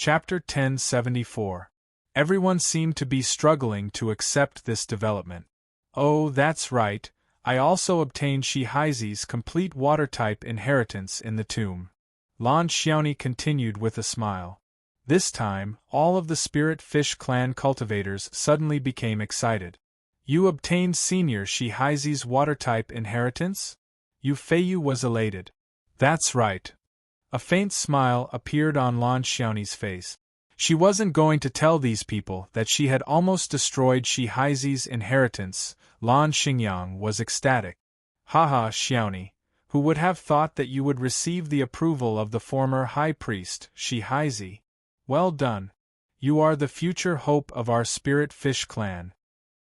Chapter 1074. Everyone seemed to be struggling to accept this development. Oh, that's right, I also obtained Shihaizi's complete water-type inheritance in the tomb. Lan Xiaoni continued with a smile. This time, all of the Spirit Fish Clan cultivators suddenly became excited. You obtained Senior Shihaizi's water-type inheritance? Yu Feiyu was elated. That's right. A faint smile appeared on Lan Xiaoni's face. She wasn't going to tell these people that she had almost destroyed Shihaizi's inheritance. Lan Xingyang was ecstatic. Haha, Xiaoni, who would have thought that you would receive the approval of the former high priest, Shihaizi? Well done. You are the future hope of our Spirit Fish Clan.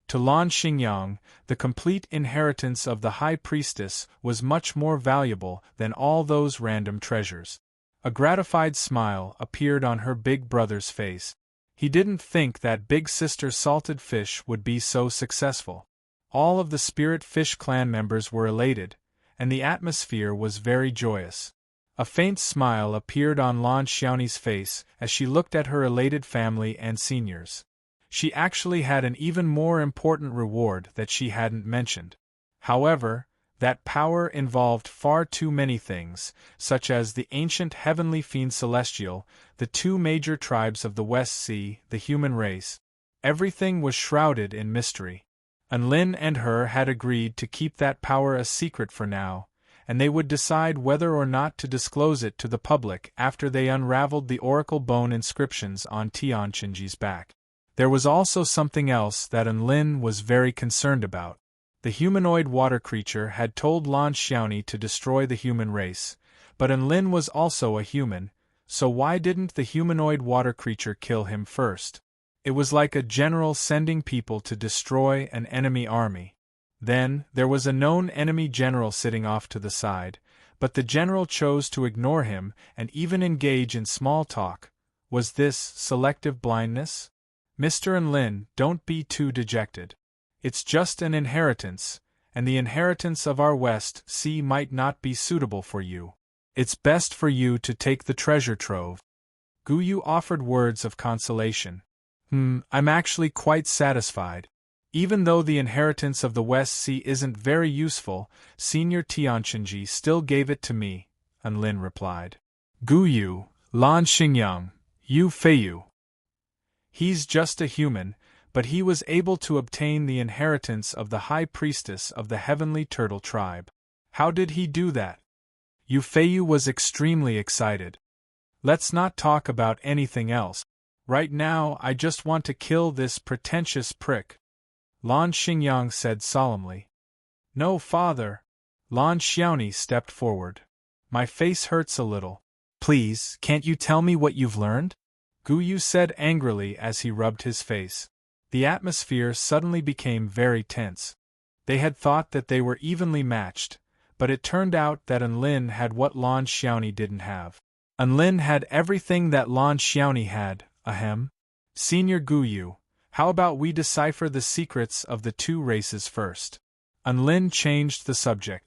To Lan Xingyang, the complete inheritance of the high priestess was much more valuable than all those random treasures. A gratified smile appeared on her big brother's face. He didn't think that big sister Salted Fish would be so successful. All of the Spirit Fish Clan members were elated, and the atmosphere was very joyous. A faint smile appeared on Lan Xiaoni's face as she looked at her elated family and seniors. She actually had an even more important reward that she hadn't mentioned. However, that power involved far too many things, such as the ancient heavenly fiend Celestial, the two major tribes of the West Sea, the human race. Everything was shrouded in mystery. Enlin and her had agreed to keep that power a secret for now, and they would decide whether or not to disclose it to the public after they unraveled the oracle bone inscriptions on Tianqingji's back. There was also something else that Enlin was very concerned about. The humanoid water creature had told Lan Xiaoni to destroy the human race, but Enlin was also a human, so why didn't the humanoid water creature kill him first? It was like a general sending people to destroy an enemy army. Then, there was a known enemy general sitting off to the side, but the general chose to ignore him and even engage in small talk. Was this selective blindness? Mr. Enlin, don't be too dejected. It's just an inheritance, and the inheritance of our West Sea might not be suitable for you. It's best for you to take the treasure trove. Guyu offered words of consolation. I'm actually quite satisfied. Even though the inheritance of the West Sea isn't very useful, Senior Tianqingji still gave it to me, Enlin replied. Guyu, Lan Xingyang, Yu Feiyu. He's just a human, but he was able to obtain the inheritance of the High Priestess of the Heavenly Turtle Tribe. How did he do that? Yu Feiyu was extremely excited. Let's not talk about anything else. Right now I just want to kill this pretentious prick. Lan Xingyang said solemnly. No, father. Lan Xiaoni stepped forward. My face hurts a little. Please, can't you tell me what you've learned? Guyu said angrily as he rubbed his face. The atmosphere suddenly became very tense. They had thought that they were evenly matched, but it turned out that Enlin had what Lan Xiaoni didn't have. Enlin had everything that Lan Xiaoni had, ahem. Senior Guyu, how about we decipher the secrets of the two races first? Enlin changed the subject.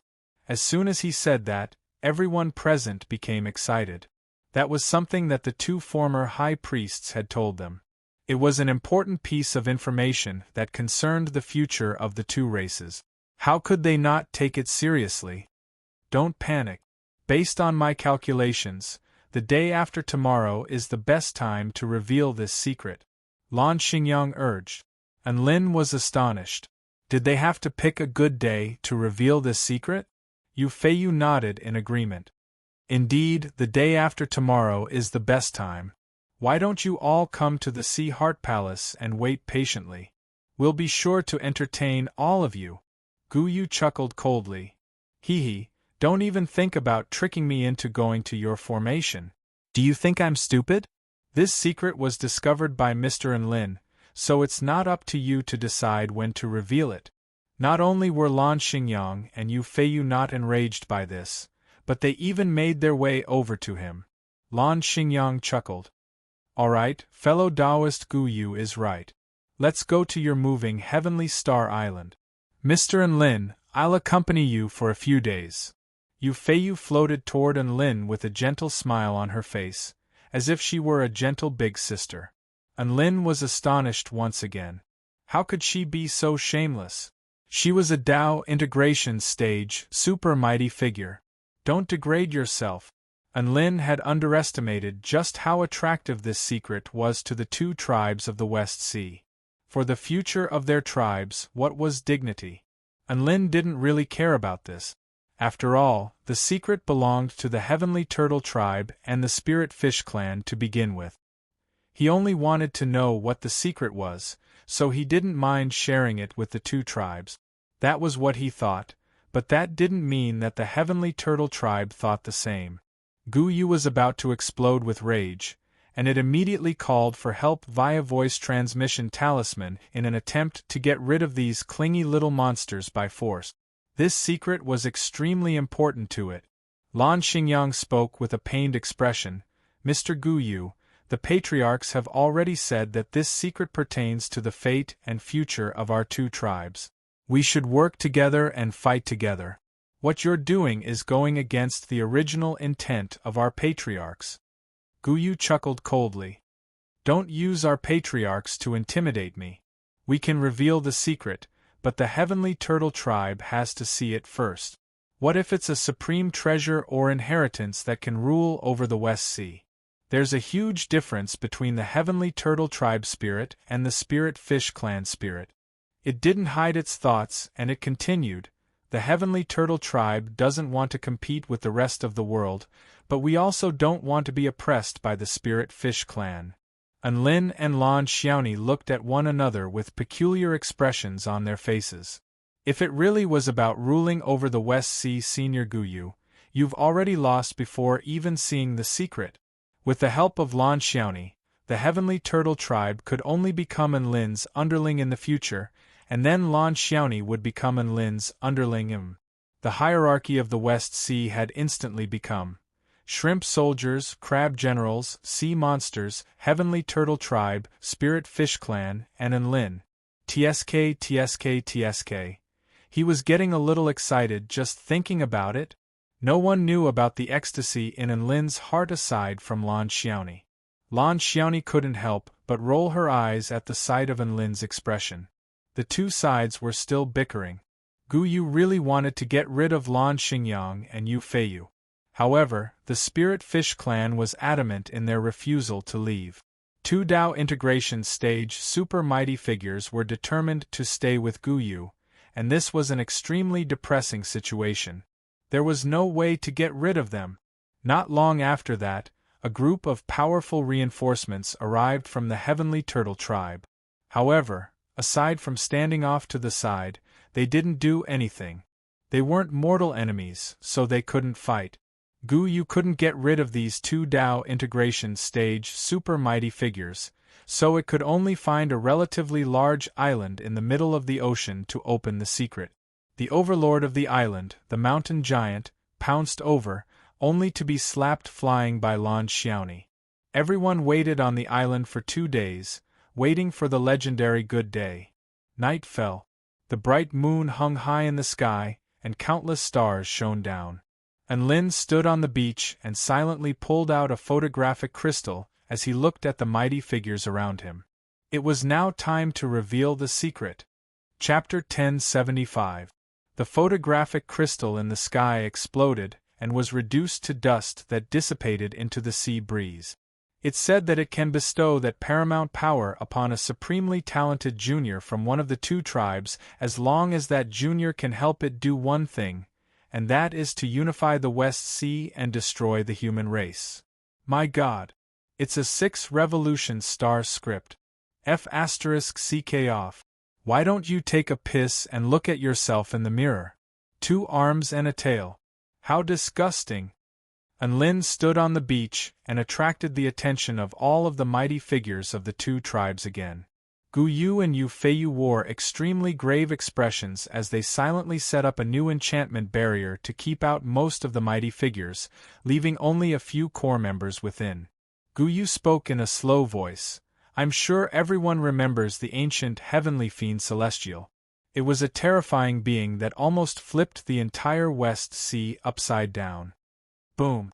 As soon as he said that, everyone present became excited. That was something that the two former high priests had told them. It was an important piece of information that concerned the future of the two races. How could they not take it seriously? Don't panic. Based on my calculations, the day after tomorrow is the best time to reveal this secret. Lan Xingyang urged. Enlin was astonished. Did they have to pick a good day to reveal this secret? Yu Feiyu nodded in agreement. Indeed, the day after tomorrow is the best time. Why don't you all come to the Sea Heart Palace and wait patiently? We'll be sure to entertain all of you. Guyu chuckled coldly. Hee, don't even think about tricking me into going to your formation. Do you think I'm stupid? This secret was discovered by Mr. Enlin, so it's not up to you to decide when to reveal it. Not only were Lan Xingyang and Yu Feiyu not enraged by this, but they even made their way over to him. Lan Xingyang chuckled. All right, fellow Taoist, Guyu is right. Let's go to your moving Heavenly Star Island. Mr. Enlin, I'll accompany you for a few days. Yu Feiyu floated toward Enlin with a gentle smile on her face, as if she were a gentle big sister. And Lin was astonished once again. How could she be so shameless? She was a Tao integration stage, super mighty figure. Don't degrade yourself. And Lin had underestimated just how attractive this secret was to the two tribes of the West Sea. For the future of their tribes, what was dignity? And Lin didn't really care about this. After all, the secret belonged to the Heavenly Turtle tribe and the Spirit Fish clan to begin with. He only wanted to know what the secret was, so he didn't mind sharing it with the two tribes. That was what he thought, but that didn't mean that the Heavenly Turtle tribe thought the same. Guyu was about to explode with rage, and it immediately called for help via voice transmission talisman in an attempt to get rid of these clingy little monsters by force. This secret was extremely important to it. Lan Xingyang spoke with a pained expression. Mr. Guyu, the patriarchs have already said that this secret pertains to the fate and future of our two tribes. We should work together and fight together. What you're doing is going against the original intent of our patriarchs. Guyu chuckled coldly. Don't use our patriarchs to intimidate me. We can reveal the secret, but the Heavenly Turtle tribe has to see it first. What if it's a supreme treasure or inheritance that can rule over the West Sea? There's a huge difference between the Heavenly Turtle tribe spirit and the Spirit Fish clan spirit. It didn't hide its thoughts, and it continued. The Heavenly Turtle tribe doesn't want to compete with the rest of the world, but we also don't want to be oppressed by the Spirit Fish clan. And Lin and Lan Xiaoni looked at one another with peculiar expressions on their faces. If it really was about ruling over the West Sea, Senior Guyu, you've already lost before even seeing the secret. With the help of Lan Xiaoni, the Heavenly Turtle tribe could only become An Lin's underling in the future, and then Lan Xiaoni would become An Lin's underling. The hierarchy of the West Sea had instantly become Shrimp Soldiers, Crab Generals, Sea Monsters, Heavenly Turtle Tribe, Spirit Fish Clan, and An Lin. TSK, TSK, TSK. He was getting a little excited just thinking about it. No one knew about the ecstasy in An Lin's heart aside from Lan Xiaoni. Lan Xiaoni couldn't help but roll her eyes at the sight of An Lin's expression. The two sides were still bickering. Guyu really wanted to get rid of Lan Xingyang and Yu Feiyu. However, the Spirit Fish clan was adamant in their refusal to leave. Two Tao integration stage super mighty figures were determined to stay with Guyu, and this was an extremely depressing situation. There was no way to get rid of them. Not long after that, a group of powerful reinforcements arrived from the Heavenly Turtle tribe. However, aside from standing off to the side, they didn't do anything. They weren't mortal enemies, so they couldn't fight. Guyu couldn't get rid of these two Tao integration stage super mighty figures, so it could only find a relatively large island in the middle of the ocean to open the secret. The overlord of the island, the mountain giant, pounced over, only to be slapped flying by Lan Xiaoni. Everyone waited on the island for 2 days, waiting for the legendary good day. Night fell. The bright moon hung high in the sky, and countless stars shone down. And Lin stood on the beach and silently pulled out a photographic crystal as he looked at the mighty figures around him. It was now time to reveal the secret. Chapter 1075. The photographic crystal in the sky exploded and was reduced to dust that dissipated into the sea breeze. It's said that it can bestow that paramount power upon a supremely talented junior from one of the two tribes as long as that junior can help it do one thing, and that is to unify the West Sea and destroy the human race. My God! It's a 6 revolution star script. F***ck off. Why don't you take a piss and look at yourself in the mirror? 2 arms and a tail. How disgusting! An Lin stood on the beach and attracted the attention of all of the mighty figures of the two tribes again. Guyu and Yu Feiyu wore extremely grave expressions as they silently set up a new enchantment barrier to keep out most of the mighty figures, leaving only a few core members within. Guyu spoke in a slow voice. I'm sure everyone remembers the ancient heavenly fiend Celestial. It was a terrifying being that almost flipped the entire West Sea upside down. Boom!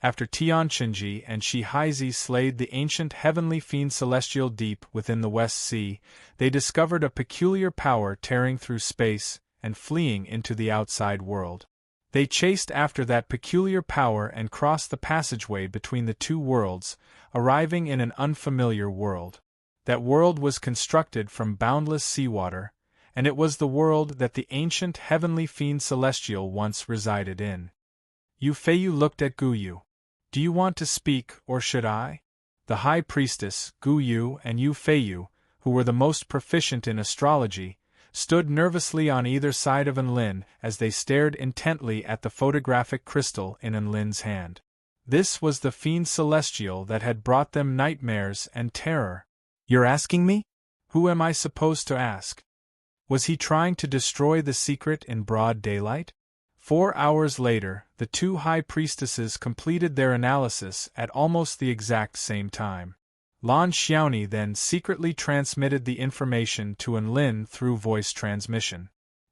After Tianqinji and Shihaisi slayed the ancient heavenly fiend celestial deep within the West Sea, they discovered a peculiar power tearing through space and fleeing into the outside world. They chased after that peculiar power and crossed the passageway between the two worlds, arriving in an unfamiliar world. That world was constructed from boundless seawater, and it was the world that the ancient heavenly fiend celestial once resided in. Yu Feiyu looked at Gu Yu. Do you want to speak, or should I? The high priestess, Gu Yu, and Yu Feiyu, who were the most proficient in astrology, stood nervously on either side of Enlin as they stared intently at the photographic crystal in Enlin's hand. This was the fiend celestial that had brought them nightmares and terror. You're asking me? Who am I supposed to ask? Was he trying to destroy the secret in broad daylight? 4 hours later, the two high priestesses completed their analysis at almost the exact same time. Lan Xiaoni then secretly transmitted the information to Enlin through voice transmission.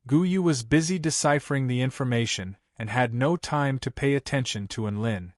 Gu Yu was busy deciphering the information and had no time to pay attention to Enlin.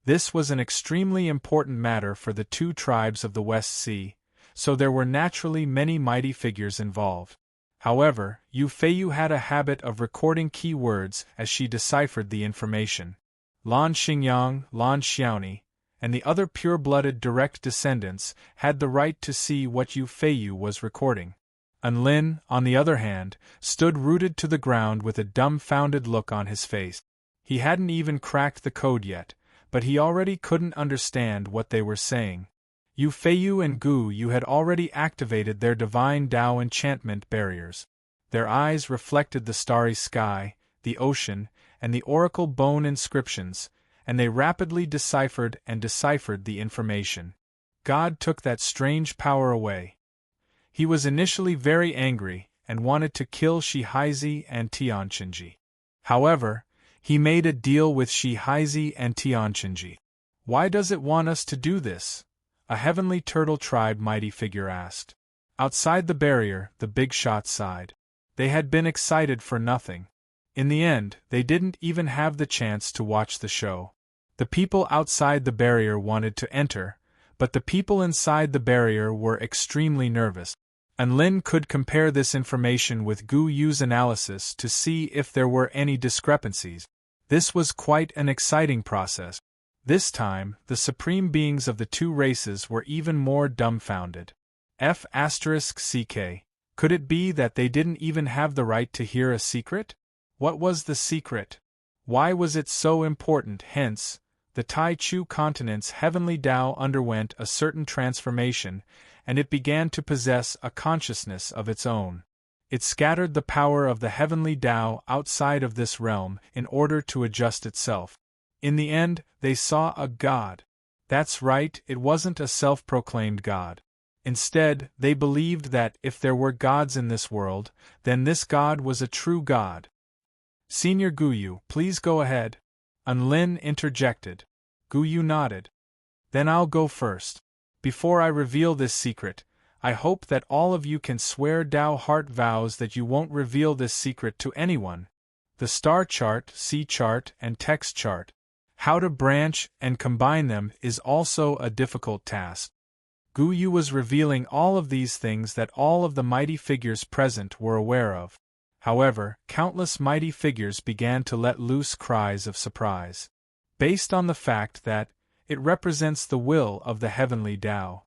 This was an extremely important matter for the two tribes of the West Sea, so there were naturally many mighty figures involved. However, Yu Feiyu had a habit of recording key words as she deciphered the information. Lan Xingyang, Lan Xiaoni, and the other pure-blooded direct descendants had the right to see what Yu Feiyu was recording. Enlin, on the other hand, stood rooted to the ground with a dumbfounded look on his face. He hadn't even cracked the code yet, but he already couldn't understand what they were saying. Yu Feiyu and Gu Yu had already activated their divine Tao enchantment barriers. Their eyes reflected the starry sky, the ocean, and the oracle bone inscriptions, and they rapidly deciphered the information. God took that strange power away. He was initially very angry and wanted to kill Shihaisi and Tianqinji. However, he made a deal with Shihaisi and Tianqinji. Why does it want us to do this? A heavenly turtle tribe mighty figure asked. Outside the barrier, the big shots sighed. They had been excited for nothing. In the end, they didn't even have the chance to watch the show. The people outside the barrier wanted to enter, but the people inside the barrier were extremely nervous. Enlin could compare this information with Gu Yu's analysis to see if there were any discrepancies. This was quite an exciting process. This time, the supreme beings of the two races were even more dumbfounded. F***ck. Could it be that they didn't even have the right to hear a secret? What was the secret? Why was it so important? Hence, the Tai Chu continent's heavenly Tao underwent a certain transformation, and it began to possess a consciousness of its own. It scattered the power of the heavenly Tao outside of this realm in order to adjust itself. In the end, they saw a god. That's right, it wasn't a self-proclaimed god. Instead, they believed that if there were gods in this world, then this god was a true god. Senior Gu Yu, please go ahead. Enlin interjected. Gu Yu nodded. Then I'll go first. Before I reveal this secret, I hope that all of you can swear Tao heart vows that you won't reveal this secret to anyone. The star chart, sea chart, and text chart. How to branch and combine them is also a difficult task. Gu Yu was revealing all of these things that all of the mighty figures present were aware of. However, countless mighty figures began to let loose cries of surprise. Based on the fact that it represents the will of the heavenly Tao.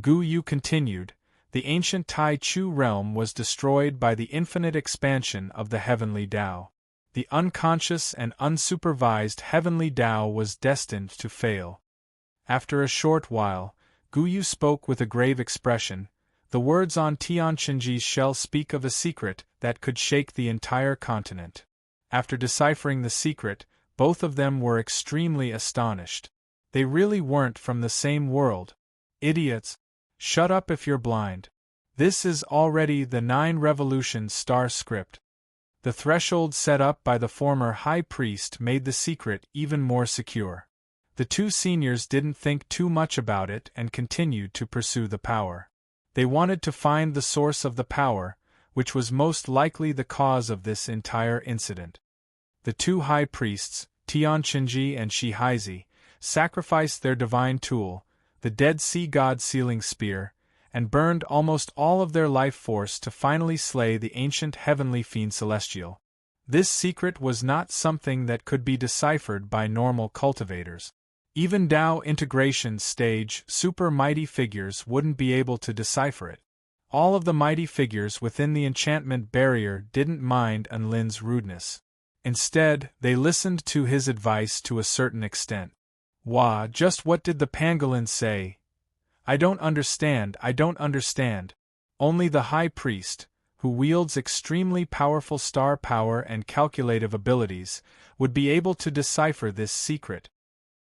Gu Yu continued, the ancient Tai Chu realm was destroyed by the infinite expansion of the heavenly Tao. The unconscious and unsupervised heavenly Tao was destined to fail. After a short while, Gu Yu spoke with a grave expression. The words on Tianqinji's shell speak of a secret that could shake the entire continent. After deciphering the secret, both of them were extremely astonished. They really weren't from the same world. Idiots! Shut up if you're blind. This is already the 9 Revolution star script. The threshold set up by the former high priest made the secret even more secure. The two seniors didn't think too much about it and continued to pursue the power. They wanted to find the source of the power, which was most likely the cause of this entire incident. The two high priests, Tianqinji and Shihaisi, sacrificed their divine tool, the Dead Sea God sealing spear, and burned almost all of their life force to finally slay the ancient heavenly fiend celestial. This secret was not something that could be deciphered by normal cultivators. Even Tao integration stage super mighty figures wouldn't be able to decipher it. All of the mighty figures within the enchantment barrier didn't mind Enlin's rudeness. Instead, they listened to his advice to a certain extent. Wah, just what did the pangolin say? I don't understand. Only the High Priest, who wields extremely powerful star power and calculative abilities, would be able to decipher this secret.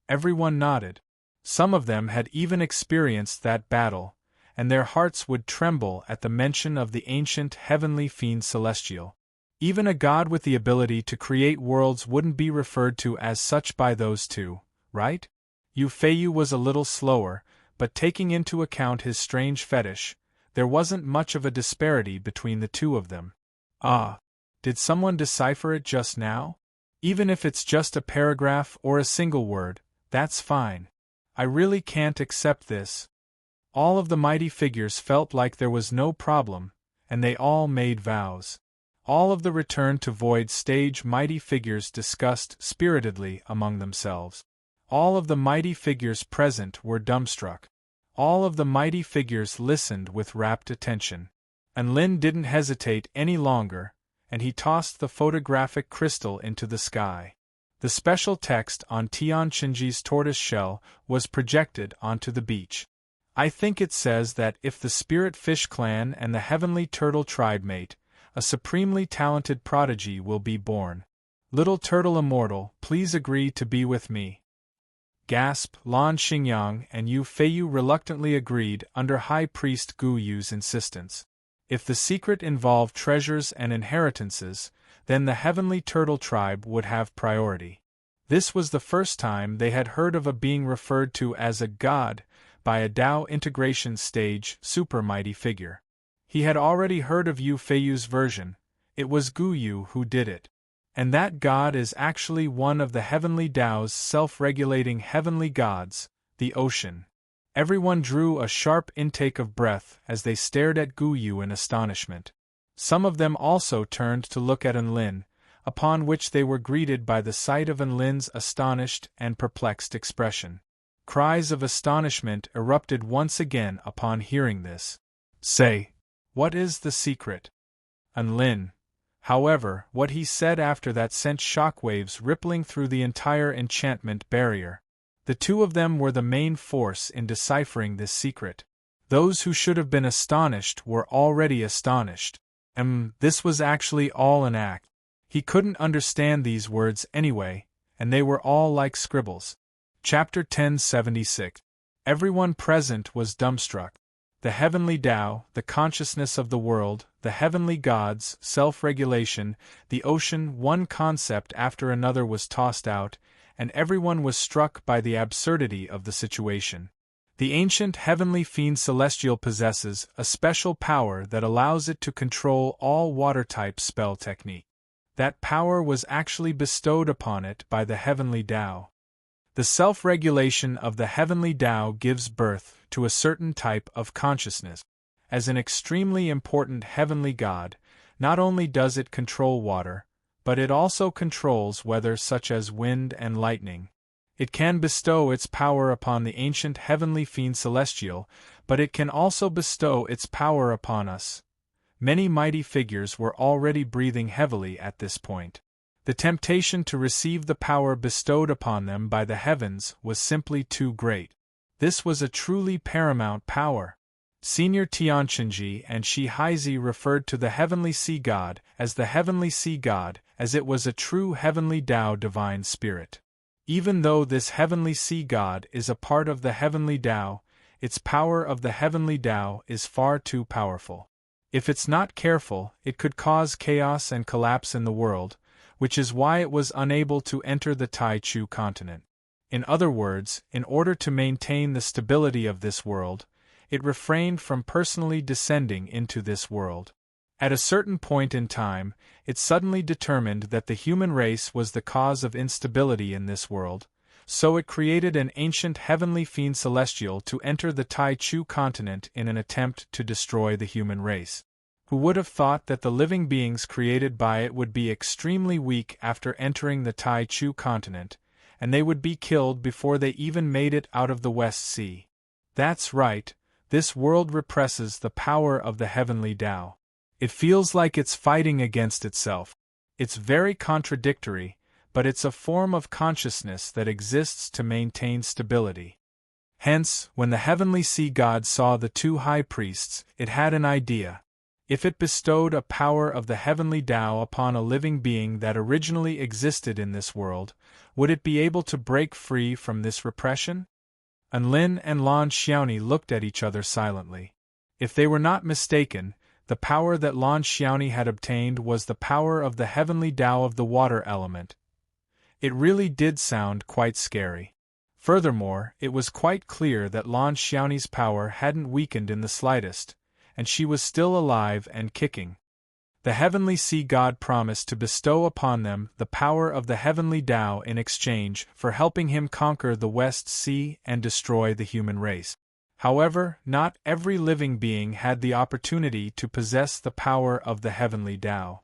Everyone nodded. Some of them had even experienced that battle, and their hearts would tremble at the mention of the ancient heavenly fiend celestial. Even a god with the ability to create worlds wouldn't be referred to as such by those two, right? Yu Feiyu was a little slower, but taking into account his strange fetish, there wasn't much of a disparity between the two of them. Ah, did someone decipher it just now? Even if it's just a paragraph or a single word, that's fine. I really can't accept this. All of the mighty figures felt like there was no problem, and they all made vows. All of the return to void stage mighty figures discussed spiritedly among themselves. All of the mighty figures present were dumbstruck. All of the mighty figures listened with rapt attention. Enlin didn't hesitate any longer, and he tossed the photographic crystal into the sky. The special text on Tianqinji's tortoise shell was projected onto the beach. I think it says that if the Spirit Fish Clan and the Heavenly Turtle tribe mate, a supremely talented prodigy will be born. Little Turtle Immortal, please agree to be with me. Gasp! Lan Xingyang and Yu Feiyu reluctantly agreed under High Priest Gu Yu's insistence. If the secret involved treasures and inheritances, then the Heavenly Turtle tribe would have priority. This was the first time they had heard of a being referred to as a god by a Tao integration stage super mighty figure. He had already heard of Yu Feiyu's version. It was Gu Yu who did it. And that god is actually one of the heavenly Tao's self-regulating heavenly gods, the ocean. Everyone drew a sharp intake of breath as they stared at Gu Yu in astonishment. Some of them also turned to look at Enlin, upon which they were greeted by the sight of Enlin's astonished and perplexed expression. Cries of astonishment erupted once again upon hearing this. Say, what is the secret? Enlin. However, what he said after that sent shockwaves rippling through the entire enchantment barrier. The two of them were the main force in deciphering this secret. Those who should have been astonished were already astonished. This was actually all an act. He couldn't understand these words anyway, and they were all like scribbles. Chapter 1076. Everyone present was dumbstruck. The heavenly Tao, the consciousness of the world, the heavenly gods, self-regulation, the ocean, one concept after another was tossed out, and everyone was struck by the absurdity of the situation. The ancient heavenly fiend celestial possesses a special power that allows it to control all water-type spell technique. That power was actually bestowed upon it by the heavenly Tao. The self-regulation of the heavenly Tao gives birth to a certain type of consciousness. As an extremely important heavenly god, not only does it control water, but it also controls weather such as wind and lightning. It can bestow its power upon the ancient heavenly fiend celestial, but it can also bestow its power upon us. Many mighty figures were already breathing heavily at this point. The temptation to receive the power bestowed upon them by the heavens was simply too great. This was a truly paramount power. Senior Tianqinji and Shi Haizi referred to the heavenly sea god as the heavenly sea god, as it was a true heavenly Tao divine spirit. Even though this heavenly sea god is a part of the heavenly Tao, its power of the heavenly Tao is far too powerful. If it's not careful, it could cause chaos and collapse in the world, which is why it was unable to enter the Tai Chu continent. In other words, in order to maintain the stability of this world, it refrained from personally descending into this world. At a certain point in time, it suddenly determined that the human race was the cause of instability in this world, So it created an ancient heavenly fiend celestial to enter the Tai Chu continent in an attempt to destroy the human race. Who would have thought that the living beings created by it would be extremely weak after entering the Tai Chu continent, and they would be killed before they even made it out of the West Sea. That's right, this world represses the power of the heavenly Tao. It feels like it's fighting against itself. It's very contradictory, but it's a form of consciousness that exists to maintain stability. Hence, when the heavenly sea god saw the two high priests, it had an idea. If it bestowed a power of the heavenly Tao upon a living being that originally existed in this world, would it be able to break free from this repression? Lin and Lan Xiaoni looked at each other silently. If they were not mistaken, the power that Lan Xiaoni had obtained was the power of the heavenly Tao of the water element. It really did sound quite scary. Furthermore, it was quite clear that Lan Xiaoni's power hadn't weakened in the slightest, and she was still alive and kicking. The heavenly sea god promised to bestow upon them the power of the heavenly Tao in exchange for helping him conquer the West Sea and destroy the human race. However, not every living being had the opportunity to possess the power of the heavenly Tao.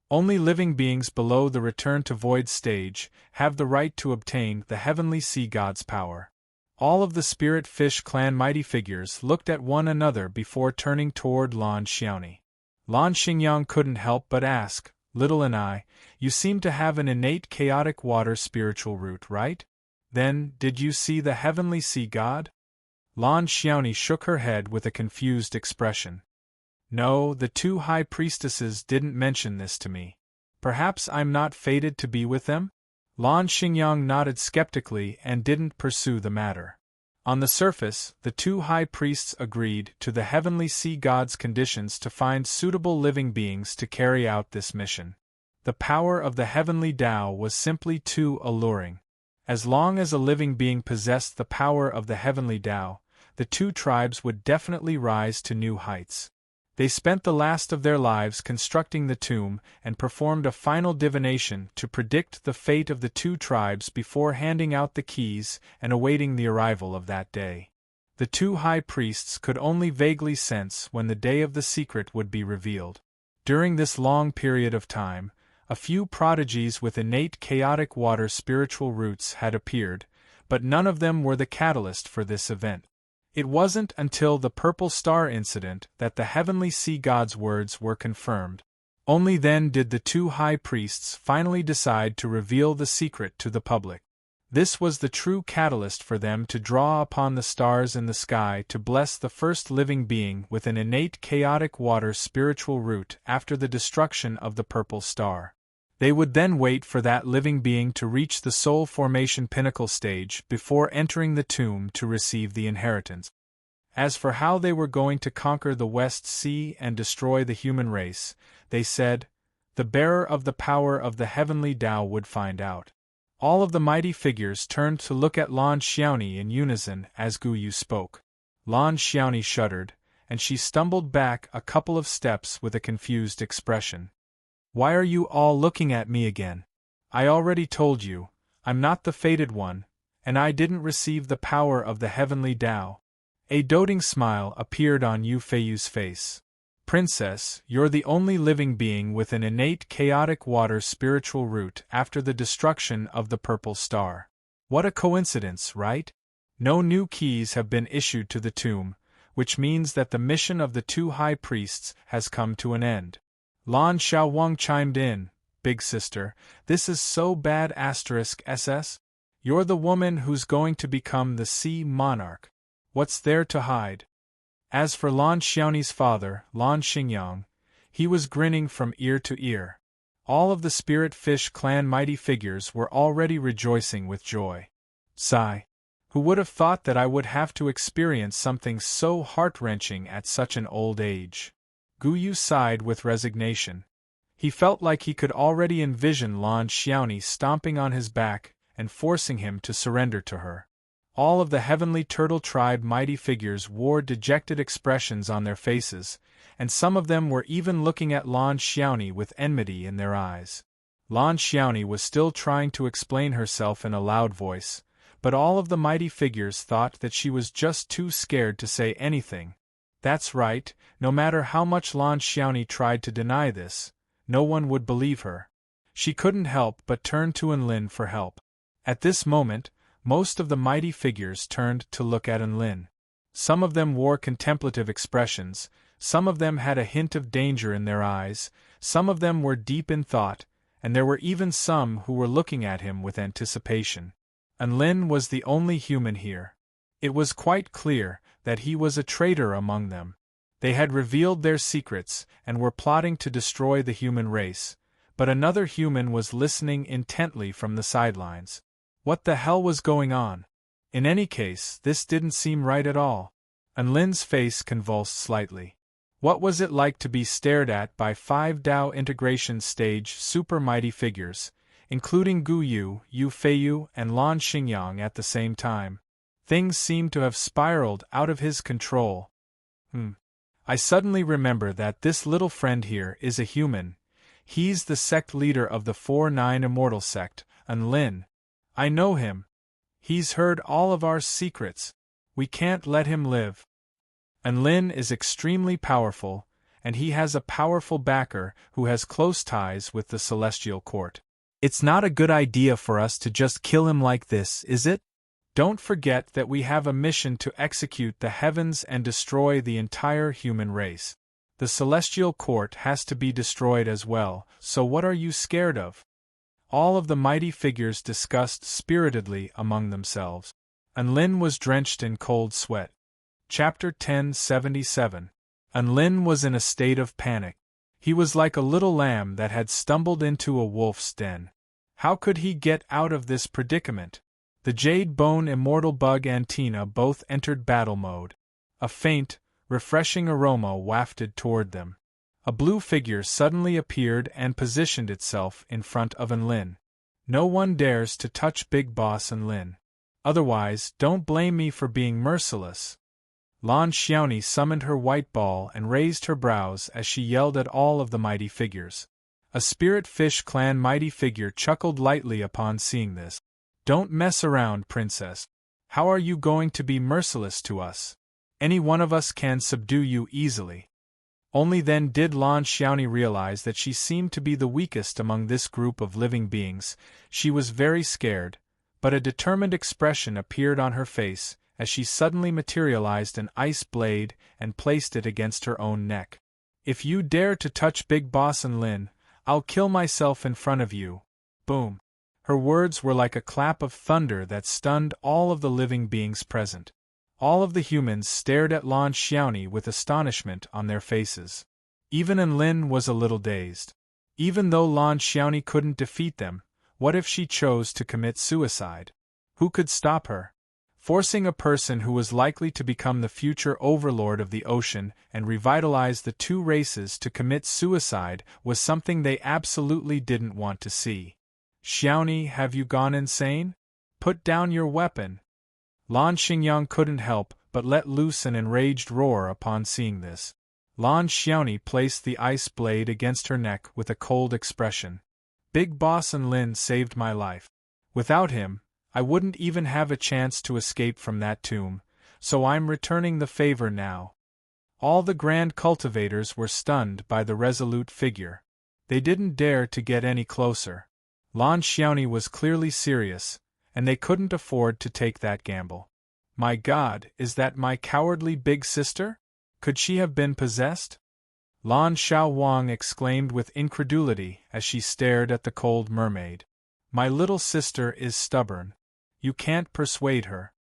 Only living beings below the return to void stage have the right to obtain the heavenly sea god's power. All of the spirit fish clan mighty figures looked at one another before turning toward Lan Xiaoni. Lan Xingyang couldn't help but ask, "Little and I, you seem to have an innate chaotic water spiritual root, right? Then, did you see the heavenly sea god?" Lan Xiaoni shook her head with a confused expression. "No, the two high priestesses didn't mention this to me. Perhaps I'm not fated to be with them?" Lan Xingyang nodded skeptically and didn't pursue the matter. On the surface, the two high priests agreed to the heavenly sea god's conditions to find suitable living beings to carry out this mission. The power of the heavenly Tao was simply too alluring. As long as a living being possessed the power of the heavenly Tao, the two tribes would definitely rise to new heights. They spent the last of their lives constructing the tomb and performed a final divination to predict the fate of the two tribes before handing out the keys and awaiting the arrival of that day. The two high priests could only vaguely sense when the day of the secret would be revealed. During this long period of time, a few prodigies with innate chaotic water spiritual roots had appeared, but none of them were the catalyst for this event. It wasn't until the Purple Star incident that the heavenly sea god's words were confirmed. Only then did the two high priests finally decide to reveal the secret to the public. This was the true catalyst for them to draw upon the stars in the sky to bless the first living being with an innate chaotic water spiritual root after the destruction of the Purple Star. They would then wait for that living being to reach the soul formation pinnacle stage before entering the tomb to receive the inheritance. As for how they were going to conquer the West Sea and destroy the human race, they said, the bearer of the power of the heavenly Tao would find out. All of the mighty figures turned to look at Lan Xiaoni in unison as Gu Yu spoke. Lan Xiaoni shuddered, and she stumbled back a couple of steps with a confused expression. "Why are you all looking at me again? I already told you, I'm not the fated one, and I didn't receive the power of the heavenly Tao." A doting smile appeared on Yu Feiyu's face. "Princess, you're the only living being with an innate chaotic water spiritual root after the destruction of the Purple Star. What a coincidence, right? No new keys have been issued to the tomb, which means that the mission of the two high priests has come to an end." Lan Xiaowang chimed in, "Big sister, this is so bad *SS. You're the woman who's going to become the sea monarch. What's there to hide?" As for Lan Xiaoni's father, Lan Xingyang, he was grinning from ear to ear. All of the spirit fish clan mighty figures were already rejoicing with joy. Sigh. Who would have thought that I would have to experience something so heart-wrenching at such an old age? Gu Yu sighed with resignation. He felt like he could already envision Lan Xiaoni stomping on his back and forcing him to surrender to her. All of the heavenly turtle tribe mighty figures wore dejected expressions on their faces, and some of them were even looking at Lan Xiaoni with enmity in their eyes. Lan Xiaoni was still trying to explain herself in a loud voice, but all of the mighty figures thought that she was just too scared to say anything. That's right, no matter how much Lan Xiaoni tried to deny this, no one would believe her. She couldn't help but turn to Enlin for help. At this moment, most of the mighty figures turned to look at Enlin. Some of them wore contemplative expressions, some of them had a hint of danger in their eyes, some of them were deep in thought, and there were even some who were looking at him with anticipation. Enlin was the only human here. It was quite clear that he was a traitor among them. They had revealed their secrets and were plotting to destroy the human race, but another human was listening intently from the sidelines. What the hell was going on? In any case, this didn't seem right at all. Enlin's face convulsed slightly. What was it like to be stared at by 5 Dao integration stage super mighty figures, including Gu Yu, Yu Feiyu, and Lan Xingyang at the same time? Things seemed to have spiraled out of his control. I suddenly remember that this little friend here is a human. He's the sect leader of the 4-9 Immortal sect, Enlin. I know him. He's heard all of our secrets. We can't let him live. Enlin is extremely powerful, and he has a powerful backer who has close ties with the Celestial Court. It's not a good idea for us to just kill him like this, is it? Don't forget that we have a mission to execute the heavens and destroy the entire human race. The Celestial Court has to be destroyed as well, so what are you scared of? All of the mighty figures discussed spiritedly among themselves. Enlin was drenched in cold sweat. Chapter 1077. Enlin was in a state of panic. He was like a little lamb that had stumbled into a wolf's den. How could he get out of this predicament? The Jade Bone Immortal Bug and Tina both entered battle mode. A faint, refreshing aroma wafted toward them. A blue figure suddenly appeared and positioned itself in front of Enlin. No one dares to touch Big Boss Enlin. Otherwise, don't blame me for being merciless. Lan Xiaoni summoned her white ball and raised her brows as she yelled at all of the mighty figures. A Spirit Fish Clan mighty figure chuckled lightly upon seeing this. Don't mess around, princess. How are you going to be merciless to us? Any one of us can subdue you easily. Only then did Lan Xiaoni realize that she seemed to be the weakest among this group of living beings. She was very scared, but a determined expression appeared on her face as she suddenly materialized an ice blade and placed it against her own neck. If you dare to touch Big Boss Enlin, I'll kill myself in front of you. Boom. Her words were like a clap of thunder that stunned all of the living beings present. All of the humans stared at Lan Xiaoni with astonishment on their faces. Even Enlin was a little dazed. Even though Lan Xiaoni couldn't defeat them, what if she chose to commit suicide? Who could stop her? Forcing a person who was likely to become the future overlord of the ocean and revitalize the two races to commit suicide was something they absolutely didn't want to see. Xiaoni, have you gone insane? Put down your weapon. Lan Xingyang couldn't help but let loose an enraged roar upon seeing this. Lan Xiaoni placed the ice blade against her neck with a cold expression. Big Boss Enlin saved my life. Without him, I wouldn't even have a chance to escape from that tomb, so I'm returning the favor now. All the grand cultivators were stunned by the resolute figure. They didn't dare to get any closer. Lan Xiaoni was clearly serious, and they couldn't afford to take that gamble. My God, is that my cowardly big sister? Could she have been possessed? Lan Xiaowang exclaimed with incredulity as she stared at the cold mermaid. My little sister is stubborn. You can't persuade her.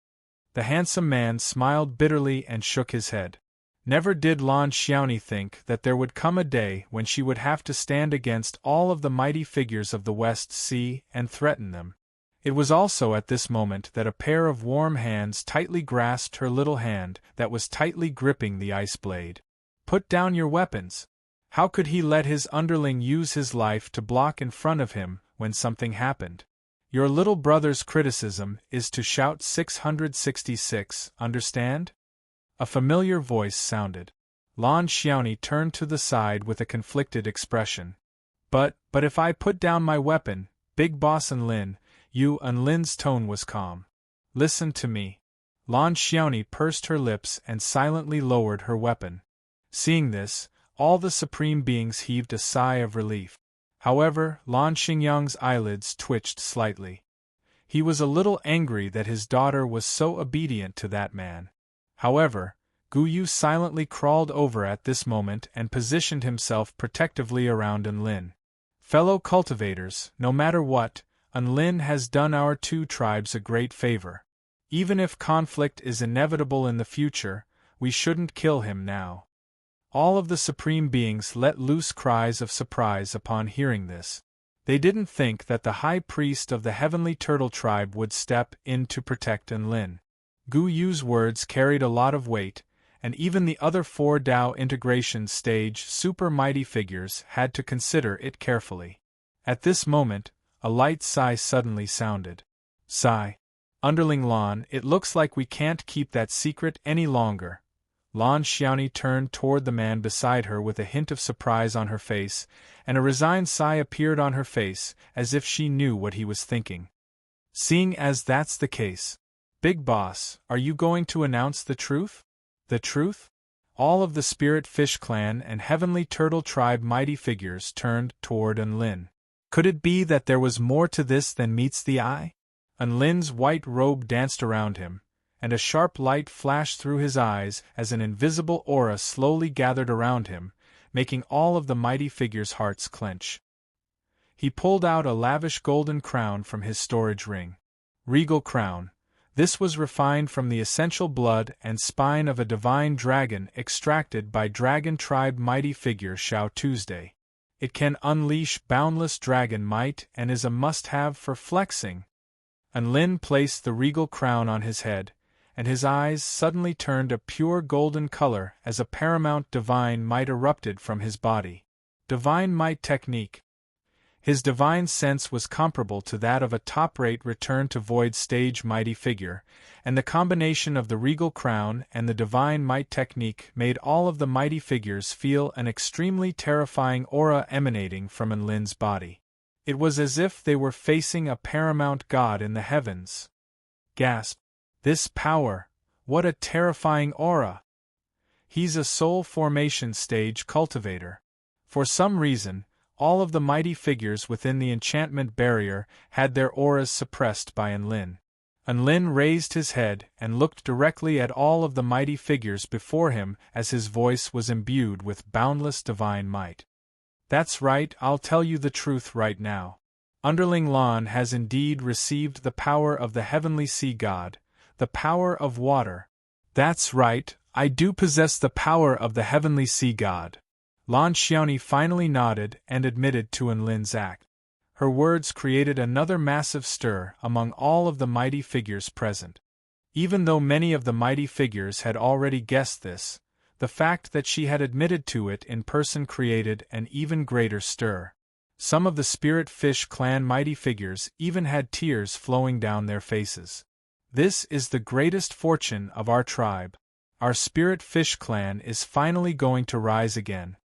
The handsome man smiled bitterly and shook his head. Never did Lan Xiaoni think that there would come a day when she would have to stand against all of the mighty figures of the West Sea and threaten them. It was also at this moment that a pair of warm hands tightly grasped her little hand that was tightly gripping the ice blade. Put down your weapons. How could he let his underling use his life to block in front of him when something happened? Your little brother's criticism is to shout 666, understand? A familiar voice sounded. Lan Xiaoni turned to the side with a conflicted expression. But if I put down my weapon, Big Boss Enlin, Enlin's tone was calm. Listen to me. Lan Xiaoni pursed her lips and silently lowered her weapon. Seeing this, all the supreme beings heaved a sigh of relief. However, Lan Xingyang's eyelids twitched slightly. He was a little angry that his daughter was so obedient to that man. However, Gu Yu silently crawled over at this moment and positioned himself protectively around Enlin. Fellow cultivators, no matter what, Enlin has done our two tribes a great favor. Even if conflict is inevitable in the future, we shouldn't kill him now. All of the supreme beings let loose cries of surprise upon hearing this. They didn't think that the high priest of the heavenly turtle tribe would step in to protect Enlin. Gu Yu's words carried a lot of weight, and even the other 4 Dao integration stage super mighty figures had to consider it carefully. At this moment, a light sigh suddenly sounded. Sigh. Underling Lan, it looks like we can't keep that secret any longer. Lan Xiaoni turned toward the man beside her with a hint of surprise on her face, and a resigned sigh appeared on her face, as if she knew what he was thinking. Seeing as that's the case, Big Boss, are you going to announce the truth? The truth? All of the Spirit Fish Clan and Heavenly Turtle Tribe mighty figures turned toward Enlin. Could it be that there was more to this than meets the eye? Enlin's white robe danced around him, and a sharp light flashed through his eyes as an invisible aura slowly gathered around him, making all of the mighty figures' hearts clench. He pulled out a lavish golden crown from his storage ring. Regal crown. This was refined from the essential blood and spine of a divine dragon extracted by Dragon Tribe mighty figure Xiao Tuesday. It can unleash boundless dragon might and is a must-have for flexing. Enlin placed the regal crown on his head, and his eyes suddenly turned a pure golden color as a paramount divine might erupted from his body. Divine might technique. His divine sense was comparable to that of a top-rate return to void stage mighty figure, and the combination of the regal crown and the divine might technique made all of the mighty figures feel an extremely terrifying aura emanating from Enlin's body. It was as if they were facing a paramount god in the heavens. Gasp! This power! What a terrifying aura! He's a soul formation stage cultivator. For some reason, all of the mighty figures within the enchantment barrier had their auras suppressed by Enlin. Enlin raised his head and looked directly at all of the mighty figures before him as his voice was imbued with boundless divine might. That's right, I'll tell you the truth right now. Underling Lan has indeed received the power of the heavenly sea god, the power of water. That's right, I do possess the power of the heavenly sea god. Lan Xiaoni finally nodded and admitted to Enlin's act. Her words created another massive stir among all of the mighty figures present. Even though many of the mighty figures had already guessed this, the fact that she had admitted to it in person created an even greater stir. Some of the Spirit Fish Clan mighty figures even had tears flowing down their faces. This is the greatest fortune of our tribe. Our Spirit Fish Clan is finally going to rise again.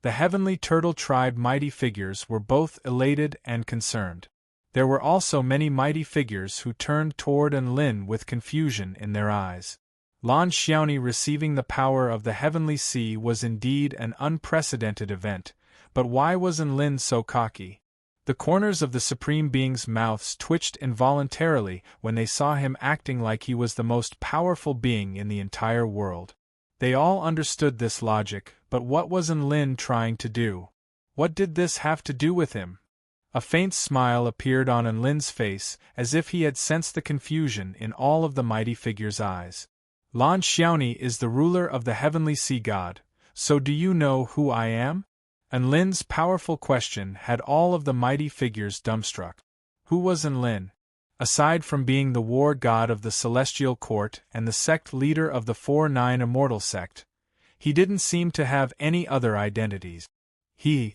The Heavenly Turtle Tribe mighty figures were both elated and concerned. There were also many mighty figures who turned toward Enlin with confusion in their eyes. Lan Xiaoni receiving the power of the Heavenly Sea was indeed an unprecedented event, but why was Enlin so cocky? The corners of the Supreme Being's mouths twitched involuntarily when they saw him acting like he was the most powerful being in the entire world. They all understood this logic, but what was Enlin trying to do? What did this have to do with him? A faint smile appeared on Enlin's face, as if he had sensed the confusion in all of the mighty figures' eyes. Lan Xiaoni is the ruler of the heavenly sea god, so do you know who I am? Enlin's powerful question had all of the mighty figures dumbstruck. Who was Enlin? Aside from being the war god of the Celestial Court and the sect leader of the 4-9 Immortal sect, he didn't seem to have any other identities. Do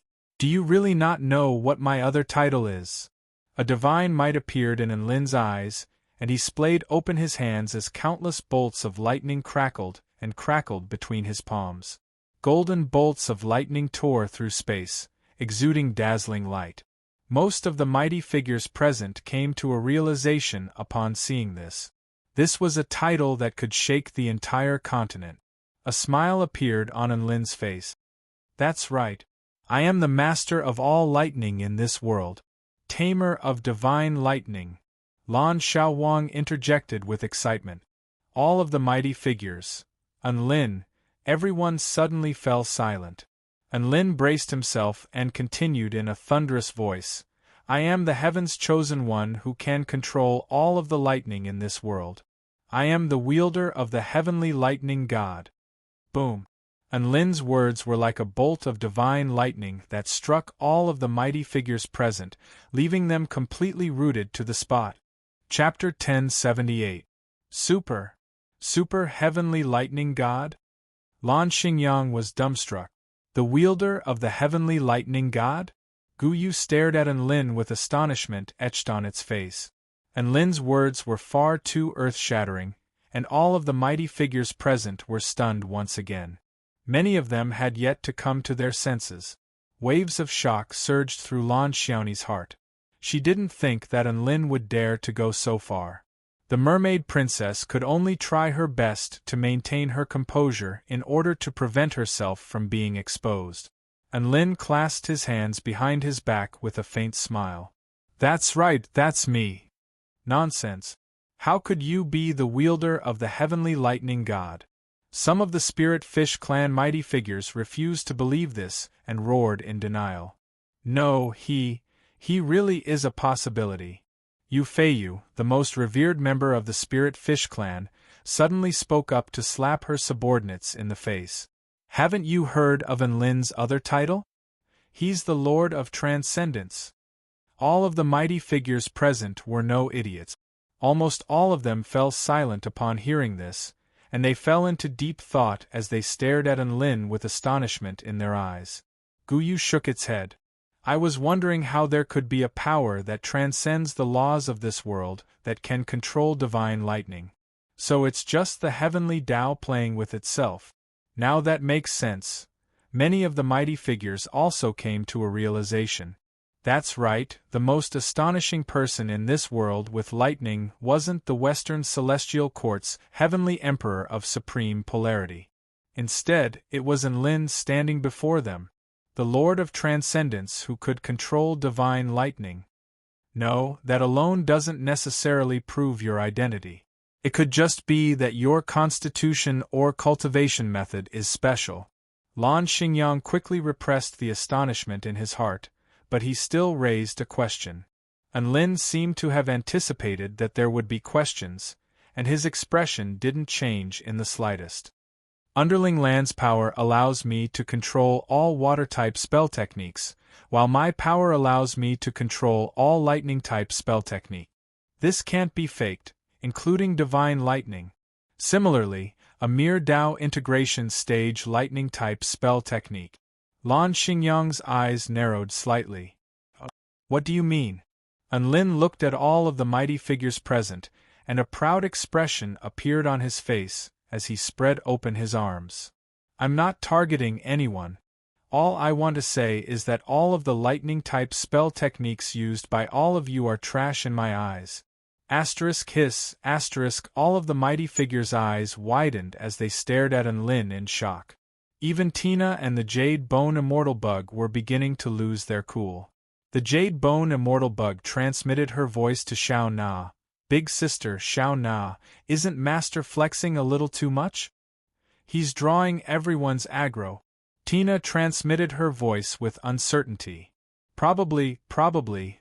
you really not know what my other title is? A divine might appeared in Enlin's eyes, and he splayed open his hands as countless bolts of lightning crackled and crackled between his palms. Golden bolts of lightning tore through space, exuding dazzling light. Most of the mighty figures present came to a realization upon seeing this. This was a title that could shake the entire continent. A smile appeared on Enlin's face. That's right. I am the master of all lightning in this world. Tamer of divine lightning. Lan Xiaowang interjected with excitement. All of the mighty figures. Enlin, everyone suddenly fell silent. Enlin braced himself and continued in a thunderous voice. I am the heaven's chosen one who can control all of the lightning in this world. I am the wielder of the heavenly lightning god. Boom. Enlin's words were like a bolt of divine lightning that struck all of the mighty figures present, leaving them completely rooted to the spot. Chapter 1078. Super Heavenly Lightning God? Lan Xingyang was dumbstruck. The wielder of the heavenly lightning god? Guyu stared at Enlin with astonishment etched on its face. Enlin's words were far too earth-shattering, and all of the mighty figures present were stunned once again. Many of them had yet to come to their senses. Waves of shock surged through Lan Xiaoni's heart. She didn't think that Enlin would dare to go so far. The mermaid princess could only try her best to maintain her composure in order to prevent herself from being exposed. Enlin clasped his hands behind his back with a faint smile. That's right, that's me. Nonsense. How could you be the wielder of the heavenly lightning god? Some of the Spirit Fish clan mighty figures refused to believe this and roared in denial. No, he really is a possibility. Yu Feiyu, the most revered member of the Spirit Fish clan, suddenly spoke up to slap her subordinates in the face. Haven't you heard of Enlin's other title? He's the Lord of Transcendence. All of the mighty figures present were no idiots. Almost all of them fell silent upon hearing this, and they fell into deep thought as they stared at Enlin with astonishment in their eyes. Guyu shook its head. I was wondering how there could be a power that transcends the laws of this world that can control divine lightning. So it's just the heavenly Tao playing with itself. Now that makes sense. Many of the mighty figures also came to a realization. That's right, the most astonishing person in this world with lightning wasn't the Western Celestial Court's heavenly emperor of supreme polarity. Instead, it was Enlin standing before them, the Lord of Transcendence who could control divine lightning. No, that alone doesn't necessarily prove your identity. It could just be that your constitution or cultivation method is special. Lan Xingyang quickly repressed the astonishment in his heart, but he still raised a question. Enlin seemed to have anticipated that there would be questions, and his expression didn't change in the slightest. Underling Land's power allows me to control all water-type spell techniques, while my power allows me to control all lightning-type spell technique. This can't be faked, including divine lightning. Similarly, a mere Dao integration stage lightning-type spell technique. Lan Xingyang's eyes narrowed slightly. What do you mean? Enlin looked at all of the mighty figures present, and a proud expression appeared on his face as he spread open his arms. I'm not targeting anyone. All I want to say is that all of the lightning-type spell techniques used by all of you are trash in my eyes. Asterisk hiss, asterisk, all of the mighty figures' eyes widened as they stared at Enlin in shock. Even Tina and the Jade Bone Immortal Bug were beginning to lose their cool. The Jade Bone Immortal Bug transmitted her voice to Xiao Na. Big sister Xiao Na, isn't Master flexing a little too much? He's drawing everyone's aggro. Tina transmitted her voice with uncertainty. Probably,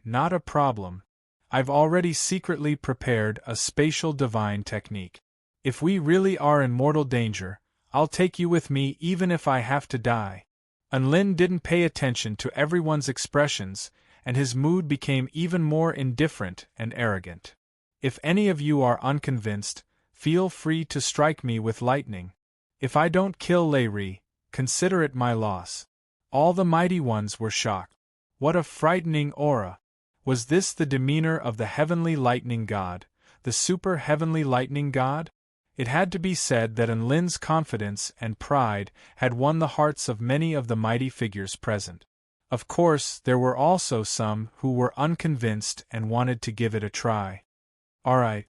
not a problem. I've already secretly prepared a spatial divine technique. If we really are in mortal danger, I'll take you with me even if I have to die. Enlin didn't pay attention to everyone's expressions, and his mood became even more indifferent and arrogant. If any of you are unconvinced, feel free to strike me with lightning. If I don't kill Lei Ri, consider it my loss. All the mighty ones were shocked. What a frightening aura! Was this the demeanor of the heavenly lightning god, the super heavenly lightning god? It had to be said that Enlin's confidence and pride had won the hearts of many of the mighty figures present. Of course, there were also some who were unconvinced and wanted to give it a try. Alright.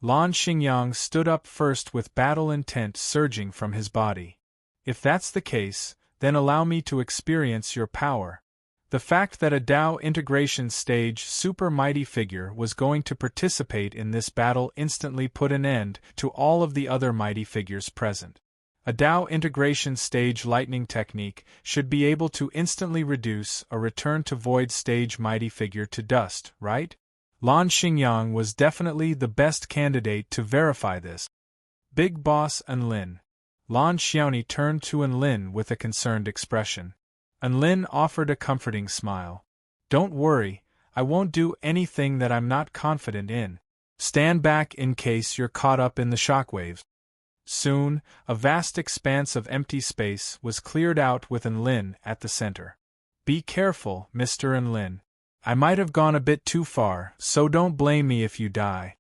Lan Xingyang stood up first with battle intent surging from his body. If that's the case, then allow me to experience your power. The fact that a Dao integration stage super mighty figure was going to participate in this battle instantly put an end to all of the other mighty figures present. A Dao integration stage lightning technique should be able to instantly reduce a return to void stage mighty figure to dust, right? Lan Xingyang was definitely the best candidate to verify this. Big Boss Enlin. Lan Xiaoni turned to Enlin with a concerned expression. Enlin offered a comforting smile. Don't worry, I won't do anything that I'm not confident in. Stand back in case you're caught up in the shockwaves. Soon, a vast expanse of empty space was cleared out with Enlin at the center. Be careful, Mr. Enlin. I might have gone a bit too far, so don't blame me if you die.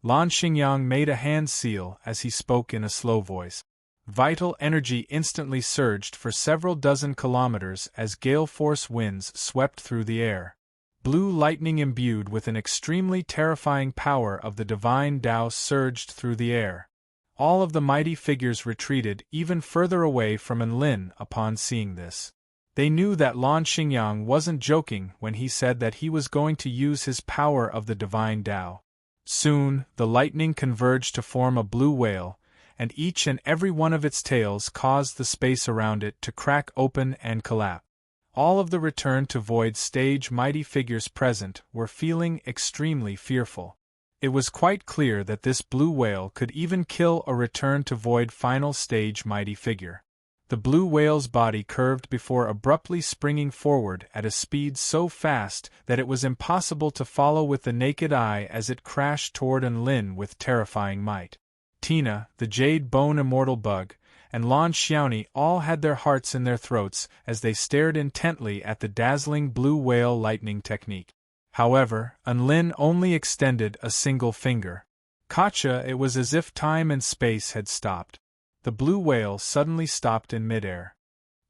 Lan Xingyang made a hand seal as he spoke in a slow voice. Vital energy instantly surged for several dozen kilometers as gale-force winds swept through the air. Blue lightning imbued with an extremely terrifying power of the divine Tao surged through the air. All of the mighty figures retreated even further away from Enlin upon seeing this. They knew that Lan Xingyang wasn't joking when he said that he was going to use his power of the divine Tao. Soon, the lightning converged to form a blue whale, and each and every one of its tails caused the space around it to crack open and collapse. All of the return to void stage mighty figures present were feeling extremely fearful. It was quite clear that this blue whale could even kill a return to void final stage mighty figure. The blue whale's body curved before abruptly springing forward at a speed so fast that it was impossible to follow with the naked eye as it crashed toward Enlin with terrifying might. Tina, the jade bone immortal bug, and Lan Xiaoni all had their hearts in their throats as they stared intently at the dazzling blue whale lightning technique. However, Enlin only extended a single finger. Gotcha! It was as if time and space had stopped. The blue whale suddenly stopped in midair.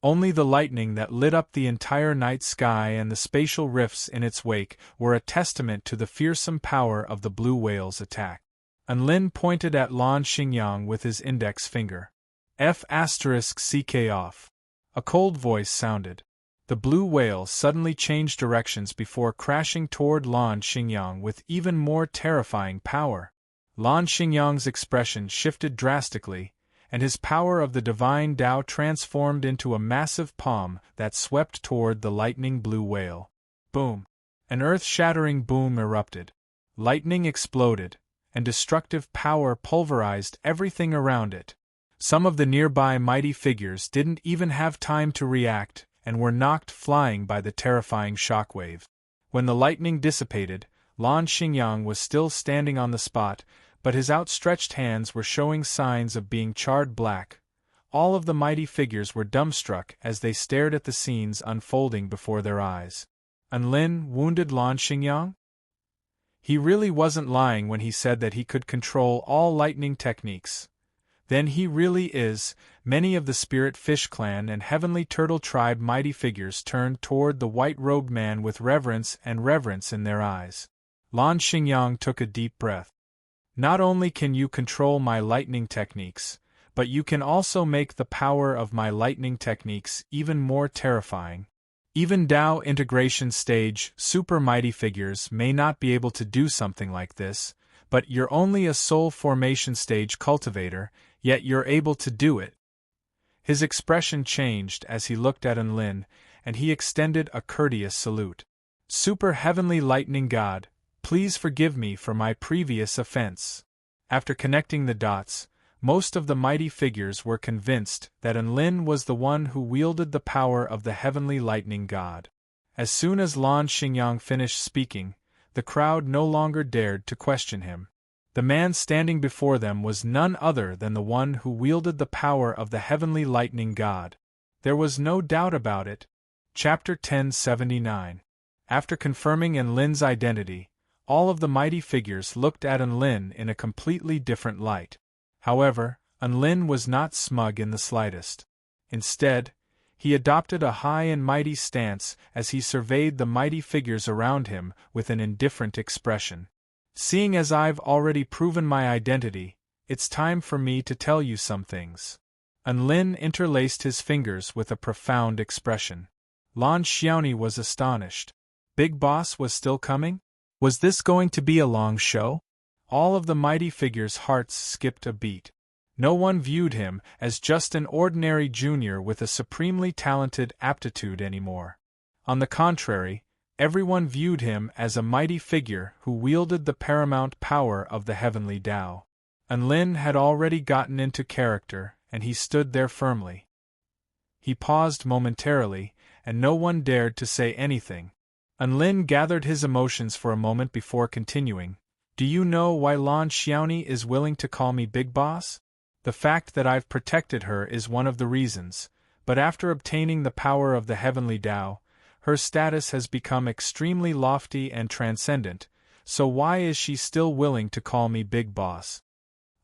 Only the lightning that lit up the entire night sky and the spatial rifts in its wake were a testament to the fearsome power of the blue whale's attack. Enlin pointed at Lan Xingyang with his index finger. F***CK off. A cold voice sounded. The blue whale suddenly changed directions before crashing toward Lan Xingyang with even more terrifying power. Lan Xingyang's expression shifted drastically, and his power of the divine Tao transformed into a massive palm that swept toward the lightning blue whale. Boom! An earth-shattering boom erupted. Lightning exploded, and destructive power pulverized everything around it. Some of the nearby mighty figures didn't even have time to react and were knocked flying by the terrifying shockwave. When the lightning dissipated, Lan Xingyang was still standing on the spot, but his outstretched hands were showing signs of being charred black. All of the mighty figures were dumbstruck as they stared at the scenes unfolding before their eyes. Enlin wounded Lan Xingyang? He really wasn't lying when he said that he could control all lightning techniques. Then he really is. Many of the Spirit Fish Clan and Heavenly Turtle Tribe mighty figures turned toward the white-robed man with reverence in their eyes. Lan Xingyang took a deep breath. Not only can you control my lightning techniques, but you can also make the power of my lightning techniques even more terrifying. Even Dao integration stage super mighty figures may not be able to do something like this, but you're only a soul formation stage cultivator, yet you're able to do it. His expression changed as he looked at Enlin, and he extended a courteous salute. Super Heavenly Lightning God, please forgive me for my previous offense. After connecting the dots, most of the mighty figures were convinced that Enlin was the one who wielded the power of the Heavenly Lightning God. As soon as Lan Xingyang finished speaking, the crowd no longer dared to question him. The man standing before them was none other than the one who wielded the power of the Heavenly Lightning God. There was no doubt about it. Chapter 1079. After confirming Enlin's identity, all of the mighty figures looked at Enlin in a completely different light. However, Enlin was not smug in the slightest. Instead, he adopted a high and mighty stance as he surveyed the mighty figures around him with an indifferent expression. Seeing as I've already proven my identity, it's time for me to tell you some things. Lin interlaced his fingers with a profound expression. Lan Xiaoni was astonished. Big Boss was still coming? Was this going to be a long show? All of the mighty figures' hearts skipped a beat. No one viewed him as just an ordinary junior with a supremely talented aptitude anymore. On the contrary, everyone viewed him as a mighty figure who wielded the paramount power of the heavenly Tao. Lin had already gotten into character, and he stood there firmly. He paused momentarily, and no one dared to say anything. Lin gathered his emotions for a moment before continuing. Do you know why Lan Xiaoni is willing to call me Big Boss? The fact that I've protected her is one of the reasons, but after obtaining the power of the heavenly Tao, her status has become extremely lofty and transcendent, so why is she still willing to call me Big Boss?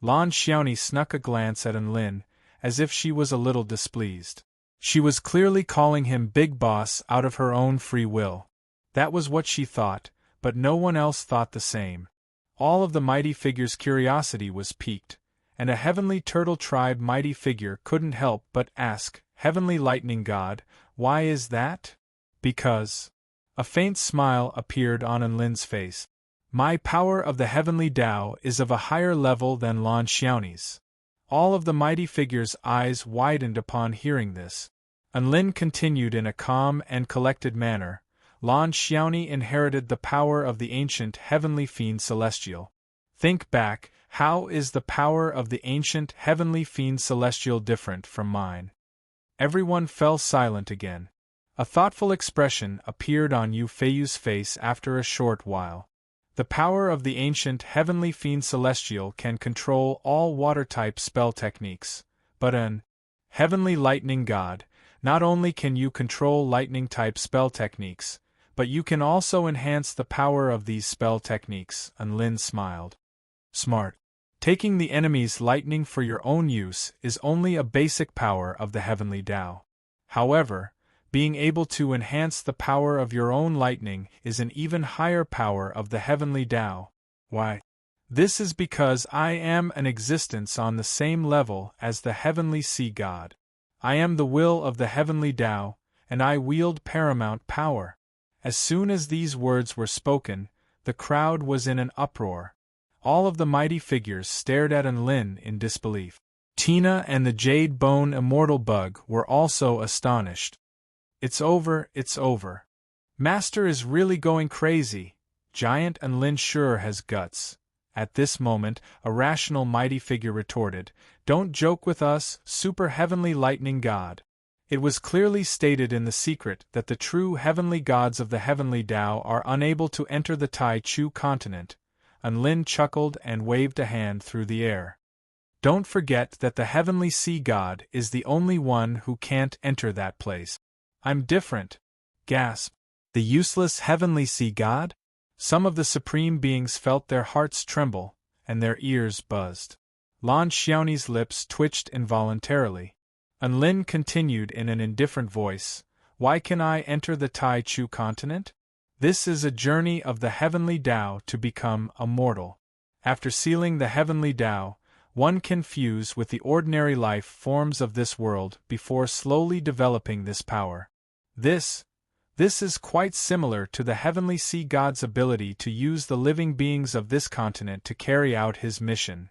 Lan Xiaoni snuck a glance at Lin, as if she was a little displeased. She was clearly calling him Big Boss out of her own free will. That was what she thought, but no one else thought the same. All of the mighty figures' curiosity was piqued, and a heavenly turtle tribe mighty figure couldn't help but ask, Heavenly Lightning God, why is that? Because. A faint smile appeared on Lin's face. My power of the heavenly Tao is of a higher level than Lan Xiaoni's. All of the mighty figures' eyes widened upon hearing this. Lin continued in a calm and collected manner. Lan Xiaoni inherited the power of the ancient heavenly fiend celestial. Think back, how is the power of the ancient heavenly fiend celestial different from mine? Everyone fell silent again. A thoughtful expression appeared on Yu Feiyu's face after a short while. The power of the ancient heavenly fiend celestial can control all water-type spell techniques, but an heavenly lightning god, not only can you control lightning-type spell techniques, but you can also enhance the power of these spell techniques, Lin smiled. Smart. Taking the enemy's lightning for your own use is only a basic power of the heavenly Tao. However, being able to enhance the power of your own lightning is an even higher power of the heavenly Tao. Why? This is because I am an existence on the same level as the heavenly sea god. I am the will of the heavenly Tao, and I wield paramount power. As soon as these words were spoken, the crowd was in an uproar. All of the mighty figures stared at Lin in disbelief. Tina and the Jade Bone Immortal Bug were also astonished. It's over, it's over. Master is really going crazy. Giant Lin sure has guts. At this moment, a rational mighty figure retorted, Don't joke with us, super heavenly lightning god. It was clearly stated in the secret that the true heavenly gods of the heavenly Tao are unable to enter the Tai Chu continent. Lin chuckled and waved a hand through the air. Don't forget that the heavenly sea god is the only one who can't enter that place. I'm different. Gasp. The useless heavenly sea god? Some of the supreme beings felt their hearts tremble, and their ears buzzed. Lan Xiaoni's lips twitched involuntarily. Lin continued in an indifferent voice, Why can I enter the Tai Chu continent? This is a journey of the heavenly Tao to become immortal. After sealing the heavenly Tao, one can fuse with the ordinary life forms of this world before slowly developing this power. This is quite similar to the heavenly sea god's ability to use the living beings of this continent to carry out his mission.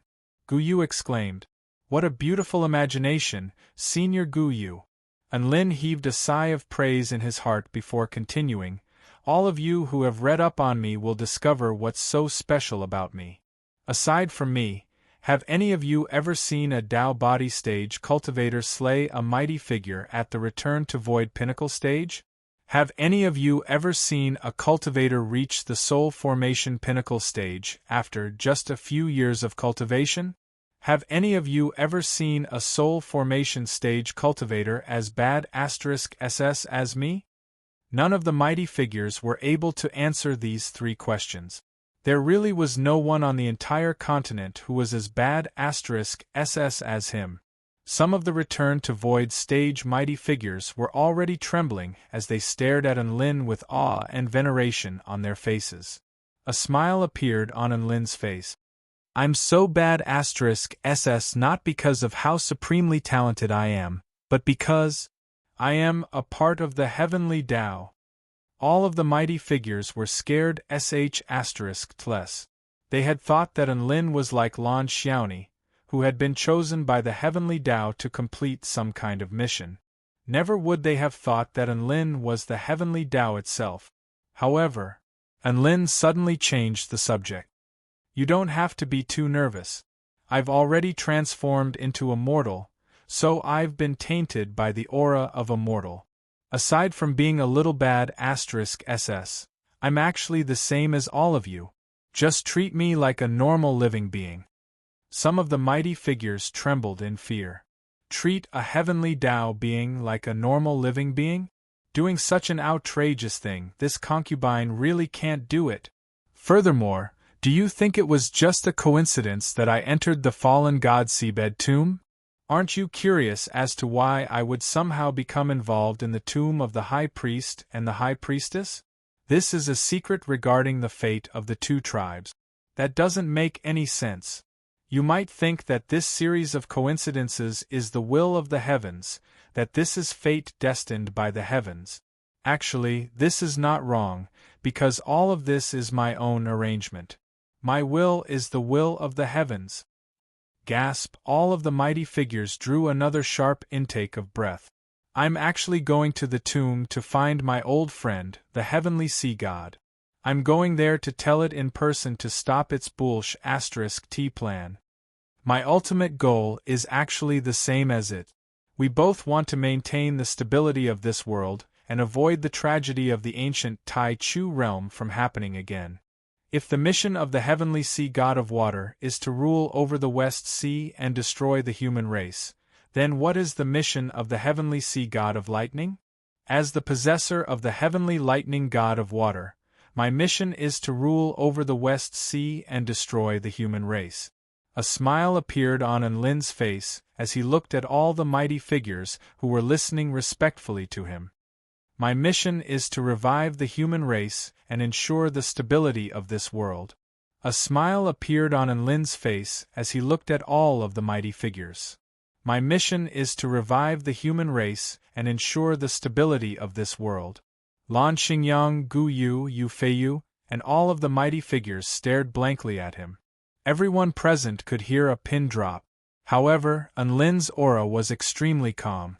Guyu exclaimed, What a beautiful imagination, Senior Guyu. Lin heaved a sigh of praise in his heart before continuing, All of you who have read up on me will discover what's so special about me. Aside from me, have any of you ever seen a Tao body stage cultivator slay a mighty figure at the Return to Void Pinnacle stage? Have any of you ever seen a cultivator reach the Soul Formation Pinnacle stage after just a few years of cultivation? Have any of you ever seen a Soul Formation stage cultivator as bad *SS as me? None of the mighty figures were able to answer these three questions. There really was no one on the entire continent who was as bad *SS as him. Some of the Return to Void stage mighty figures were already trembling as they stared at Lin with awe and veneration on their faces. A smile appeared on Enlin's face. I'm so bad *SS not because of how supremely talented I am, but because I am a part of the heavenly Tao. All of the mighty figures were scared ***less. They had thought that Enlin was like Lan Xiaoni, who had been chosen by the heavenly Tao to complete some kind of mission. Never would they have thought that Enlin was the heavenly Tao itself. However, Enlin suddenly changed the subject. You don't have to be too nervous. I've already transformed into a mortal, so I've been tainted by the aura of a mortal. Aside from being a little bad *SS, I'm actually the same as all of you. Just treat me like a normal living being. Some of the mighty figures trembled in fear. Treat a heavenly Tao being like a normal living being? Doing such an outrageous thing, this concubine really can't do it. Furthermore, do you think it was just a coincidence that I entered the fallen god seabed tomb? Aren't you curious as to why I would somehow become involved in the tomb of the high priest and the high priestess? This is a secret regarding the fate of the two tribes. That doesn't make any sense. You might think that this series of coincidences is the will of the heavens, that this is fate destined by the heavens. Actually, this is not wrong, because all of this is my own arrangement. My will is the will of the heavens. Gasp! All of the mighty figures drew another sharp intake of breath. I'm actually going to the tomb to find my old friend, the heavenly sea god. I'm going there to tell it in person to stop its bullsh *T plan. My ultimate goal is actually the same as it. We both want to maintain the stability of this world and avoid the tragedy of the ancient Tai Chu realm from happening again. If the mission of the heavenly sea god of water is to rule over the West Sea and destroy the human race, then what is the mission of the heavenly sea god of lightning? As the possessor of the heavenly lightning god of water, my mission is to rule over the West Sea and destroy the human race. A smile appeared on Enlin's face as he looked at all the mighty figures who were listening respectfully to him. My mission is to revive the human race and ensure the stability of this world. A smile appeared on Enlin's face as he looked at all of the mighty figures. My mission is to revive the human race and ensure the stability of this world. Lan Xingyang, Gu Yu, Yu Feiyu, and all of the mighty figures stared blankly at him. Everyone present could hear a pin drop. However, Enlin's aura was extremely calm.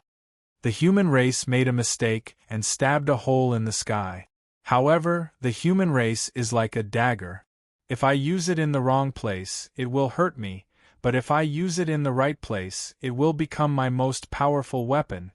The human race made a mistake and stabbed a hole in the sky. However, the human race is like a dagger. If I use it in the wrong place, it will hurt me, but if I use it in the right place, it will become my most powerful weapon.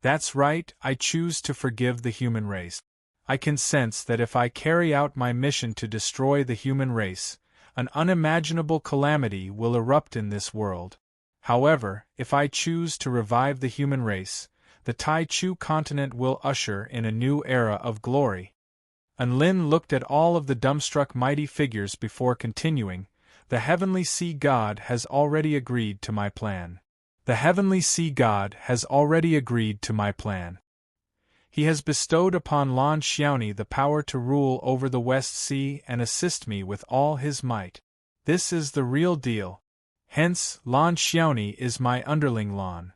That's right, I choose to forgive the human race. I can sense that if I carry out my mission to destroy the human race, an unimaginable calamity will erupt in this world. However, if I choose to revive the human race, the Tai Chu continent will usher in a new era of glory. Enlin looked at all of the dumbstruck mighty figures before continuing. The heavenly sea god has already agreed to my plan. The heavenly sea god has already agreed to my plan. He has bestowed upon Lan Xiaoni the power to rule over the West Sea and assist me with all his might. This is the real deal. Hence, Lan Xiaoni is my underling Lan.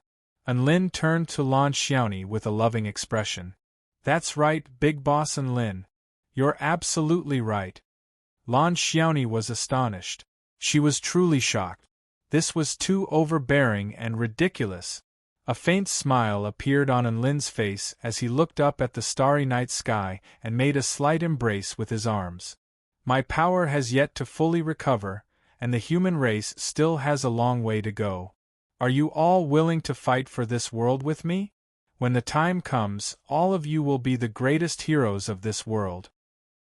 Enlin turned to Lan Xiaoni with a loving expression. That's right, Big Boss Enlin. You're absolutely right. Lan Xiaoni was astonished. She was truly shocked. This was too overbearing and ridiculous. A faint smile appeared on Enlin's face as he looked up at the starry night sky and made a slight embrace with his arms. My power has yet to fully recover, and the human race still has a long way to go. Are you all willing to fight for this world with me? When the time comes, all of you will be the greatest heroes of this world.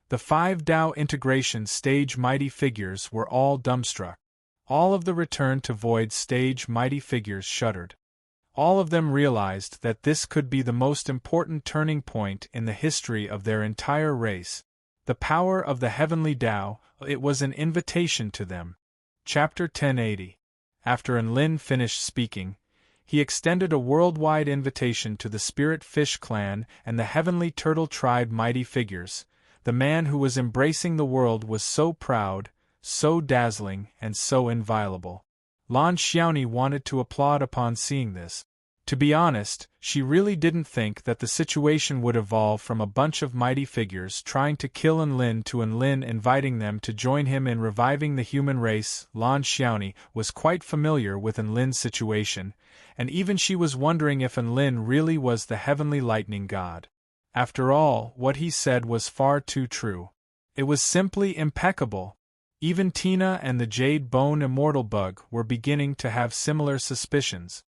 The 5 Tao integration stage mighty figures were all dumbstruck. All of the return to void stage mighty figures shuddered. All of them realized that this could be the most important turning point in the history of their entire race. The power of the heavenly Tao, it was an invitation to them. Chapter 1080. After Enlin finished speaking, he extended a worldwide invitation to the Spirit Fish clan and the Heavenly Turtle tribe mighty figures, the man who was embracing the world was so proud, so dazzling, and so inviolable. Lan Xiaoni wanted to applaud upon seeing this. To be honest, she really didn't think that the situation would evolve from a bunch of mighty figures trying to kill Enlin to Enlin inviting them to join him in reviving the human race. Lan Xiaoni was quite familiar with Enlin's situation, and even she was wondering if Enlin really was the heavenly lightning god. After all, what he said was far too true. It was simply impeccable. Even Tina and the Jade Bone Immortal Bug were beginning to have similar suspicions.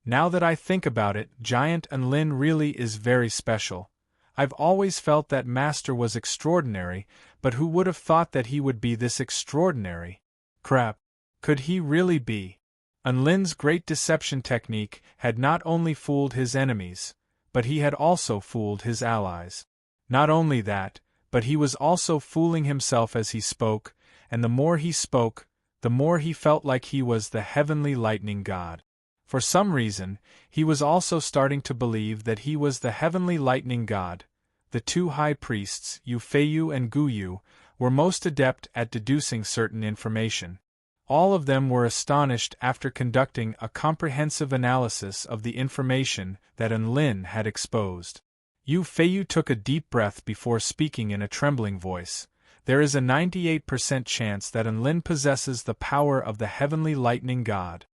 Now that I think about it, Giant Enlin really is very special. I've always felt that Master was extraordinary, but who would have thought that he would be this extraordinary? Crap. Could he really be? Enlin's great deception technique had not only fooled his enemies, but he had also fooled his allies. Not only that, but he was also fooling himself as he spoke, and the more he spoke, the more he felt like he was the heavenly lightning god. For some reason, he was also starting to believe that he was the heavenly lightning god. The two high priests, Yu Feiyu and Gu Yu, were most adept at deducing certain information. All of them were astonished after conducting a comprehensive analysis of the information that Enlin had exposed. Yu Feiyu took a deep breath before speaking in a trembling voice. There is a 98% chance that Enlin possesses the power of the heavenly lightning god.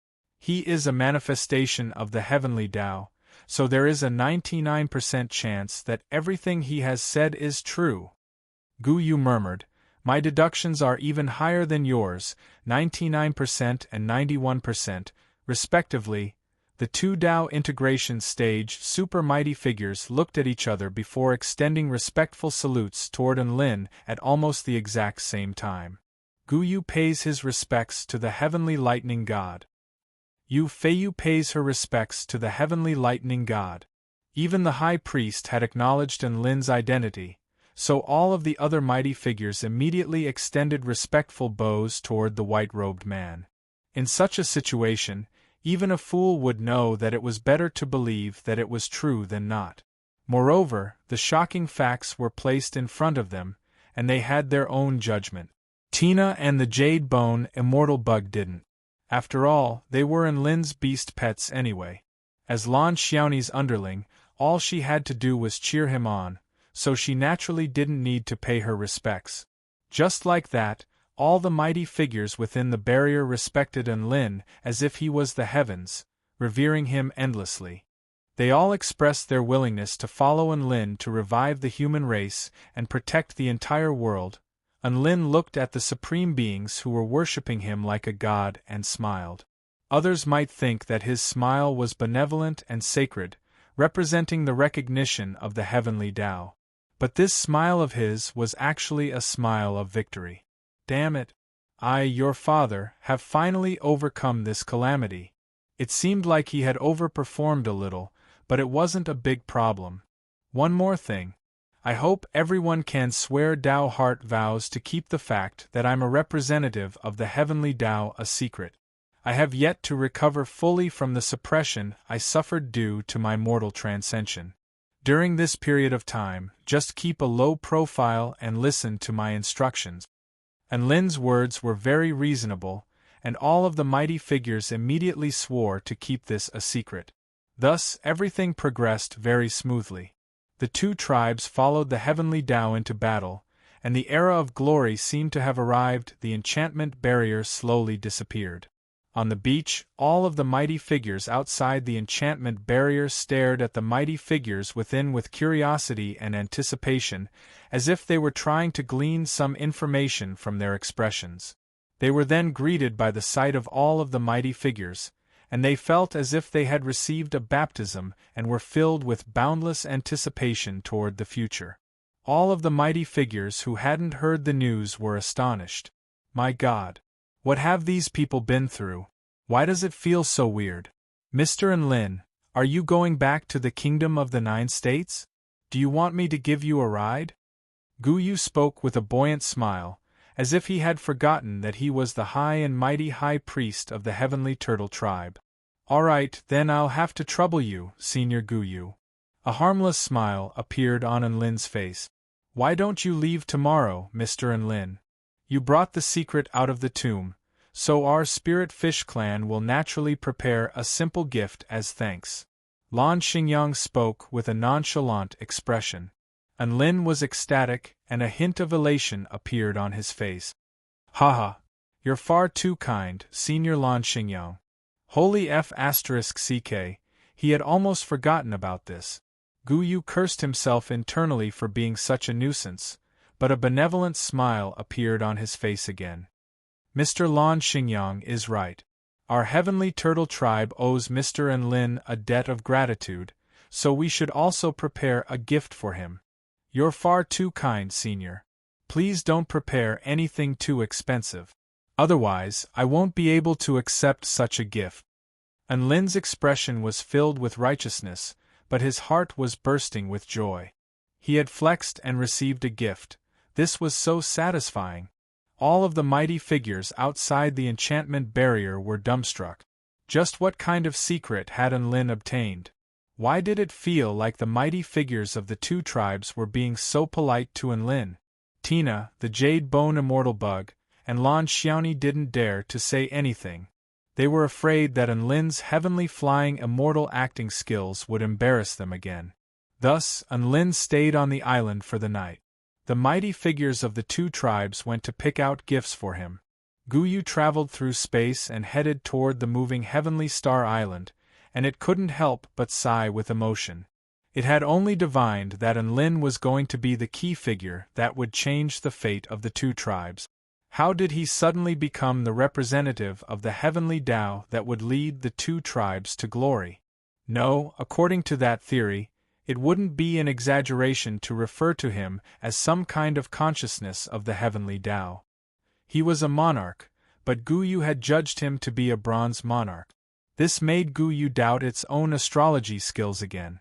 He is a manifestation of the heavenly Tao, so there is a 99% chance that everything he has said is true. Gu Yu murmured, "My deductions are even higher than yours, 99% and 91%, respectively." The two Tao integration stage super mighty figures looked at each other before extending respectful salutes toward Enlin at almost the exact same time. Gu Yu pays his respects to the heavenly lightning god. Yu Feiyu pays her respects to the heavenly lightning god. Even the high priest had acknowledged Enlin's identity, so all of the other mighty figures immediately extended respectful bows toward the white-robed man. In such a situation, even a fool would know that it was better to believe that it was true than not. Moreover, the shocking facts were placed in front of them, and they had their own judgment. Tina and the Jade Bone Immortal Bug didn't. After all, they were Enlin's beast pets anyway. As Lan Xiaoni's underling, all she had to do was cheer him on, so she naturally didn't need to pay her respects. Just like that, all the mighty figures within the barrier respected Enlin as if he was the heavens, revering him endlessly. They all expressed their willingness to follow Enlin to revive the human race and protect the entire world. Enlin looked at the supreme beings who were worshipping him like a god and smiled. Others might think that his smile was benevolent and sacred, representing the recognition of the heavenly Tao. But this smile of his was actually a smile of victory. Damn it! I, your father, have finally overcome this calamity. It seemed like he had overperformed a little, but it wasn't a big problem. One more thing. I hope everyone can swear Tao heart vows to keep the fact that I'm a representative of the heavenly Tao a secret. I have yet to recover fully from the suppression I suffered due to my mortal transcension. During this period of time, just keep a low profile and listen to my instructions. Enlin's words were very reasonable, and all of the mighty figures immediately swore to keep this a secret. Thus, everything progressed very smoothly. The two tribes followed the heavenly Tao into battle, and the era of glory seemed to have arrived. The enchantment barrier slowly disappeared. On the beach, all of the mighty figures outside the enchantment barrier stared at the mighty figures within with curiosity and anticipation, as if they were trying to glean some information from their expressions. They were then greeted by the sight of all of the mighty figures, and they felt as if they had received a baptism and were filled with boundless anticipation toward the future. All of the mighty figures who hadn't heard the news were astonished. My God! What have these people been through? Why does it feel so weird? Mr. Enlin, are you going back to the Kingdom of the Nine States? Do you want me to give you a ride? Gu Yu spoke with a buoyant smile, as if he had forgotten that he was the high and mighty high priest of the heavenly turtle tribe. All right, then I'll have to trouble you, Senior Gu Yu. A harmless smile appeared on Enlin's face. Why don't you leave tomorrow, Mr. Enlin? You brought the secret out of the tomb, so our spirit fish clan will naturally prepare a simple gift as thanks. Lan Xingyang spoke with a nonchalant expression. Enlin was ecstatic, and a hint of elation appeared on his face. Haha! You're far too kind, Senior Lan Xingyang. Holy F***ck, he had almost forgotten about this. Gu Yu cursed himself internally for being such a nuisance, but a benevolent smile appeared on his face again. Mr. Lan Xingyang is right. Our heavenly turtle tribe owes Mr. Enlin a debt of gratitude, so we should also prepare a gift for him. You're far too kind, Senior. Please don't prepare anything too expensive. Otherwise, I won't be able to accept such a gift. Enlin's expression was filled with righteousness, but his heart was bursting with joy. He had flexed and received a gift. This was so satisfying. All of the mighty figures outside the enchantment barrier were dumbstruck. Just what kind of secret had Enlin obtained? Why did it feel like the mighty figures of the two tribes were being so polite to Enlin? Tina, the jade bone immortal bug, and Lan Xiaoni didn't dare to say anything. They were afraid that Enlin's heavenly flying immortal acting skills would embarrass them again. Thus, Enlin stayed on the island for the night. The mighty figures of the two tribes went to pick out gifts for him. Gu Yu traveled through space and headed toward the moving heavenly star island, and it couldn't help but sigh with emotion. It had only divined that Enlin was going to be the key figure that would change the fate of the two tribes. How did he suddenly become the representative of the heavenly Tao that would lead the two tribes to glory? No, according to that theory, it wouldn't be an exaggeration to refer to him as some kind of consciousness of the heavenly Tao. He was a monarch, but Gu Yu had judged him to be a bronze monarch. This made Gu Yu doubt its own astrology skills again.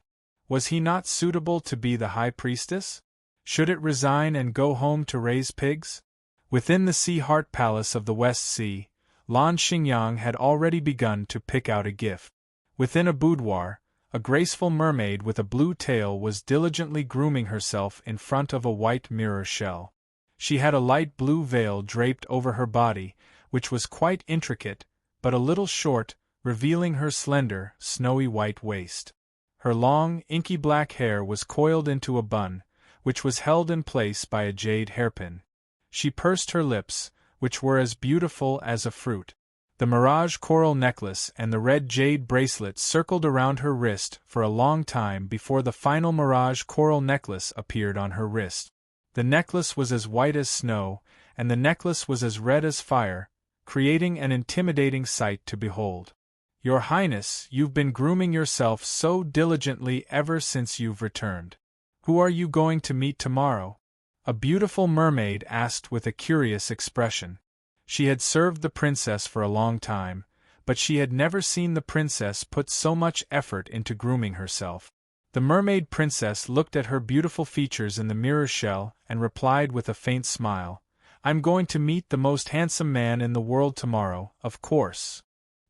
Was he not suitable to be the high priestess? Should it resign and go home to raise pigs? Within the Sea Heart Palace of the West Sea, Lan Xingyang had already begun to pick out a gift. Within a boudoir, a graceful mermaid with a blue tail was diligently grooming herself in front of a white mirror shell. She had a light blue veil draped over her body, which was quite intricate, but a little short, revealing her slender, snowy white waist. Her long, inky black hair was coiled into a bun, which was held in place by a jade hairpin. She pursed her lips, which were as beautiful as a fruit. The mirage coral necklace and the red jade bracelet circled around her wrist for a long time before the final mirage coral necklace appeared on her wrist. The necklace was as white as snow, and the necklace was as red as fire, creating an intimidating sight to behold. Your Highness, you've been grooming yourself so diligently ever since you've returned. Who are you going to meet tomorrow? A beautiful mermaid asked with a curious expression. She had served the princess for a long time, but she had never seen the princess put so much effort into grooming herself. The mermaid princess looked at her beautiful features in the mirror shell and replied with a faint smile, I'm going to meet the most handsome man in the world tomorrow, of course.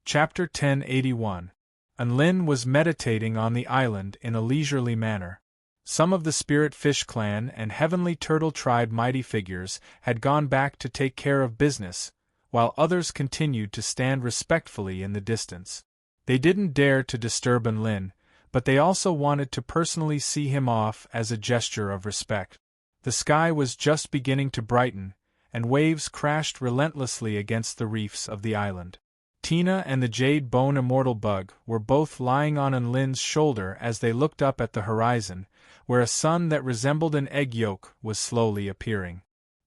Chapter 1081. Enlin was meditating on the island in a leisurely manner. Some of the Spirit Fish Clan and Heavenly Turtle Tribe mighty figures had gone back to take care of business, while others continued to stand respectfully in the distance. They didn't dare to disturb Enlin, but they also wanted to personally see him off as a gesture of respect. The sky was just beginning to brighten, and waves crashed relentlessly against the reefs of the island. Tina and the jade bone immortal bug were both lying on Enlin's shoulder as they looked up at the horizon, where a sun that resembled an egg yolk was slowly appearing.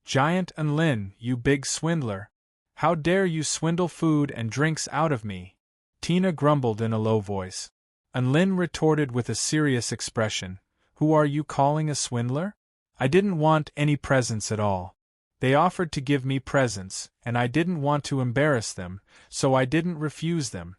Giant Enlin, you big swindler! How dare you swindle food and drinks out of me? Tina grumbled in a low voice. Enlin retorted with a serious expression, Who are you calling a swindler? I didn't want any presents at all. They offered to give me presents, and I didn't want to embarrass them, so I didn't refuse them.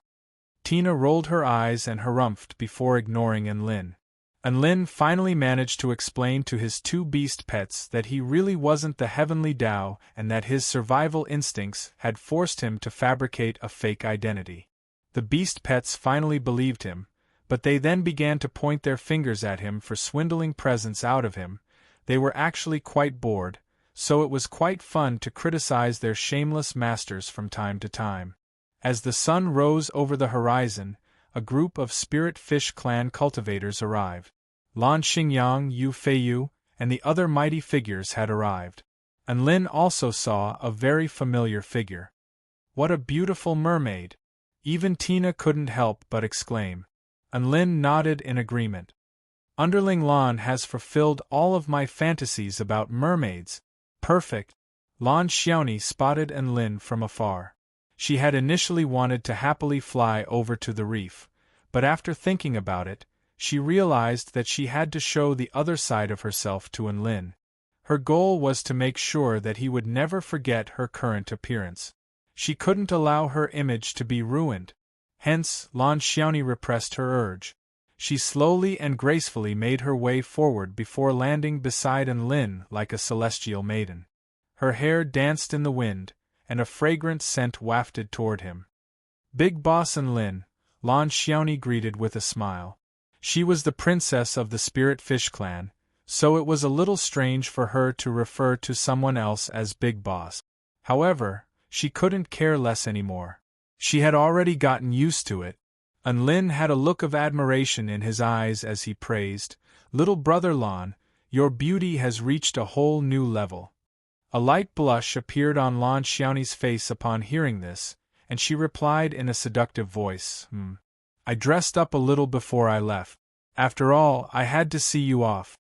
Tina rolled her eyes and harumphed before ignoring Enlin. Enlin finally managed to explain to his two beast pets that he really wasn't the heavenly Tao and that his survival instincts had forced him to fabricate a fake identity. The beast pets finally believed him, but they then began to point their fingers at him for swindling presents out of him, they were actually quite bored, so it was quite fun to criticize their shameless masters from time to time. As the sun rose over the horizon, a group of Spirit Fish Clan cultivators arrived. Lan Xingyang, Yu Feiyu, and the other mighty figures had arrived. And Lin also saw a very familiar figure. What a beautiful mermaid! Even Tina couldn't help but exclaim. And Lin nodded in agreement. Underling Lan has fulfilled all of my fantasies about mermaids. Perfect! Lan Xiaoni spotted An Lin from afar. She had initially wanted to happily fly over to the reef, but after thinking about it, she realized that she had to show the other side of herself to An Lin. Her goal was to make sure that he would never forget her current appearance. She couldn't allow her image to be ruined. Hence, Lan Xiaoni repressed her urge. She slowly and gracefully made her way forward before landing beside An Lin like a celestial maiden. Her hair danced in the wind, and a fragrant scent wafted toward him. Big Boss An Lin, Lan Xiaoni greeted with a smile. She was the princess of the Spirit Fish Clan, so it was a little strange for her to refer to someone else as Big Boss. However, she couldn't care less anymore. She had already gotten used to it. An Lin had a look of admiration in his eyes as he praised, "Little brother Lan, your beauty has reached a whole new level." A light blush appeared on Lan Xiaoni's face upon hearing this, and she replied in a seductive voice, I dressed up a little before I left. After all, I had to see you off."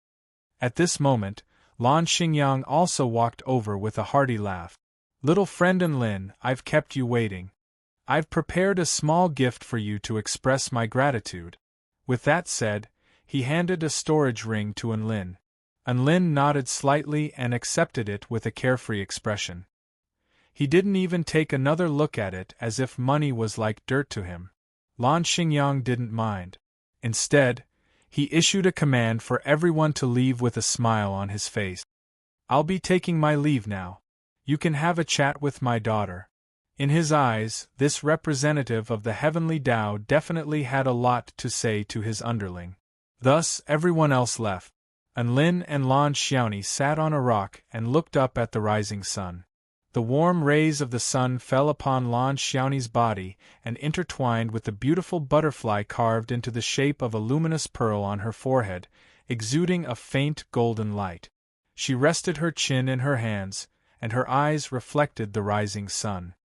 At this moment, Lan Xingyang also walked over with a hearty laugh. "Little friend An Lin, I've kept you waiting. I've prepared a small gift for you to express my gratitude." With that said, he handed a storage ring to An Lin. An Lin nodded slightly and accepted it with a carefree expression. He didn't even take another look at it as if money was like dirt to him. Lan Xingyang didn't mind. Instead, he issued a command for everyone to leave with a smile on his face. "I'll be taking my leave now. You can have a chat with my daughter." In his eyes, this representative of the heavenly Tao definitely had a lot to say to his underling. Thus, everyone else left. An Lin and Lan Xiaoni sat on a rock and looked up at the rising sun. The warm rays of the sun fell upon Lan Xiaoni's body and intertwined with the beautiful butterfly carved into the shape of a luminous pearl on her forehead, exuding a faint golden light. She rested her chin in her hands, and her eyes reflected the rising sun.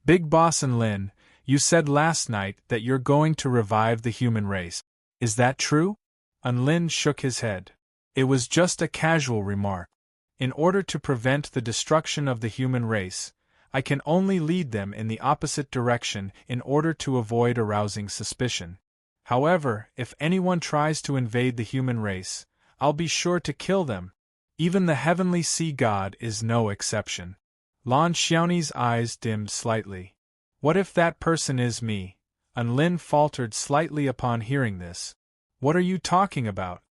"Big Boss An Lin, you said last night that you're going to revive the human race. Is that true?" An Lin shook his head. "It was just a casual remark. In order to prevent the destruction of the human race, I can only lead them in the opposite direction in order to avoid arousing suspicion. However, if anyone tries to invade the human race, I'll be sure to kill them. Even the heavenly sea god is no exception." Lan Xiaoni's eyes dimmed slightly. "What if that person is me?" An Lin faltered slightly upon hearing this. "What are you talking about?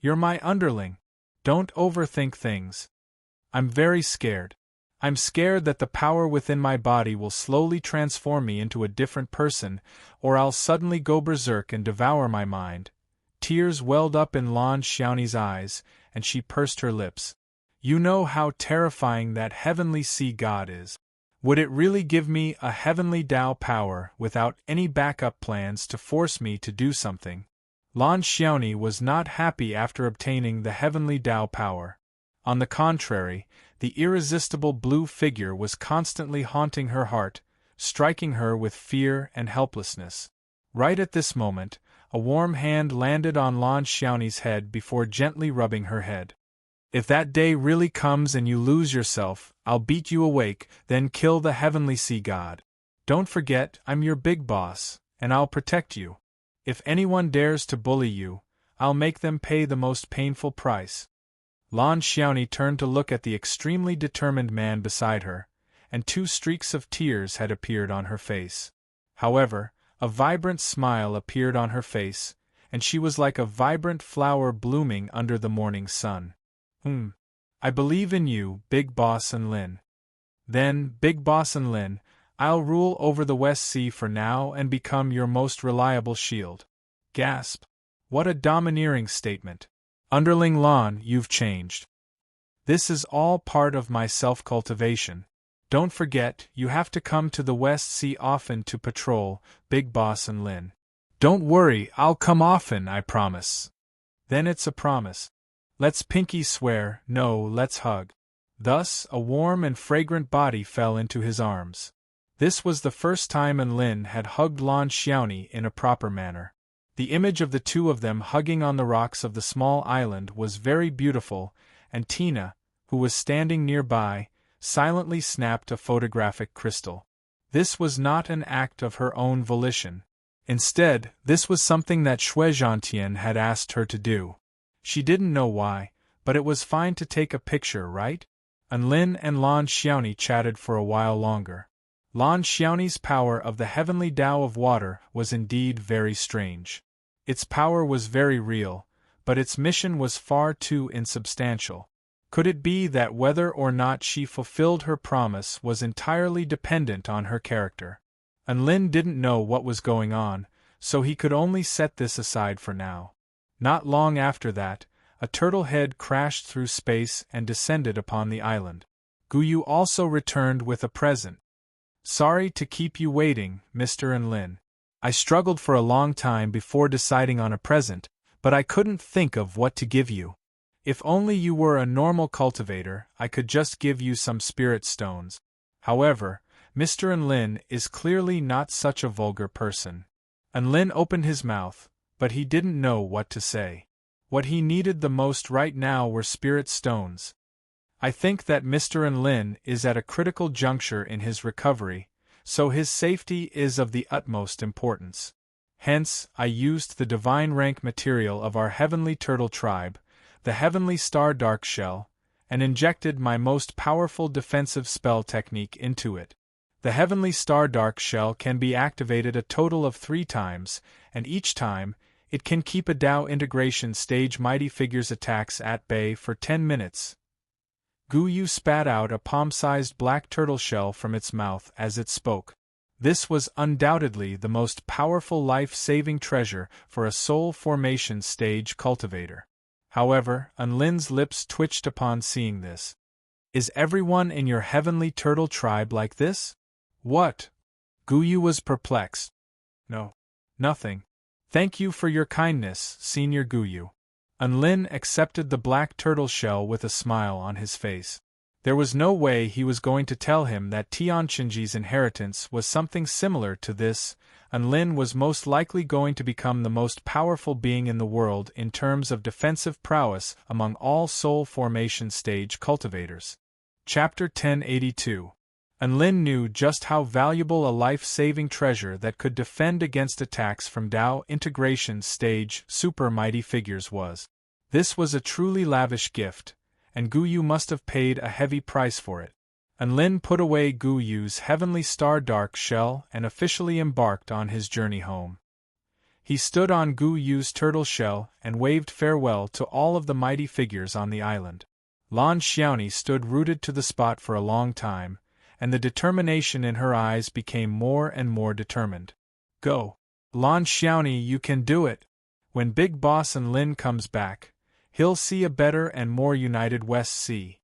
You're my underling. Don't overthink things." "I'm very scared. I'm scared that the power within my body will slowly transform me into a different person, or I'll suddenly go berserk and devour my mind." Tears welled up in Lan Xiaoni's eyes, and she pursed her lips. "You know how terrifying that heavenly sea god is. Would it really give me a heavenly Tao power without any backup plans to force me to do something?" Lan Xiaoni was not happy after obtaining the heavenly Tao power. On the contrary, the irresistible blue figure was constantly haunting her heart, striking her with fear and helplessness. Right at this moment, a warm hand landed on Lan Xiaoni's head before gently rubbing her head. "If that day really comes and you lose yourself, I'll beat you awake, then kill the heavenly sea god. Don't forget, I'm your big boss, and I'll protect you. If anyone dares to bully you, I'll make them pay the most painful price." Lan Xiaoni turned to look at the extremely determined man beside her, and 2 streaks of tears had appeared on her face. However, a vibrant smile appeared on her face, and she was like a vibrant flower blooming under the morning sun. I believe in you, Big Boss An Lin." "Then, Big Boss An Lin, I'll rule over the West Sea for now and become your most reliable shield." Gasp! What a domineering statement. "Underling Lan, you've changed. This is all part of my self-cultivation. Don't forget, you have to come to the West Sea often to patrol, Big Boss and Lin. Don't worry, I'll come often, I promise. Then it's a promise. Let's pinky swear, no, let's hug. Thus, a warm and fragrant body fell into his arms. This was the first time Lin had hugged Lan Xiaoni in a proper manner. The image of the two of them hugging on the rocks of the small island was very beautiful, and Tina, who was standing nearby, silently snapped a photographic crystal. This was not an act of her own volition. Instead, this was something that Shui Zhantian had asked her to do. She didn't know why, but it was fine to take a picture, right? Lin and Lan Xiaoni chatted for a while longer. Lan Xiaoni's power of the heavenly Tao of water was indeed very strange. Its power was very real, but its mission was far too insubstantial. Could it be that whether or not she fulfilled her promise was entirely dependent on her character? Lin didn't know what was going on, so he could only set this aside for now. Not long after that, a turtle head crashed through space and descended upon the island. Guyu also returned with a present. Sorry to keep you waiting, Mr. Lin. I struggled for a long time before deciding on a present, but I couldn't think of what to give you. If only you were a normal cultivator, I could just give you some spirit stones. However, Mr. Lin is clearly not such a vulgar person. Lin opened his mouth, but he didn't know what to say. What he needed the most right now were spirit stones. I think that Mr. Lin is at a critical juncture in his recovery, so his safety is of the utmost importance. Hence, I used the divine rank material of our heavenly turtle tribe, the heavenly star dark shell, and injected my most powerful defensive spell technique into it. The heavenly star dark shell can be activated a total of 3 times, and each time, it can keep a Tao integration stage mighty figures attacks at bay for 10 minutes. Guyu spat out a palm-sized black turtle shell from its mouth as it spoke. This was undoubtedly the most powerful life-saving treasure for a soul formation stage cultivator. However, Lin's lips twitched upon seeing this. Is everyone in your heavenly turtle tribe like this? What? Guyu was perplexed. No. Nothing. Thank you for your kindness, Senior Guyu. Lin accepted the black turtle shell with a smile on his face. There was no way he was going to tell him that Tianqinji's inheritance was something similar to this. Lin was most likely going to become the most powerful being in the world in terms of defensive prowess among all soul formation stage cultivators. Chapter 1082. Lin knew just how valuable a life-saving treasure that could defend against attacks from Tao integration stage super mighty figures was. This was a truly lavish gift, and Guyu must have paid a heavy price for it. Lin put away Guyu's heavenly star dark shell and officially embarked on his journey home. He stood on Guyu's turtle shell and waved farewell to all of the mighty figures on the island. Lan Xiaoni stood rooted to the spot for a long time, and the determination in her eyes became more and more determined. Go! Lan Xiaoni, you can do it! When Big Boss Lin comes back, he'll see a better and more united West Sea.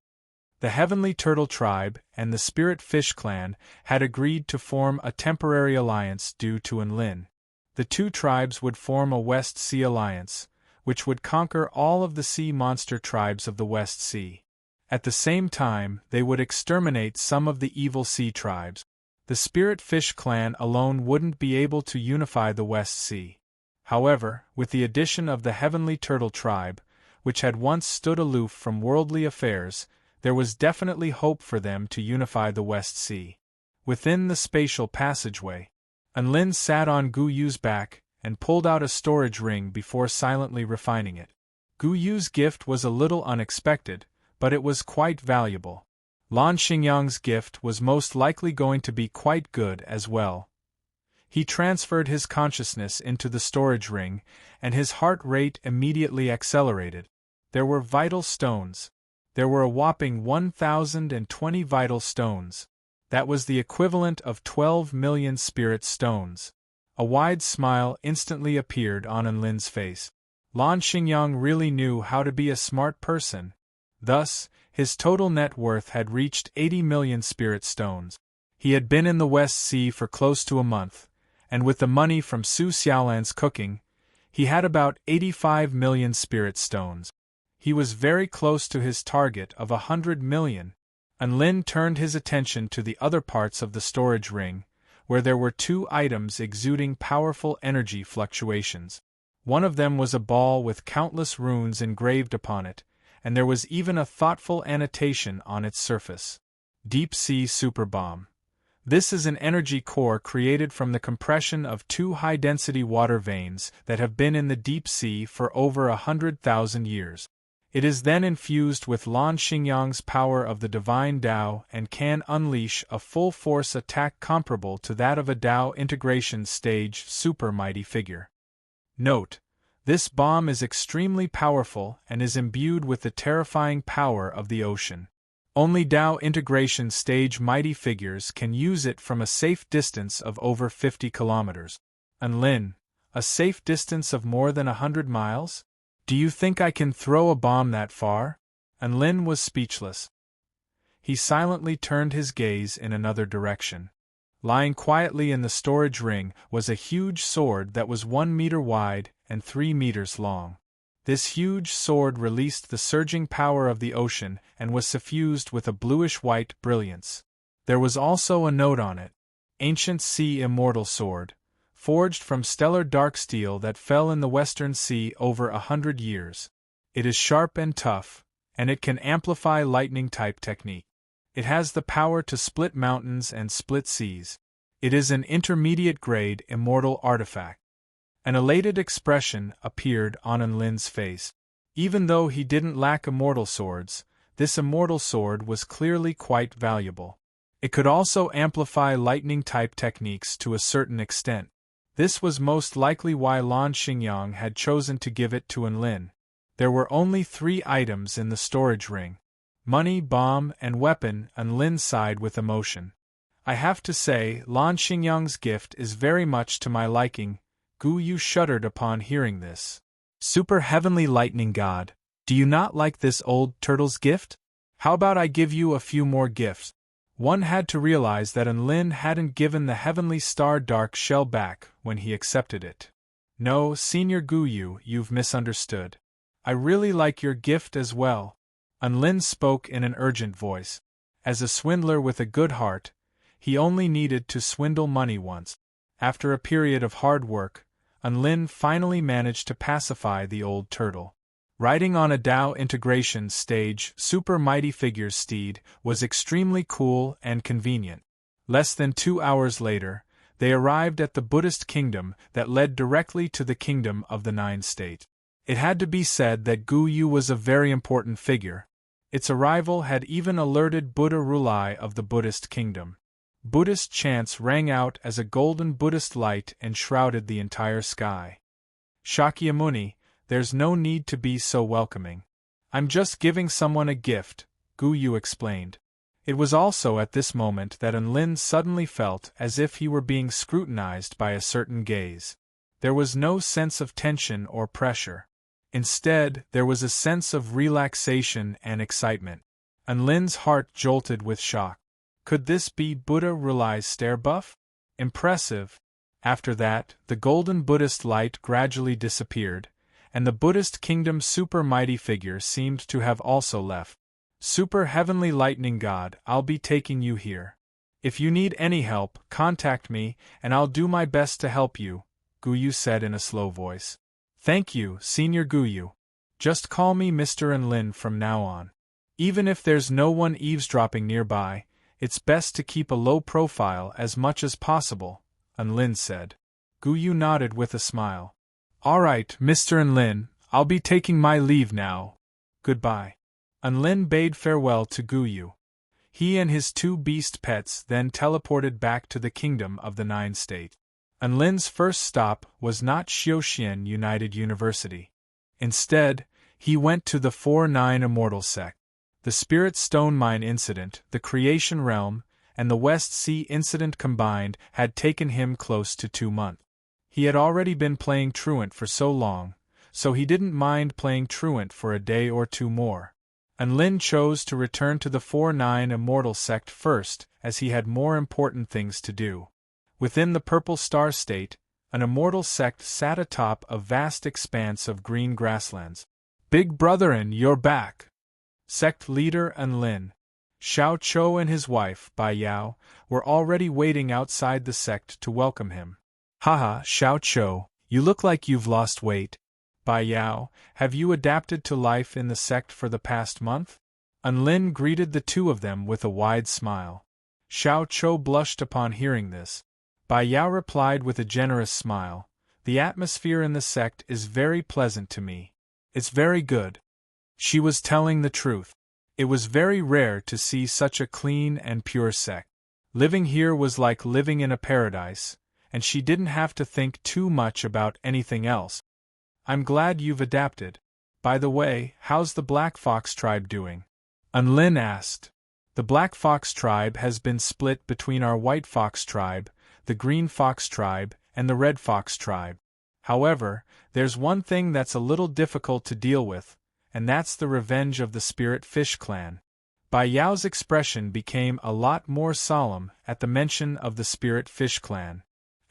The Heavenly Turtle Tribe and the Spirit Fish Clan had agreed to form a temporary alliance due to Lin. The two tribes would form a West Sea alliance, which would conquer all of the sea monster tribes of the West Sea. At the same time, they would exterminate some of the evil sea tribes. The Spirit Fish Clan alone wouldn't be able to unify the West Sea. However, with the addition of the Heavenly Turtle Tribe, which had once stood aloof from worldly affairs, there was definitely hope for them to unify the West Sea. Within the spatial passageway, Lin sat on Guyu's back and pulled out a storage ring before silently refining it. Guyu's gift was a little unexpected, but it was quite valuable. Lan Xingyang's gift was most likely going to be quite good as well. He transferred his consciousness into the storage ring, and his heart rate immediately accelerated. There were vital stones. There were a whopping 1,020 vital stones. That was the equivalent of 12 million spirit stones. A wide smile instantly appeared on Lin's face. Lan Xingyang really knew how to be a smart person. Thus, his total net worth had reached 80 million spirit stones. He had been in the West Sea for close to a month, and with the money from Su Xiaolan's cooking, he had about 85 million spirit stones. He was very close to his target of 100 million. And Lin turned his attention to the other parts of the storage ring, where there were two items exuding powerful energy fluctuations. One of them was a ball with countless runes engraved upon it, and there was even a thoughtful annotation on its surface. Deep Sea Super Bomb. This is an energy core created from the compression of two high-density water veins that have been in the deep sea for over 100,000 years. It is then infused with Lan Xingyang's power of the divine Tao and can unleash a full-force attack comparable to that of a Tao integration stage super mighty figure. Note: this bomb is extremely powerful and is imbued with the terrifying power of the ocean. Only Tao integration stage mighty figures can use it from a safe distance of over 50 kilometers. And Lin, a safe distance of more than 100 miles? Do you think I can throw a bomb that far? And Lin was speechless. He silently turned his gaze in another direction. Lying quietly in the storage ring was a huge sword that was 1 meter wide and 3 meters long. This huge sword released the surging power of the ocean and was suffused with a bluish-white brilliance. There was also a note on it: Ancient Sea Immortal Sword, forged from stellar dark steel that fell in the Western Sea over 100 years. It is sharp and tough, and it can amplify lightning-type technique. It has the power to split mountains and split seas. It is an intermediate-grade immortal artifact. An elated expression appeared on Lin's face. Even though he didn't lack immortal swords, this immortal sword was clearly quite valuable. It could also amplify lightning-type techniques to a certain extent. This was most likely why Lan Xingyang had chosen to give it to Lin. There were only 3 items in the storage ring: money, bomb, and weapon. Lin sighed with emotion. I have to say, Lan Xingyang's gift is very much to my liking. Gu Yu shuddered upon hearing this. Super Heavenly Lightning God, do you not like this old turtle's gift? How about I give you a few more gifts? One had to realize that Lin hadn't given the Heavenly Star Dark Shell back when he accepted it. No, Senior Gu Yu, you've misunderstood. I really like your gift as well. Lin spoke in an urgent voice. As a swindler with a good heart, he only needed to swindle money once. After a period of hard work, Lin finally managed to pacify the old turtle. Riding on a Tao integration stage super mighty figure's steed was extremely cool and convenient. Less than 2 hours later, they arrived at the Buddhist kingdom that led directly to the kingdom of the 9 states. It had to be said that Gu Yu was a very important figure. Its arrival had even alerted Buddha Rulai of the Buddhist kingdom. Buddhist chants rang out as a golden Buddhist light enshrouded the entire sky. Shakyamuni, there's no need to be so welcoming. I'm just giving someone a gift, Gu Yu explained. It was also at this moment that Lin suddenly felt as if he were being scrutinized by a certain gaze. There was no sense of tension or pressure. Instead, there was a sense of relaxation and excitement. Lin's heart jolted with shock. Could this be Buddha Rulai's stare buff? Impressive. After that, the golden Buddhist light gradually disappeared, and the Buddhist kingdom's super mighty figure seemed to have also left. Super Heavenly Lightning God, I'll be taking you here. If you need any help, contact me, and I'll do my best to help you, Gu Yu said in a slow voice. Thank you, Senior Gu Yu. Just call me Mr. Lin from now on. Even if there's no one eavesdropping nearby, it's best to keep a low profile as much as possible, Lin said. Gu Yu nodded with a smile. All right, Mr. Lin, I'll be taking my leave now. Goodbye. Lin bade farewell to Gu Yu. He and his 2 beast pets then teleported back to the kingdom of the 9 states. Lin's first stop was not Xiuxian United University. Instead, he went to the 4-9 Immortal sect. The Spirit Stone Mine incident, the Creation Realm, and the West Sea incident combined had taken him close to 2 months. He had already been playing truant for so long, so he didn't mind playing truant for a day or 2 more. Lin chose to return to the 4-9 Immortal sect first, as he had more important things to do. Within the Purple Star State, an Immortal sect sat atop a vast expanse of green grasslands. Big Brotherin, you're back! Sect leader Lin, Xiao Chou and his wife, Bai Yao, were already waiting outside the sect to welcome him. Haha, Xiao Chou, you look like you've lost weight. Bai Yao, have you adapted to life in the sect for the past month? Lin greeted the two of them with a wide smile. Xiao Chou blushed upon hearing this. Bai Yao replied with a generous smile, the atmosphere in the sect is very pleasant to me. It's very good. She was telling the truth. It was very rare to see such a clean and pure sect. Living here was like living in a paradise, and she didn't have to think too much about anything else. I'm glad you've adapted. By the way, how's the Black Fox tribe doing? Lin asked. The Black Fox tribe has been split between our White Fox tribe, the Green Fox tribe, and the Red Fox tribe. However, there's one thing that's a little difficult to deal with, and that's the revenge of the Spirit Fish clan. Bai Yao's expression became a lot more solemn at the mention of the Spirit Fish clan.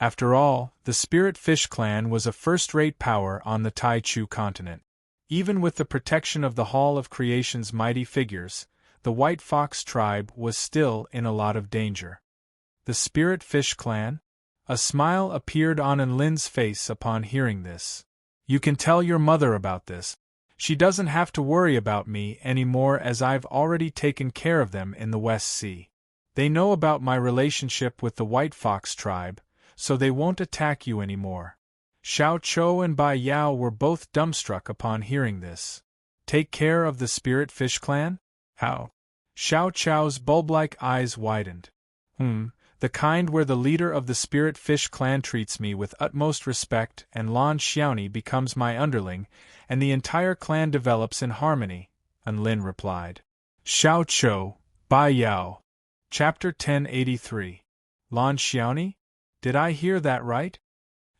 After all, the Spirit Fish clan was a first-rate power on the Taichu continent. Even with the protection of the Hall of Creation's mighty figures, the White Fox tribe was still in a lot of danger. The Spirit Fish clan? A smile appeared on Lin's face upon hearing this. You can tell your mother about this. She doesn't have to worry about me anymore as I've already taken care of them in the West Sea. They know about my relationship with the White Fox tribe, so they won't attack you anymore. Xiao Chou and Bai Yao were both dumbstruck upon hearing this. Take care of the Spirit Fish clan? How? Xiao Chou's bulb-like eyes widened. The kind where the leader of the Spirit Fish clan treats me with utmost respect and Lan Xiaoni becomes my underling, and the entire clan develops in harmony, Lin replied. Xiao Chou, Bai Yao. Chapter 1083. Lan Xiaoni? Did I hear that right?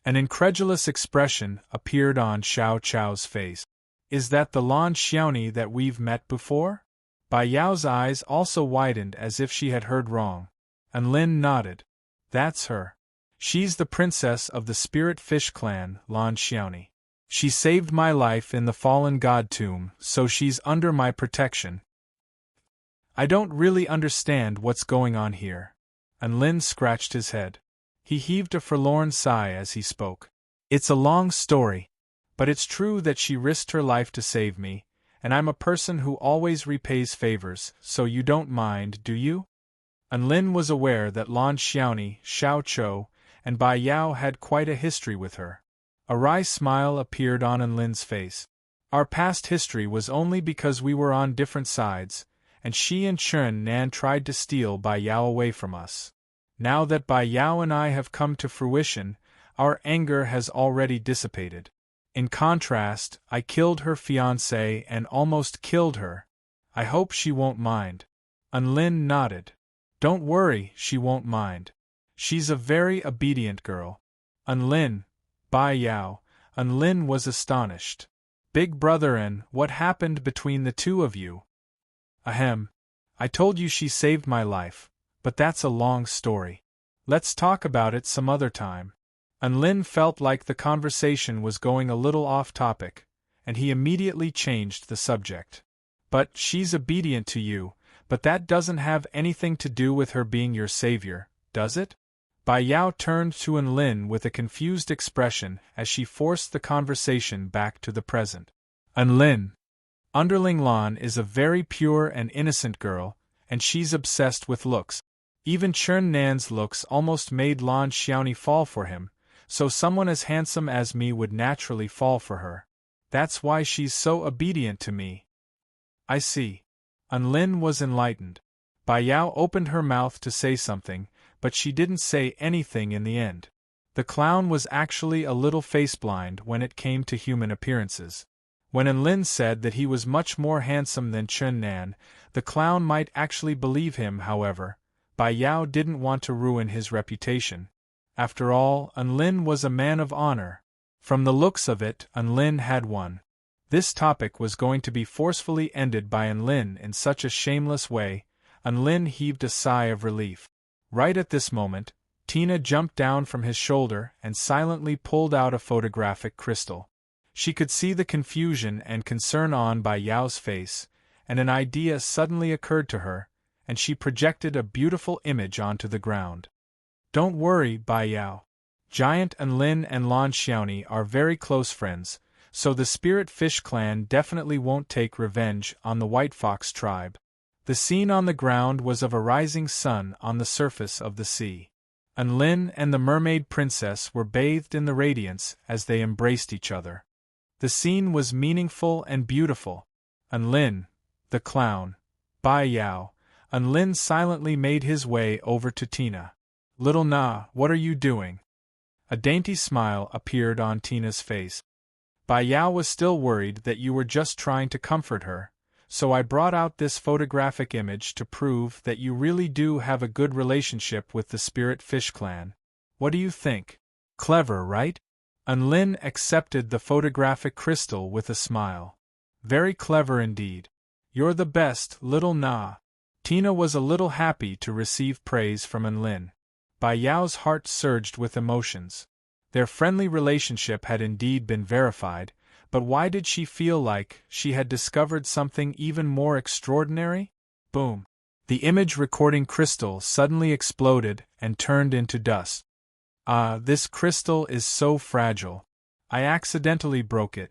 An incredulous expression appeared on Xiao Chou's face. Is that the Lan Xiaoni that we've met before? Bai Yao's eyes also widened as if she had heard wrong. Lin nodded. That's her. She's the princess of the Spirit Fish clan, Lan Xiaoni. She saved my life in the fallen god tomb, so she's under my protection. I don't really understand what's going on here. Lin scratched his head. He heaved a forlorn sigh as he spoke. It's a long story, but it's true that she risked her life to save me, and I'm a person who always repays favors, so you don't mind, do you? Lin was aware that Lan Xiaoni, Xiao Chou, and Bai Yao had quite a history with her. A wry smile appeared on Lin's face. Our past history was only because we were on different sides, and she and Chun Nan tried to steal Bai Yao away from us. Now that Bai Yao and I have come to fruition, our anger has already dissipated. In contrast, I killed her fiancé and almost killed her. I hope she won't mind. Lin nodded. Don't worry, she won't mind. She's a very obedient girl. Lin, Bai Yao. Lin was astonished. Big Brother, what happened between the two of you? Ahem. I told you she saved my life, but that's a long story. Let's talk about it some other time. Lin felt like the conversation was going a little off topic, and he immediately changed the subject. But she's obedient to you, but that doesn't have anything to do with her being your savior, does it? Bai Yao turned to Lin with a confused expression as she forced the conversation back to the present. Lin. Underling Lan is a very pure and innocent girl, and she's obsessed with looks. Even Chun Nan's looks almost made Lan Xiaoni fall for him, so someone as handsome as me would naturally fall for her. That's why she's so obedient to me. I see. Lin was enlightened. Bai Yao opened her mouth to say something, but she didn't say anything in the end. The clown was actually a little face-blind when it came to human appearances. When Lin said that he was much more handsome than Chun Nan, the clown might actually believe him. However, Bai Yao didn't want to ruin his reputation. After all, Lin was a man of honor. From the looks of it, Lin had won. This topic was going to be forcefully ended by Enlin in such a shameless way. Enlin heaved a sigh of relief. Right at this moment, Tina jumped down from his shoulder and silently pulled out a photographic crystal. She could see the confusion and concern on Bai Yao's face, and an idea suddenly occurred to her, and she projected a beautiful image onto the ground. Don't worry, Bai Yao. Giant Enlin and Lan Xiaoni are very close friends, so the Spirit Fish clan definitely won't take revenge on the White Fox tribe. The scene on the ground was of a rising sun on the surface of the sea. Enlin and the Mermaid Princess were bathed in the radiance as they embraced each other. The scene was meaningful and beautiful. Enlin, the clown, Bai Yao. Enlin silently made his way over to Tina. Little Na, what are you doing? A dainty smile appeared on Tina's face. Bai Yao was still worried that you were just trying to comfort her, so I brought out this photographic image to prove that you really do have a good relationship with the Spirit Fish clan. What do you think? Clever, right? Enlin accepted the photographic crystal with a smile. Very clever indeed. You're the best, little Na. Tina was a little happy to receive praise from Enlin. Bai Yao's heart surged with emotions. Their friendly relationship had indeed been verified, but why did she feel like she had discovered something even more extraordinary? Boom! The image recording crystal suddenly exploded and turned into dust. This crystal is so fragile. I accidentally broke it.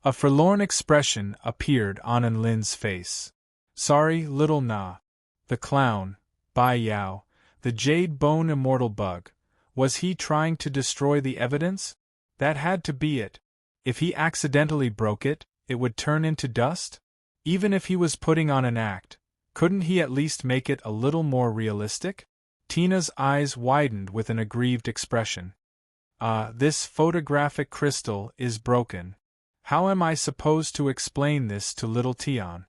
A forlorn expression appeared on Enlin's face. Sorry, little Na. The clown, Bai Yao, the jade bone immortal bug. Was he trying to destroy the evidence? That had to be it. If he accidentally broke it, it would turn into dust? Even if he was putting on an act, couldn't he at least make it a little more realistic? Tina's eyes widened with an aggrieved expression. This photographic crystal is broken. How am I supposed to explain this to little Tian?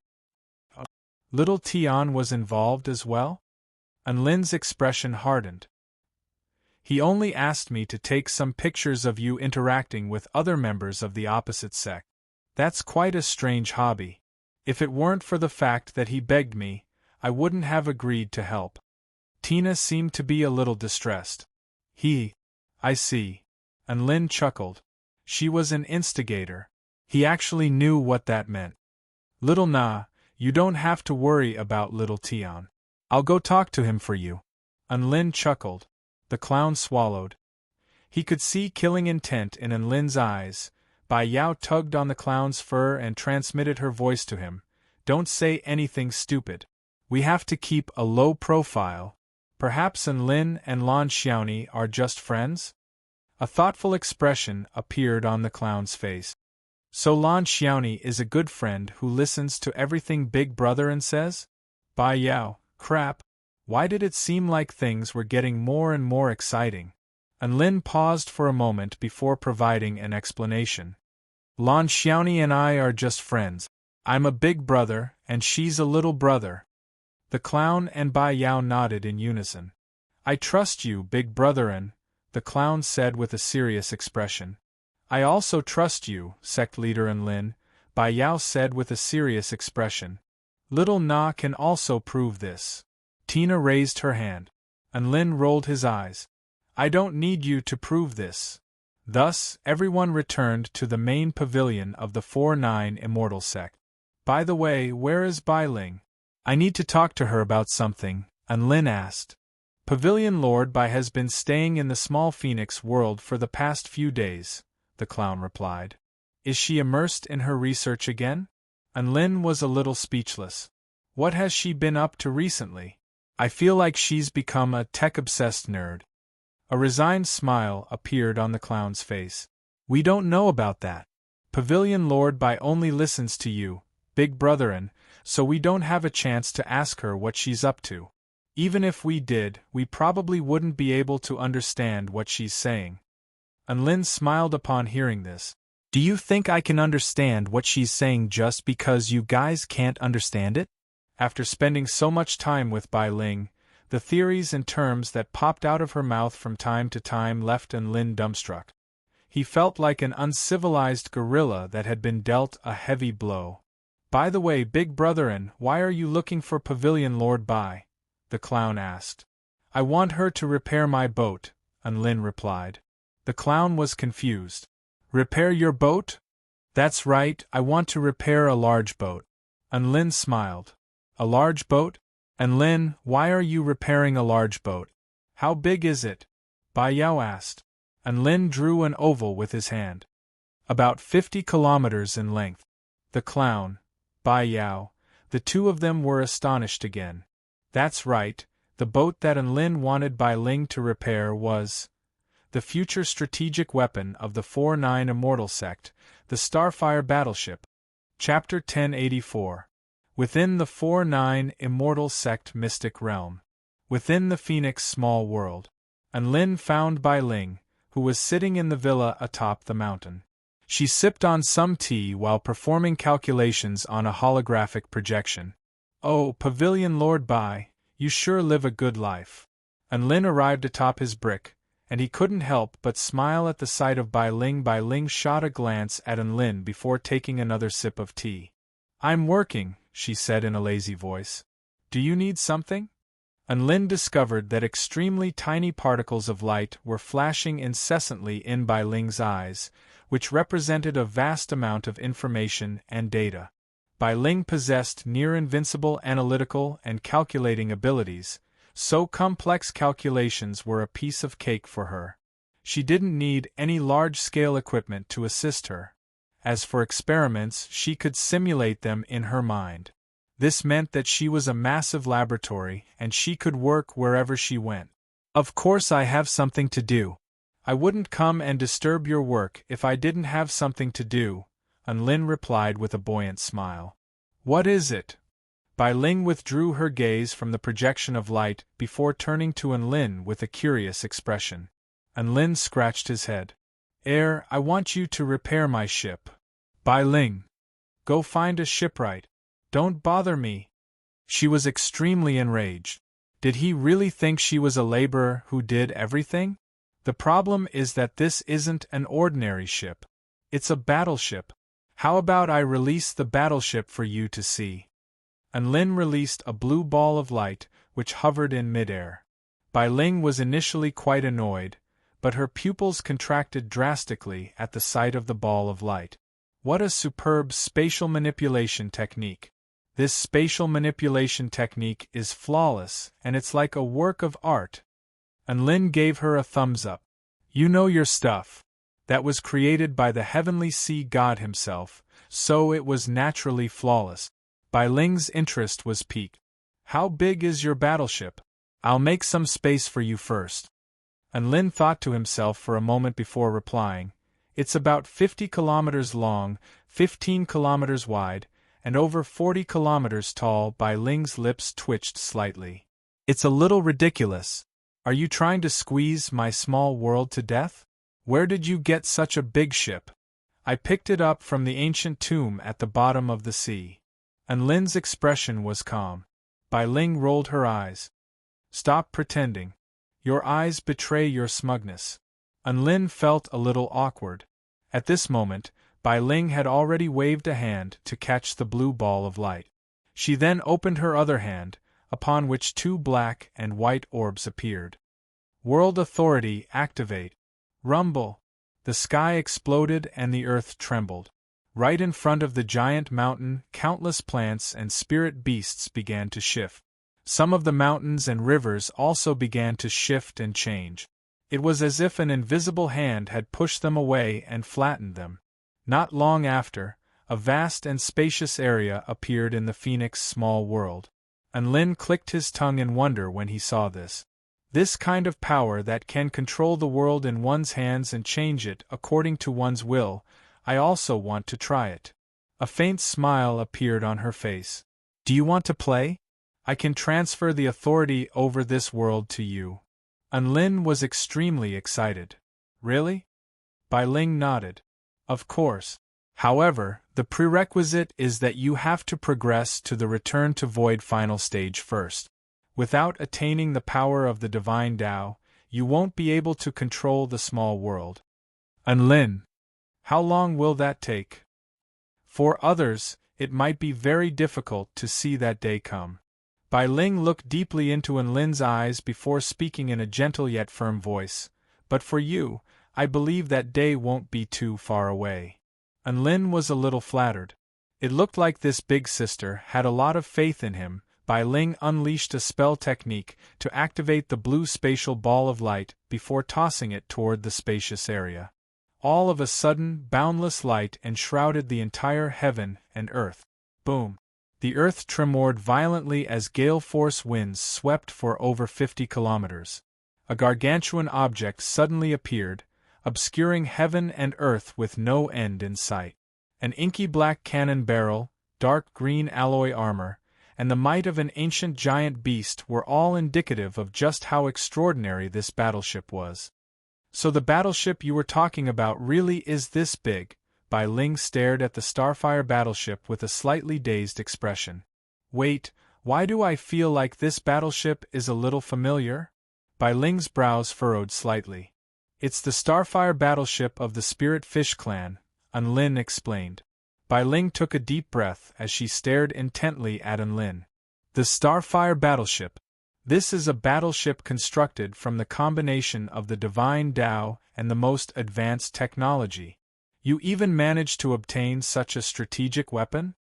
Little Tian was involved as well? Enlin's expression hardened. He only asked me to take some pictures of you interacting with other members of the opposite sex. That's quite a strange hobby. If it weren't for the fact that he begged me, I wouldn't have agreed to help. Tina seemed to be a little distressed. I see. Enlin chuckled. She was an instigator. He actually knew what that meant. Little Na, you don't have to worry about little Tian. I'll go talk to him for you. Enlin chuckled. The clown swallowed. He could see killing intent in Enlin's eyes. Bai Yao tugged on the clown's fur and transmitted her voice to him. Don't say anything stupid. We have to keep a low profile. Perhaps Enlin and Lan Xiaoni are just friends? A thoughtful expression appeared on the clown's face. So Lan Xiaoni is a good friend who listens to everything Big Brother and says? Bai Yao, crap. Why did it seem like things were getting more and more exciting? Enlin paused for a moment before providing an explanation. Lan Xiaoni and I are just friends. I'm a big brother, and she's a little brother. The clown and Bai Yao nodded in unison. I trust you, big brother, the clown said with a serious expression. I also trust you, sect leader Enlin, Bai Yao said with a serious expression. Little Na can also prove this. Tina raised her hand. Enlin rolled his eyes. I don't need you to prove this. Thus, everyone returned to the main pavilion of the 4-9 Immortal sect. By the way, where is Bai Ling? I need to talk to her about something, Enlin asked. Pavilion Lord Bai has been staying in the small Phoenix world for the past few days, the clown replied. Is she immersed in her research again? Enlin was a little speechless. What has she been up to recently? I feel like she's become a tech-obsessed nerd. A resigned smile appeared on the clown's face. We don't know about that. Pavilion Lord Bai only listens to you, big brother, so we don't have a chance to ask her what she's up to. Even if we did, we probably wouldn't be able to understand what she's saying. Enlin smiled upon hearing this. Do you think I can understand what she's saying just because you guys can't understand it? After spending so much time with Bai Ling, the theories and terms that popped out of her mouth from time to time left Enlin dumbstruck. He felt like an uncivilized gorilla that had been dealt a heavy blow. "By the way, big brotherin, why are you looking for Pavilion Lord Bai?" the clown asked. "I want her to repair my boat," Unlin replied. The clown was confused. "Repair your boat?" "That's right, I want to repair a large boat." Unlin smiled. "A large boat? Unlin, why are you repairing a large boat? How big is it?" Bai Yao asked. Unlin drew an oval with his hand. "About 50 kilometers in length." The clown, Bai Yao, the two of them were astonished again. That's right, the boat that Unlin wanted Bai Ling to repair was the future strategic weapon of the 4-9 Immortal Sect, the Starfire battleship. Chapter 1084. Within the 4-9 Immortal Sect Mystic Realm. Within the Phoenix Small World. Unlin found Bai Ling, who was sitting in the villa atop the mountain. She sipped on some tea while performing calculations on a holographic projection. "Oh, Pavilion Lord Bai, you sure live a good life." Unlin arrived atop his brick, and he couldn't help but smile at the sight of Bai Ling. Bai Ling shot a glance at Unlin before taking another sip of tea. "I'm working," she said in a lazy voice. "Do you need something?" Unlin discovered that extremely tiny particles of light were flashing incessantly in Bai Ling's eyes, which represented a vast amount of information and data. Bai Ling possessed near-invincible analytical and calculating abilities, so complex calculations were a piece of cake for her. She didn't need any large-scale equipment to assist her. As for experiments, she could simulate them in her mind. This meant that she was a massive laboratory and she could work wherever she went. "Of course I have something to do. I wouldn't come and disturb your work if I didn't have something to do," Unlin replied with a buoyant smile. "What is it?" Bai Ling withdrew her gaze from the projection of light before turning to Unlin with a curious expression. Unlin scratched his head. I want you to repair my ship." "Bai Ling, go find a shipwright. Don't bother me." She was extremely enraged. Did he really think she was a laborer who did everything? "The problem is that this isn't an ordinary ship. It's a battleship. How about I release the battleship for you to see?" Unlin released a blue ball of light, which hovered in midair. Bai Ling was initially quite annoyed, but her pupils contracted drastically at the sight of the ball of light. What a superb spatial manipulation technique! This spatial manipulation technique is flawless, and it's like a work of art. Unlin gave her a thumbs up. "You know your stuff. That was created by the heavenly sea god himself, so it was naturally flawless." Bai Ling's interest was piqued. "How big is your battleship? I'll make some space for you first." Unlin thought to himself for a moment before replying. "It's about 50 kilometers long, 15 kilometers wide, and over 40 kilometers tall." Bai Ling's lips twitched slightly. "It's a little ridiculous. Are you trying to squeeze my small world to death? Where did you get such a big ship?" "I picked it up from the ancient tomb at the bottom of the sea." Unlin's expression was calm. Bai Ling rolled her eyes. "Stop pretending. Your eyes betray your smugness." Unlin felt a little awkward. At this moment, Bai Ling had already waved a hand to catch the blue ball of light. She then opened her other hand, upon which two black and white orbs appeared. "World Authority activate." Rumble! The sky exploded and the earth trembled. Right in front of the giant mountain, countless plants and spirit beasts began to shift. Some of the mountains and rivers also began to shift and change. It was as if an invisible hand had pushed them away and flattened them. Not long after, a vast and spacious area appeared in the Phoenix Small World. Unlin clicked his tongue in wonder when he saw this. This kind of power that can control the world in one's hands and change it according to one's will, I also want to try it. A faint smile appeared on her face. "Do you want to play? I can transfer the authority over this world to you." Unlin was extremely excited. "Really?" Bai Ling nodded. "Of course. However, the prerequisite is that you have to progress to the Return to Void final stage first. Without attaining the power of the Divine Tao, you won't be able to control the small world." Unlin, how long will that take? For others, it might be very difficult to see that day come. Bai Ling looked deeply into Enlin's eyes before speaking in a gentle yet firm voice. But for you, I believe that day won't be too far away. Enlin was a little flattered. It looked like this big sister had a lot of faith in him. Bai Ling unleashed a spell technique to activate the blue spatial ball of light before tossing it toward the spacious area. All of a sudden, boundless light enshrouded the entire heaven and earth. Boom! The earth tremored violently as gale-force winds swept for over 50 kilometers. A gargantuan object suddenly appeared, obscuring heaven and earth with no end in sight. An inky black cannon barrel, dark green alloy armor, and the might of an ancient giant beast were all indicative of just how extraordinary this battleship was. So the battleship you were talking about really is this big? Bai Ling stared at the Starfire battleship with a slightly dazed expression. Wait, why do I feel like this battleship is a little familiar? Bai Ling's brows furrowed slightly. It's the Starfire battleship of the Spirit Fish clan, Enlin explained. Bai Ling took a deep breath as she stared intently at Enlin. The Starfire battleship. This is a battleship constructed from the combination of the divine Tao and the most advanced technology. You even managed to obtain such a strategic weapon?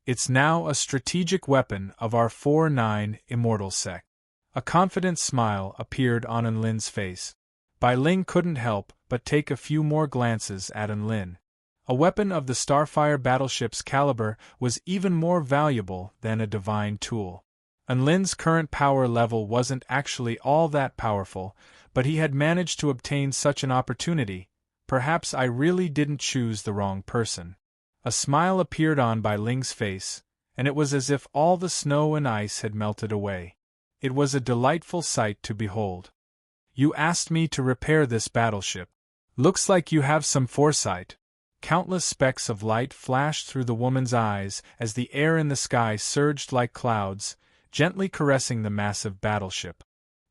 It's now a strategic weapon of our 4-9 immortal sect. A confident smile appeared on Enlin's face. Bai Ling couldn't help but take a few more glances at Enlin. A weapon of the Starfire battleship's caliber was even more valuable than a divine tool. Enlin's current power level wasn't actually all that powerful, but he had managed to obtain such an opportunity. Perhaps I really didn't choose the wrong person. A smile appeared on Bai Ling's face, and it was as if all the snow and ice had melted away. It was a delightful sight to behold. You asked me to repair this battleship. Looks like you have some foresight. Countless specks of light flashed through the woman's eyes as the air in the sky surged like clouds, gently caressing the massive battleship.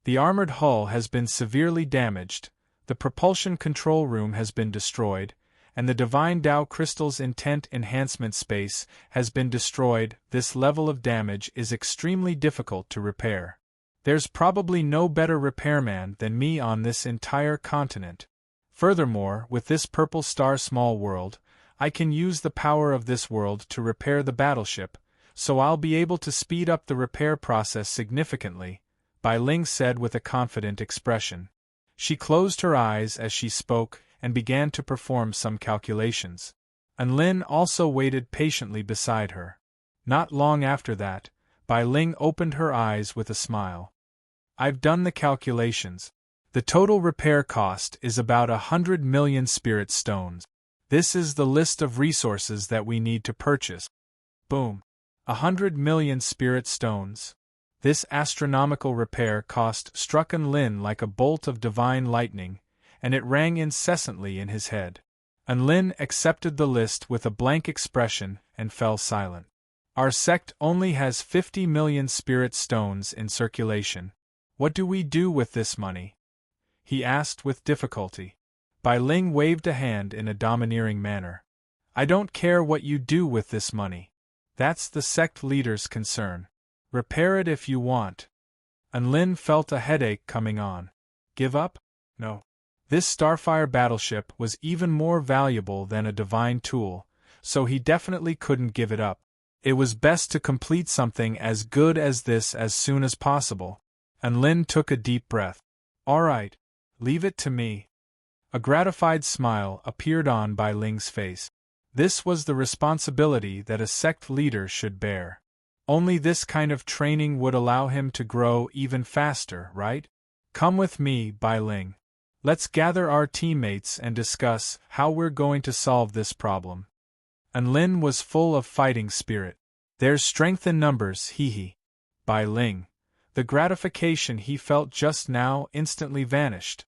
The armored hull has been severely damaged, the propulsion control room has been destroyed, and the Divine Tao Crystal's intent enhancement space has been destroyed. This level of damage is extremely difficult to repair. There's probably no better repairman than me on this entire continent. Furthermore, with this purple star small world, I can use the power of this world to repair the battleship, so I'll be able to speed up the repair process significantly, Bai Ling said with a confident expression. She closed her eyes as she spoke and began to perform some calculations. Enlin also waited patiently beside her. Not long after that, Bai Ling opened her eyes with a smile. I've done the calculations. The total repair cost is about 100 million spirit stones. This is the list of resources that we need to purchase. Boom. 100 million spirit stones. This astronomical repair cost struck Enlin like a bolt of divine lightning, and it rang incessantly in his head. Enlin accepted the list with a blank expression and fell silent. Our sect only has 50 million spirit stones in circulation. What do we do with this money? He asked with difficulty. Bai Ling waved a hand in a domineering manner. I don't care what you do with this money. That's the sect leader's concern. Repair it if you want. Enlin felt a headache coming on. Give up? No. This Starfire battleship was even more valuable than a divine tool, so he definitely couldn't give it up. It was best to complete something as good as this as soon as possible. Enlin took a deep breath. All right, leave it to me. A gratified smile appeared on Bai Ling's face. This was the responsibility that a sect leader should bear. Only this kind of training would allow him to grow even faster, right? Come with me, Bai Ling. Let's gather our teammates and discuss how we're going to solve this problem. Enlin was full of fighting spirit. There's strength in numbers, hee. Bai Ling. The gratification he felt just now instantly vanished.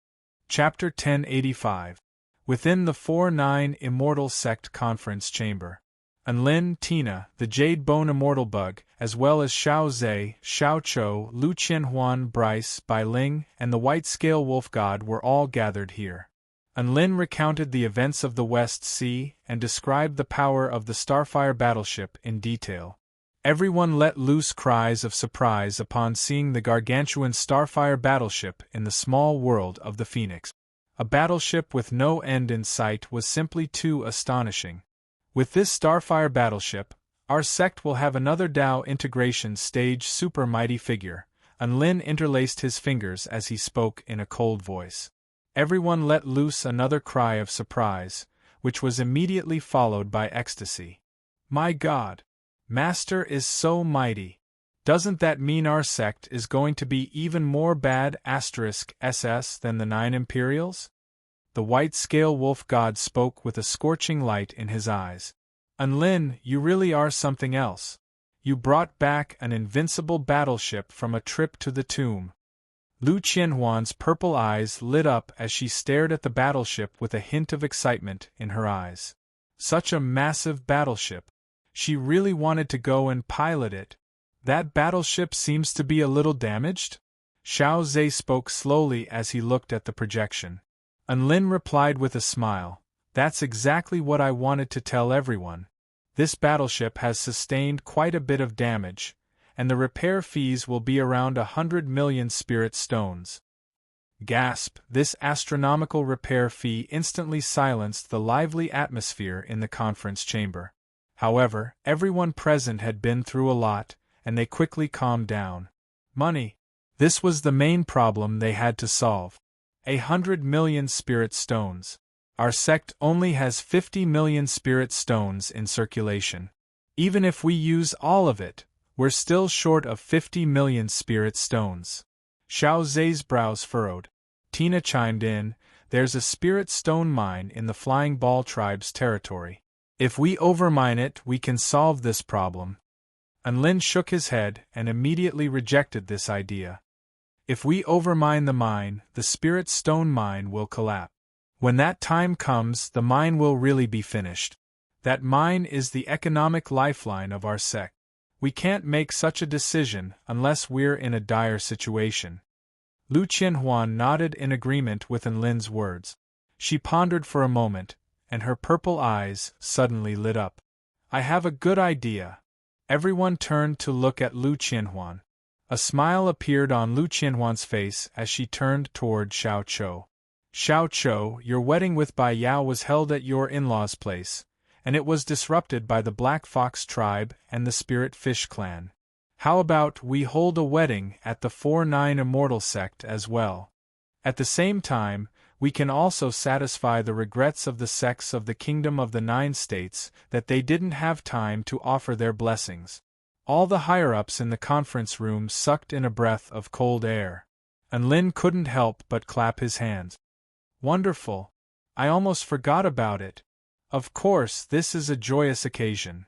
Chapter 1085. Within the 4-9 Immortal Sect Conference Chamber. Enlin, Tina, the Jade Bone Immortal Bug, as well as Xiao Zhe, Xiao Chou, Lu Qianhuan, Bryce, Bai Ling, and the White Scale Wolf God were all gathered here. Unlin recounted the events of the West Sea and described the power of the Starfire battleship in detail. Everyone let loose cries of surprise upon seeing the gargantuan Starfire battleship in the small world of the Phoenix. A battleship with no end in sight was simply too astonishing. With this Starfire battleship, our sect will have another Dao integration stage super mighty figure. Unlin interlaced his fingers as he spoke in a cold voice. Everyone let loose another cry of surprise, which was immediately followed by ecstasy. My God! Master is so mighty! Doesn't that mean our sect is going to be even more bad *SS than the 9 Imperials? The white scale wolf god spoke with a scorching light in his eyes. Unlin, you really are something else. You brought back an invincible battleship from a trip to the tomb. Lu Qianhuan's purple eyes lit up as she stared at the battleship with a hint of excitement in her eyes. Such a massive battleship. She really wanted to go and pilot it. That battleship seems to be a little damaged? Xiao Zhe spoke slowly as he looked at the projection. Unlin replied with a smile, That's exactly what I wanted to tell everyone. This battleship has sustained quite a bit of damage, and the repair fees will be around 100 million spirit stones. Gasp! This astronomical repair fee instantly silenced the lively atmosphere in the conference chamber. However, everyone present had been through a lot, and they quickly calmed down. Money. This was the main problem they had to solve. 100 million spirit stones. Our sect only has 50 million spirit stones in circulation. Even if we use all of it, we're still short of 50 million spirit stones. Xiao Zhe's brows furrowed. Tina chimed in, There's a spirit stone mine in the Flying Ball tribe's territory. If we overmine it, we can solve this problem. Unlin shook his head and immediately rejected this idea. If we overmine the mine, the spirit stone mine will collapse. When that time comes, the mine will really be finished. That mine is the economic lifeline of our sect. We can't make such a decision unless we're in a dire situation. Lu Qianhuan nodded in agreement with Enlin's words. She pondered for a moment, and her purple eyes suddenly lit up. I have a good idea. Everyone turned to look at Lu Qianhuan. A smile appeared on Lu Qianhuan's face as she turned toward Xiao Chou. Xiao Chou, your wedding with Bai Yao was held at your in-laws' place, and it was disrupted by the Black Fox tribe and the Spirit Fish clan. How about we hold a wedding at the 4-9 Immortal sect as well? At the same time, we can also satisfy the regrets of the sects of the Kingdom of the 9 States that they didn't have time to offer their blessings. All the higher-ups in the conference room sucked in a breath of cold air. Unlin couldn't help but clap his hands. Wonderful! I almost forgot about it. Of course, this is a joyous occasion.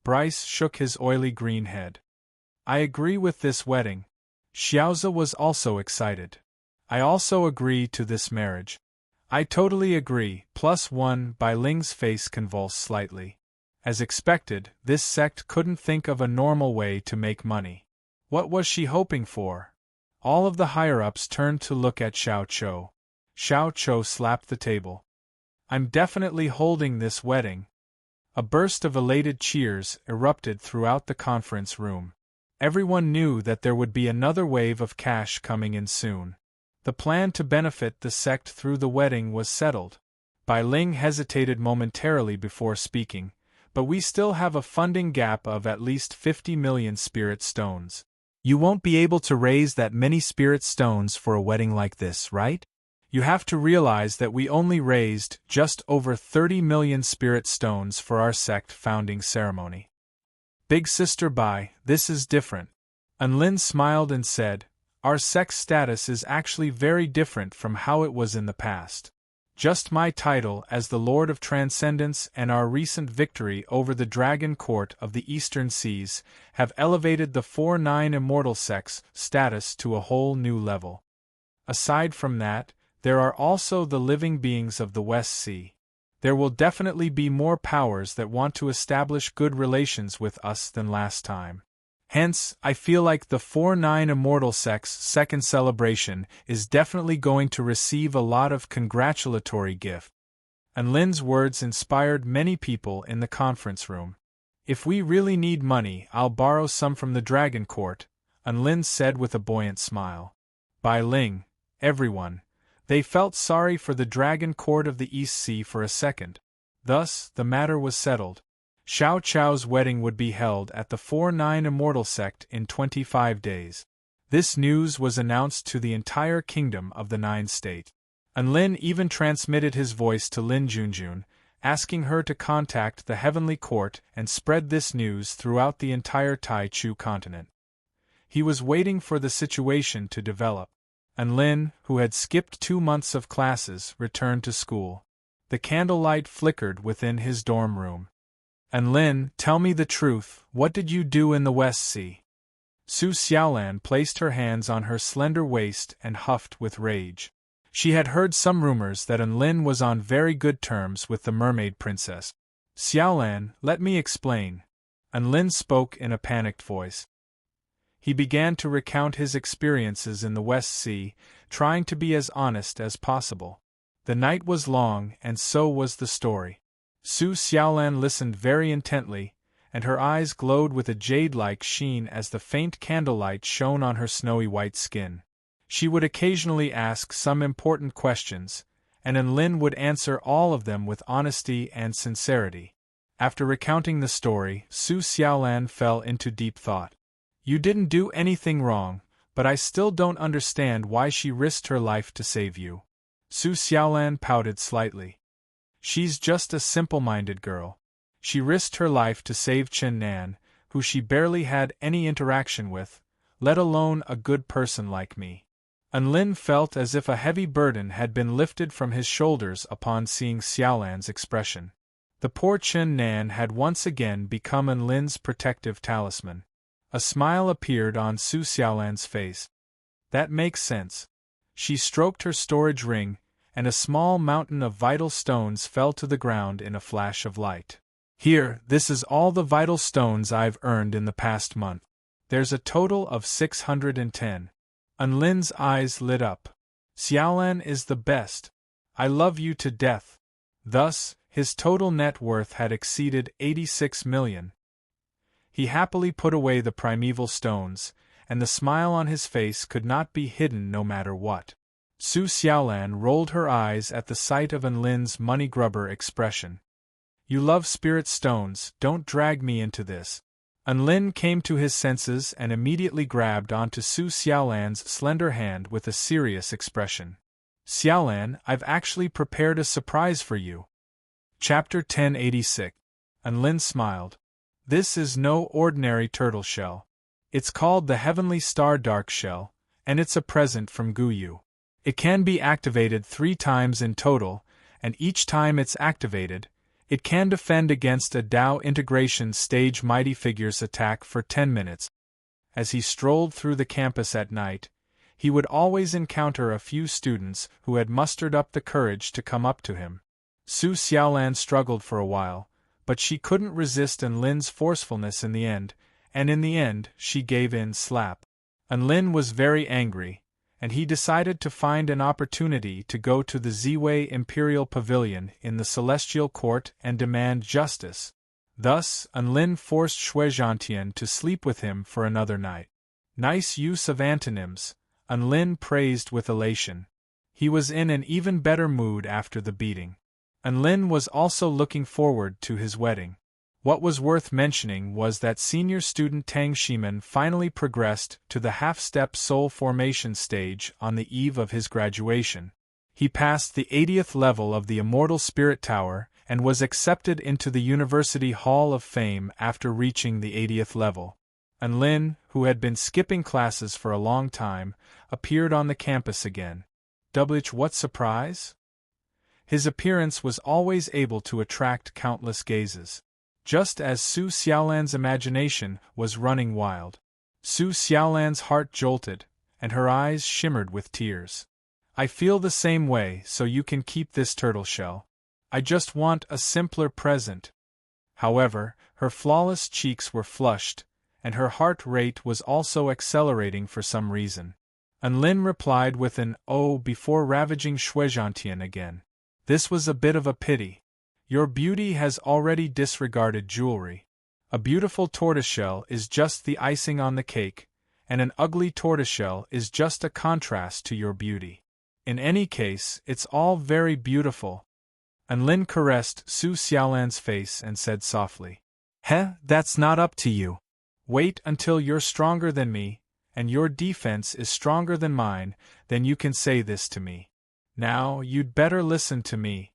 Bryce shook his oily green head. I agree with this wedding. Xiaozi was also excited. I also agree to this marriage. I totally agree. +1. Bai Ling's face convulsed slightly. As expected, this sect couldn't think of a normal way to make money. What was she hoping for? All of the higher-ups turned to look at Xiao Chou. Xiao Chou slapped the table. I'm definitely holding this wedding. A burst of elated cheers erupted throughout the conference room. Everyone knew that there would be another wave of cash coming in soon. The plan to benefit the sect through the wedding was settled. Bai Ling hesitated momentarily before speaking, but we still have a funding gap of at least 50 million spirit stones. You won't be able to raise that many spirit stones for a wedding like this, right? You have to realize that we only raised just over 30 million spirit stones for our sect founding ceremony. Big Sister Bai, this is different. Unlin smiled and said, Our sect's status is actually very different from how it was in the past. Just my title as the Lord of Transcendence and our recent victory over the Dragon Court of the Eastern Seas have elevated the 4-9 Immortal sect's status to a whole new level. Aside from that, there are also the living beings of the West Sea. There will definitely be more powers that want to establish good relations with us than last time. Hence, I feel like the 4-9 Immortal Sect's second celebration is definitely going to receive a lot of congratulatory gift. And Lin's words inspired many people in the conference room. If we really need money, I'll borrow some from the Dragon Court, Lin said with a buoyant smile. Bai Ling, everyone. They felt sorry for the Dragon Court of the East Sea for a second. Thus, the matter was settled. Xiao Chao's wedding would be held at the 4-9 Immortal Sect in 25 days. This news was announced to the entire kingdom of the Nine State. Lin even transmitted his voice to Lin Junjun, asking her to contact the Heavenly Court and spread this news throughout the entire Taichu continent. He was waiting for the situation to develop. Lin, who had skipped 2 months of classes, returned to school. The candlelight flickered within his dorm room. Lin, tell me the truth, what did you do in the West Sea? Su Xiaolan placed her hands on her slender waist and huffed with rage. She had heard some rumors that Lin was on very good terms with the mermaid princess. Xiaolan, let me explain. Lin spoke in a panicked voice. He began to recount his experiences in the West Sea, trying to be as honest as possible. The night was long, and so was the story. Su Xiaolan listened very intently, and her eyes glowed with a jade-like sheen as the faint candlelight shone on her snowy white skin. She would occasionally ask some important questions, and Lin would answer all of them with honesty and sincerity. After recounting the story, Su Xiaolan fell into deep thought. You didn't do anything wrong, but I still don't understand why she risked her life to save you. Su Xiaolan pouted slightly. She's just a simple-minded girl. She risked her life to save Chen Nan, who she barely had any interaction with, let alone a good person like me. Lin felt as if a heavy burden had been lifted from his shoulders upon seeing Xiaolan's expression. The poor Chen Nan had once again become Lin's protective talisman. A smile appeared on Su Xiaolan's face. That makes sense. She stroked her storage ring, and a small mountain of vital stones fell to the ground in a flash of light. Here, this is all the vital stones I've earned in the past month. There's a total of 610. Lin's eyes lit up. Xiaolan is the best. I love you to death. Thus, his total net worth had exceeded 86 million. He happily put away the primeval stones, and the smile on his face could not be hidden no matter what. Su Xiaolan rolled her eyes at the sight of Lin's money-grubber expression. You love spirit stones, don't drag me into this. Lin came to his senses and immediately grabbed onto Su Xiaolan's slender hand with a serious expression. Xiaolan, I've actually prepared a surprise for you. Chapter 1086. Lin smiled. This is no ordinary turtle shell. It's called the Heavenly Star Dark Shell, and it's a present from Guyu. It can be activated 3 times in total, and each time it's activated, it can defend against a Dao integration stage Mighty Figure's attack for 10 minutes. As he strolled through the campus at night, he would always encounter a few students who had mustered up the courage to come up to him. Su Xiaolan struggled for a while, but she couldn't resist Lin's forcefulness in the end, and in the end she gave in slap. Lin was very angry, and he decided to find an opportunity to go to the Ziwei Imperial Pavilion in the Celestial Court and demand justice. Thus, Lin forced Shuizhantian to sleep with him for another night. Nice use of antonyms, Lin praised with elation. He was in an even better mood after the beating. Lin was also looking forward to his wedding. What was worth mentioning was that senior student Tang Shiman finally progressed to the half-step soul formation stage on the eve of his graduation. He passed the 80th level of the Immortal Spirit Tower and was accepted into the University Hall of Fame after reaching the 80th level. Lin, who had been skipping classes for a long time, appeared on the campus again. What surprise? His appearance was always able to attract countless gazes. Just as Su Xiaolan's imagination was running wild. Su Xiaolan's heart jolted, and her eyes shimmered with tears. I feel the same way, so you can keep this turtle shell. I just want a simpler present. However, her flawless cheeks were flushed, and her heart rate was also accelerating for some reason. Unlin replied with an "oh" before ravaging Shuizhantian again. This was a bit of a pity. Your beauty has already disregarded jewelry. A beautiful tortoiseshell is just the icing on the cake, and an ugly tortoiseshell is just a contrast to your beauty. In any case, it's all very beautiful. Unlin caressed Su Xiaolan's face and said softly, that's not up to you. Wait until you're stronger than me, and your defense is stronger than mine, then you can say this to me. Now, you'd better listen to me."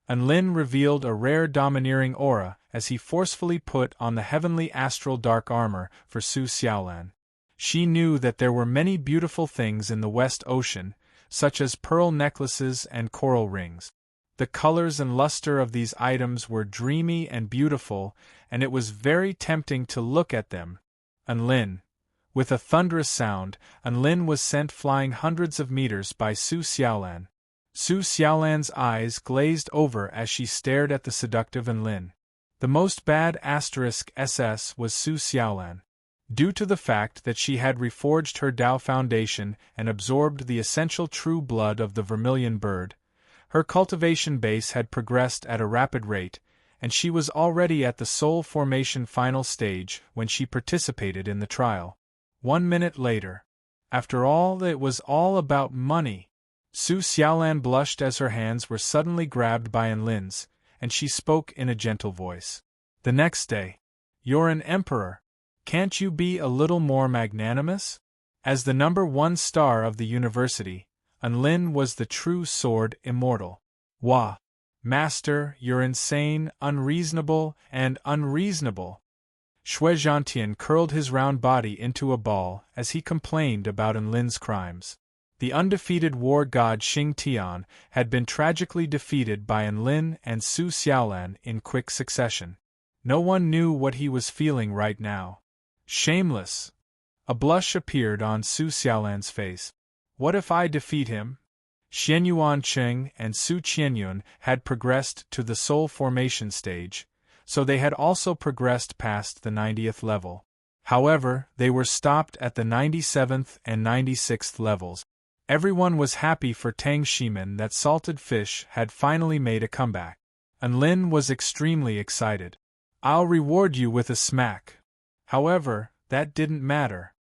Unlin revealed a rare domineering aura as he forcefully put on the heavenly astral dark armor for Su Xiaolan. She knew that there were many beautiful things in the West Ocean, such as pearl necklaces and coral rings. The colors and luster of these items were dreamy and beautiful, and it was very tempting to look at them. Unlin. With a thunderous sound, Unlin was sent flying hundreds of meters by Su Xiaolan. Su Xiaolan's eyes glazed over as she stared at the seductive Unlin. The most bad *SS was Su Xiaolan. Due to the fact that she had reforged her Dao foundation and absorbed the essential true blood of the vermilion bird, her cultivation base had progressed at a rapid rate, and she was already at the soul formation final stage when she participated in the trial. 1 minute later. After all, it was all about money. Su Xiaolan blushed as her hands were suddenly grabbed by Unlin's, and she spoke in a gentle voice. The next day. "You're an emperor. Can't you be a little more magnanimous?" As the #1 star of the university, Unlin was the true sword immortal. "Wah! Master, you're insane, unreasonable, and unreasonable." Shuizhantian curled his round body into a ball as he complained about Unlin's crimes. The undefeated war god Xing Tian had been tragically defeated by Unlin and Su Xiaolan in quick succession. No one knew what he was feeling right now. Shameless! A blush appeared on Su Xiaolan's face. What if I defeat him? Xianyuan Cheng and Su Qianyun had progressed to the soul formation stage, so they had also progressed past the 90th level. However, they were stopped at the 97th and 96th levels. Everyone was happy for Tang Shimin that salted fish had finally made a comeback. Unlin was extremely excited. "I'll reward you with a smack." However, that didn't matter.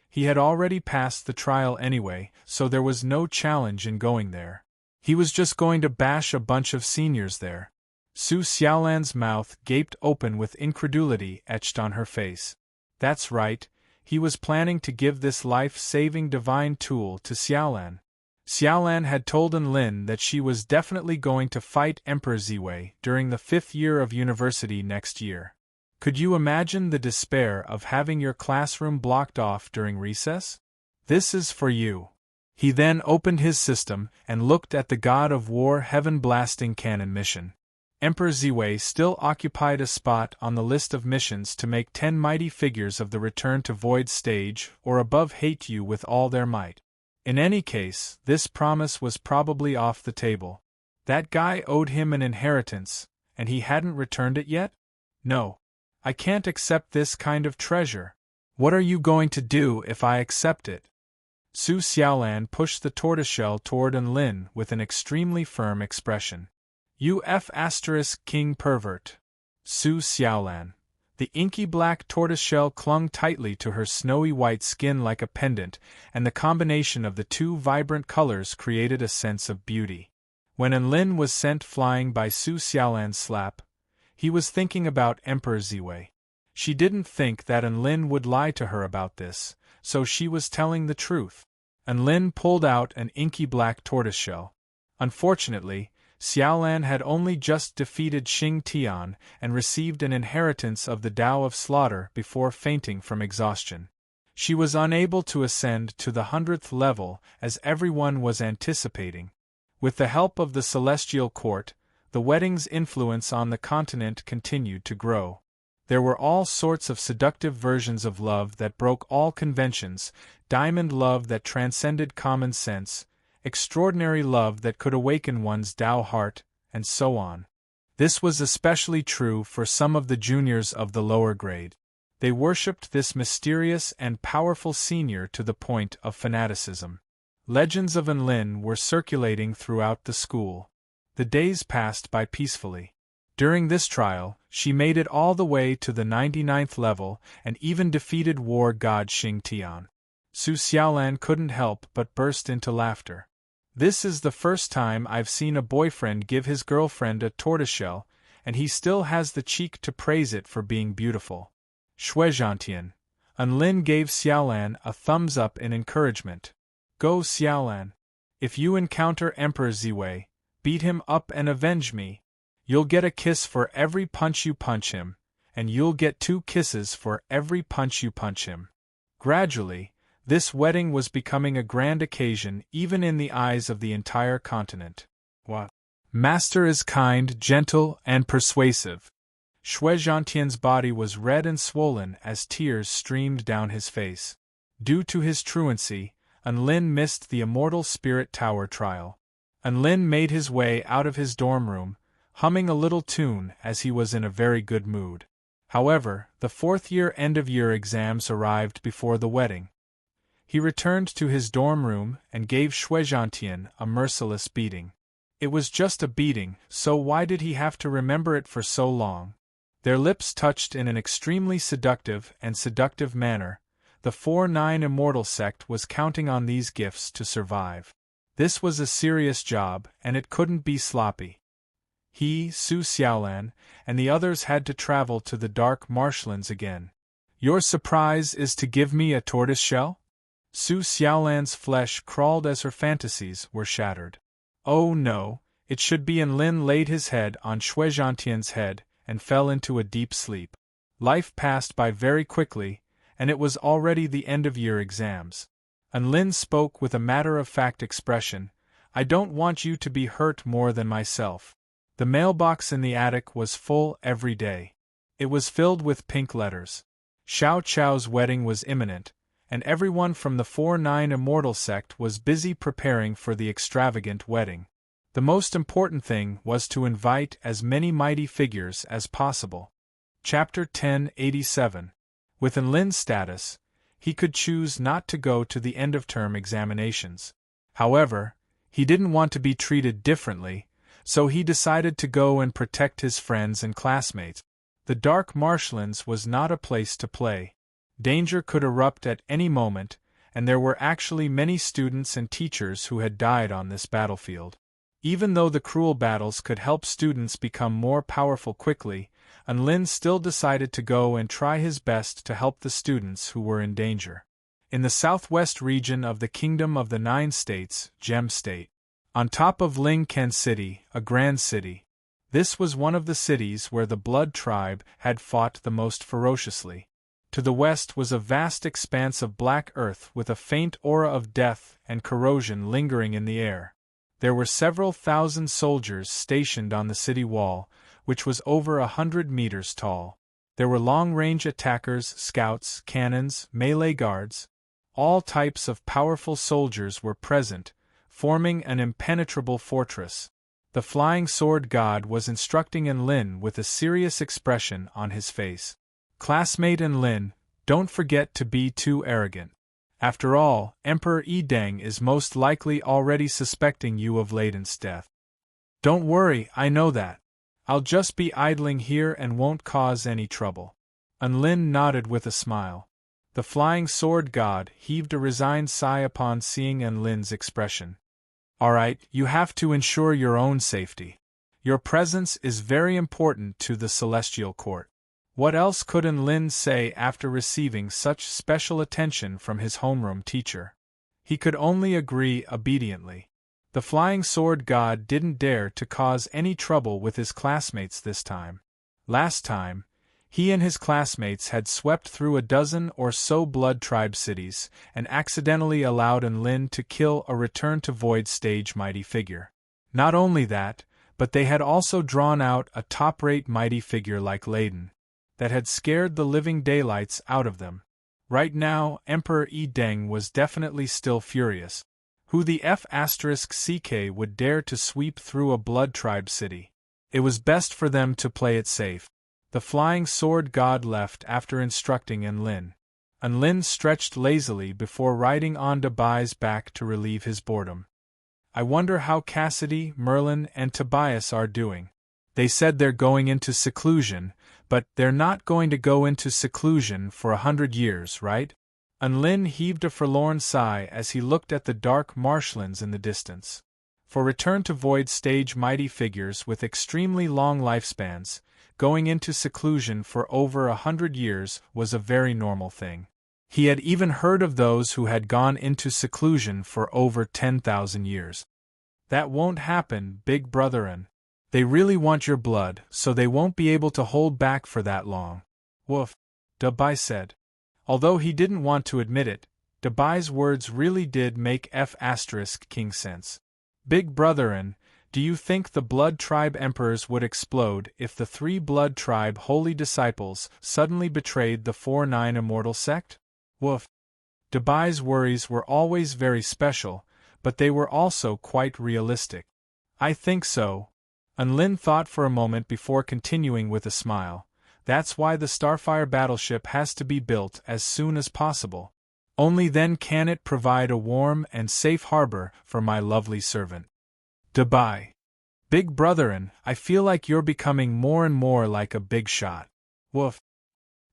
He had already passed the trial anyway, so there was no challenge in going there. He was just going to bash a bunch of seniors there. Su Xiaolan's mouth gaped open with incredulity etched on her face. That's right, he was planning to give this life-saving divine tool to Xiaolan. Xiaolan had told Unlin that she was definitely going to fight Emperor Ziwei during the 5th year of university next year. Could you imagine the despair of having your classroom blocked off during recess? This is for you. He then opened his system and looked at the God of War heaven-blasting cannon mission. Emperor Ziwei still occupied a spot on the list of missions to make 10 mighty figures of the Return to Void stage or above hate you with all their might. In any case, this promise was probably off the table. That guy owed him an inheritance, and he hadn't returned it yet? No. I can't accept this kind of treasure. What are you going to do if I accept it? Su Xiaolan pushed the tortoiseshell toward Unlin with an extremely firm expression. "You King pervert." Su Xiaolan. The inky black tortoiseshell clung tightly to her snowy white skin like a pendant, and the combination of the two vibrant colors created a sense of beauty. When Unlin was sent flying by Su Xiaolan's slap, he was thinking about Emperor Ziwei. She didn't think that Unlin would lie to her about this, so she was telling the truth. Unlin pulled out an inky black tortoiseshell. Unfortunately, Xiaolan had only just defeated Xing Tian and received an inheritance of the Tao of Slaughter before fainting from exhaustion. She was unable to ascend to the 100th level as everyone was anticipating. With the help of the Celestial Court, the wedding's influence on the continent continued to grow. There were all sorts of seductive versions of love that broke all conventions, diamond love that transcended common sense, extraordinary love that could awaken one's Tao heart, and so on. This was especially true for some of the juniors of the lower grade. They worshipped this mysterious and powerful senior to the point of fanaticism. Legends of Enlin were circulating throughout the school. The days passed by peacefully. During this trial, she made it all the way to the 99th level and even defeated war god Xing Tian. Su Xiaolan couldn't help but burst into laughter. This is the first time I've seen a boyfriend give his girlfriend a tortoiseshell, and he still has the cheek to praise it for being beautiful. Shuizhantian. Enlin gave Xiaolan a thumbs up in encouragement. Go Xiaolan. If you encounter Emperor Ziwei, beat him up and avenge me. You'll get a kiss for every punch you punch him, and you'll get 2 kisses for every punch you punch him. Gradually, this wedding was becoming a grand occasion even in the eyes of the entire continent. What? Master is kind, gentle, and persuasive. Shuizhantian's body was red and swollen as tears streamed down his face. Due to his truancy, Enlin missed the Immortal Spirit Tower trial. Enlin made his way out of his dorm room, humming a little tune as he was in a very good mood. However, the 4th-year end-of-year exams arrived before the wedding. He returned to his dorm room and gave Shuizhantian a merciless beating. It was just a beating, so why did he have to remember it for so long? Their lips touched in an extremely seductive manner. The 4-9 Immortal sect was counting on these gifts to survive. This was a serious job, and it couldn't be sloppy. He, Su Xiaolan, and the others had to travel to the dark marshlands again. Your surprise is to give me a tortoiseshell? Su Xiaolan's flesh crawled as her fantasies were shattered. Oh no, it should be. Enlin laid his head on Shuizhantian's head and fell into a deep sleep. Life passed by very quickly, and it was already the end-of-year exams. Enlin spoke with a matter-of-fact expression. I don't want you to be hurt more than myself. The mailbox in the attic was full every day. It was filled with pink letters. Xiao Chao's wedding was imminent, and everyone from the 4-9 Immortal sect was busy preparing for the extravagant wedding. The most important thing was to invite as many mighty figures as possible. Chapter 1087. With Enlin's status, he could choose not to go to the end-of-term examinations. However, he didn't want to be treated differently, so he decided to go and protect his friends and classmates. The dark marshlands was not a place to play. Danger could erupt at any moment, and there were actually many students and teachers who had died on this battlefield. Even though the cruel battles could help students become more powerful quickly, Enlin still decided to go and try his best to help the students who were in danger. In the southwest region of the Kingdom of the 9 States, Gem State, on top of Lingken City, a grand city. This was one of the cities where the Blood Tribe had fought the most ferociously. To the west was a vast expanse of black earth with a faint aura of death and corrosion lingering in the air. There were several thousand soldiers stationed on the city wall, which was over 100 meters tall. There were long-range attackers, scouts, cannons, melee guards. All types of powerful soldiers were present, forming an impenetrable fortress. The Flying Sword God was instructing Enlin with a serious expression on his face. Classmate Enlin, don't forget to be too arrogant. After all, Emperor Yideng is most likely already suspecting you of Leiden's death. Don't worry, I know that. I'll just be idling here and won't cause any trouble. Enlin nodded with a smile. The Flying Sword God heaved a resigned sigh upon seeing Enlin's expression. Alright, you have to ensure your own safety. Your presence is very important to the Celestial Court. What else could Enlin say after receiving such special attention from his homeroom teacher? He could only agree obediently. The Flying Sword God didn't dare to cause any trouble with his classmates this time. Last time, he and his classmates had swept through a dozen or so Blood Tribe cities and accidentally allowed Enlin to kill a Return to Void stage mighty figure. Not only that, but they had also drawn out a top-rate mighty figure like Leiden that had scared the living daylights out of them. Right now, Emperor Yideng was definitely still furious. Who the F***CK would dare to sweep through a Blood Tribe city? It was best for them to play it safe. The flying sword god left after instructing Enlin. Enlin stretched lazily before riding on Debai's back to relieve his boredom. I wonder how Cassidy, Merlin, and Tobias are doing. They said they're going into seclusion, but they're not going to go into seclusion for 100 years, right? Enlin heaved a forlorn sigh as he looked at the dark marshlands in the distance. For Return to Void stage mighty figures with extremely long lifespans, going into seclusion for over 100 years was a very normal thing. He had even heard of those who had gone into seclusion for over 10,000 years. That won't happen, Big Brotherin. They really want your blood, so they won't be able to hold back for that long. Woof, Dabai said. Although he didn't want to admit it, Dabai's words really did make King sense. Big Brotherin, do you think the Blood Tribe Emperors would explode if the 3 Blood Tribe Holy Disciples suddenly betrayed the 4-9 Immortal Sect? Woof. Dabai's worries were always very special, but they were also quite realistic. I think so. Enlin thought for a moment before continuing with a smile. That's why the Starfire battleship has to be built as soon as possible. Only then can it provide a warm and safe harbor for my lovely servant. Dabai. Big Brotherin, I feel like you're becoming more and more like a big shot. Woof.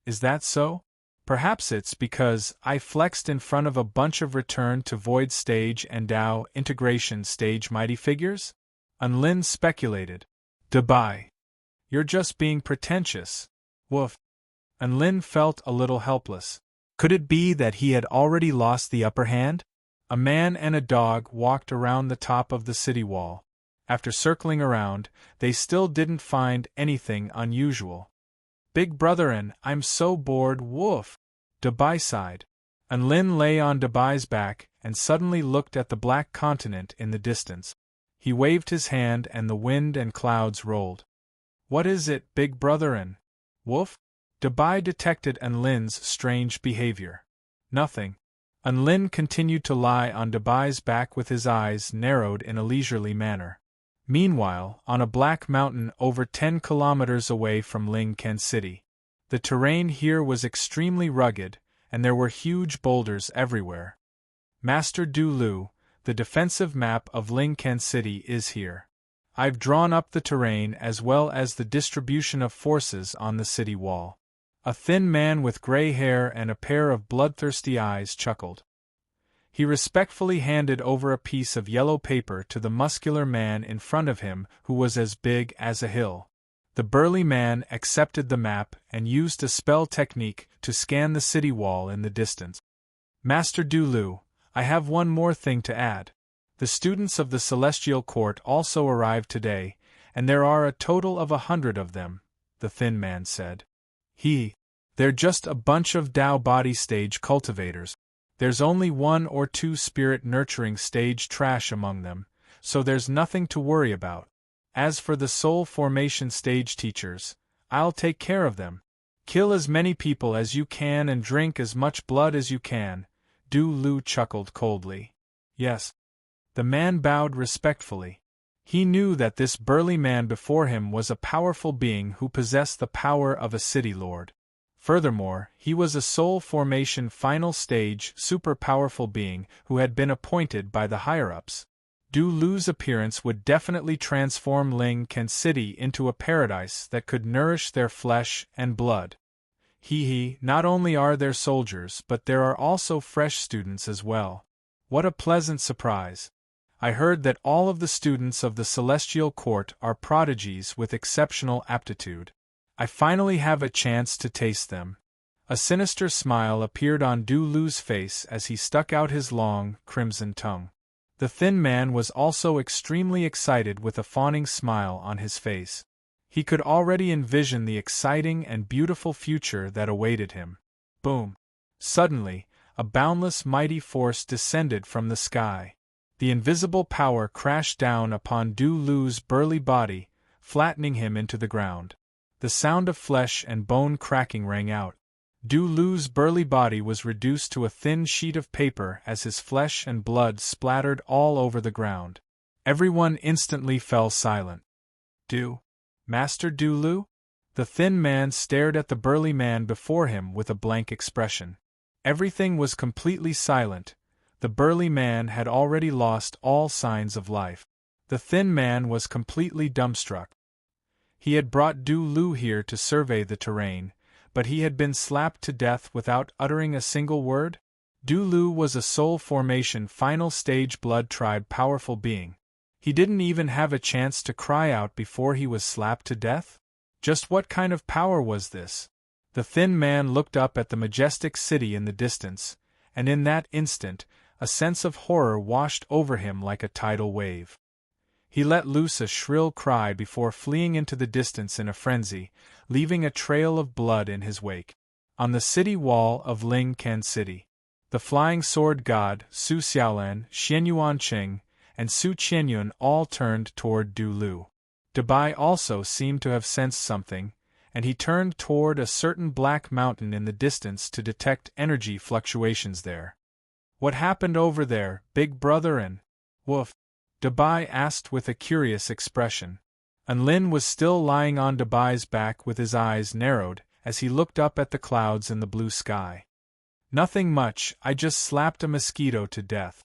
Is that so? Perhaps it's because I flexed in front of a bunch of Return to Void stage and Dao integration stage mighty figures? Enlin speculated. Dabai. You're just being pretentious. Woof. Enlin felt a little helpless. Could it be that he had already lost the upper hand? A man and a dog walked around the top of the city wall. After circling around, they still didn't find anything unusual. Big Brotherin, I'm so bored, woof. Dabai sighed. Enlin lay on Dabai's back and suddenly looked at the black continent in the distance. He waved his hand and the wind and clouds rolled. What is it, Big Brotherin? Woof? Dabai detected Enlin's strange behavior. Nothing. Enlin continued to lie on Dabai's back with his eyes narrowed in a leisurely manner. Meanwhile, on a black mountain over 10 kilometers away from Ling Ken City, the terrain here was extremely rugged, and there were huge boulders everywhere. Master Du Lu, the defensive map of Ling Ken City is here. I've drawn up the terrain as well as the distribution of forces on the city wall. A thin man with gray hair and a pair of bloodthirsty eyes chuckled. He respectfully handed over a piece of yellow paper to the muscular man in front of him who was as big as a hill. The burly man accepted the map and used a spell technique to scan the city wall in the distance. Master Du Lu, I have one more thing to add. The students of the Celestial Court also arrived today, and there are a total of 100 of them, the thin man said. They're just a bunch of Dao body stage cultivators. There's only 1 or 2 spirit nurturing stage trash among them, so there's nothing to worry about. As for the soul formation stage teachers, I'll take care of them. Kill as many people as you can and drink as much blood as you can. Du Lu chuckled coldly. Yes. The man bowed respectfully. He knew that this burly man before him was a powerful being who possessed the power of a city lord. Furthermore, he was a soul formation final stage super powerful being who had been appointed by the higher-ups. Du Lu's appearance would definitely transform Ling Ken City into a paradise that could nourish their flesh and blood. Not only are there soldiers, but there are also fresh students as well. What a pleasant surprise. I heard that all of the students of the Celestial Court are prodigies with exceptional aptitude. I finally have a chance to taste them. A sinister smile appeared on Du Lu's face as he stuck out his long, crimson tongue. The thin man was also extremely excited with a fawning smile on his face. He could already envision the exciting and beautiful future that awaited him. Boom! Suddenly, a boundless mighty force descended from the sky. The invisible power crashed down upon Du Lu's burly body, flattening him into the ground. The sound of flesh and bone cracking rang out. Du Lu's burly body was reduced to a thin sheet of paper as his flesh and blood splattered all over the ground. Everyone instantly fell silent. Master Du Lu? The thin man stared at the burly man before him with a blank expression. Everything was completely silent. The burly man had already lost all signs of life. The thin man was completely dumbstruck. He had brought Du Lu here to survey the terrain, but he had been slapped to death without uttering a single word? Du Lu was a soul formation final stage blood tribe powerful being. He didn't even have a chance to cry out before he was slapped to death? Just what kind of power was this? The thin man looked up at the majestic city in the distance, and in that instant, a sense of horror washed over him like a tidal wave. He let loose a shrill cry before fleeing into the distance in a frenzy, leaving a trail of blood in his wake. On the city wall of Ling Ken City, the flying sword god, Su Xiaolan, Xian Yuanqing, and Su Qianyun all turned toward Du Lu. Dabai also seemed to have sensed something, and he turned toward a certain black mountain in the distance to detect energy fluctuations there. What happened over there, big brother and woof? Dabai asked with a curious expression. Anlin was still lying on Dabai's back with his eyes narrowed as he looked up at the clouds in the blue sky. Nothing much, I just slapped a mosquito to death.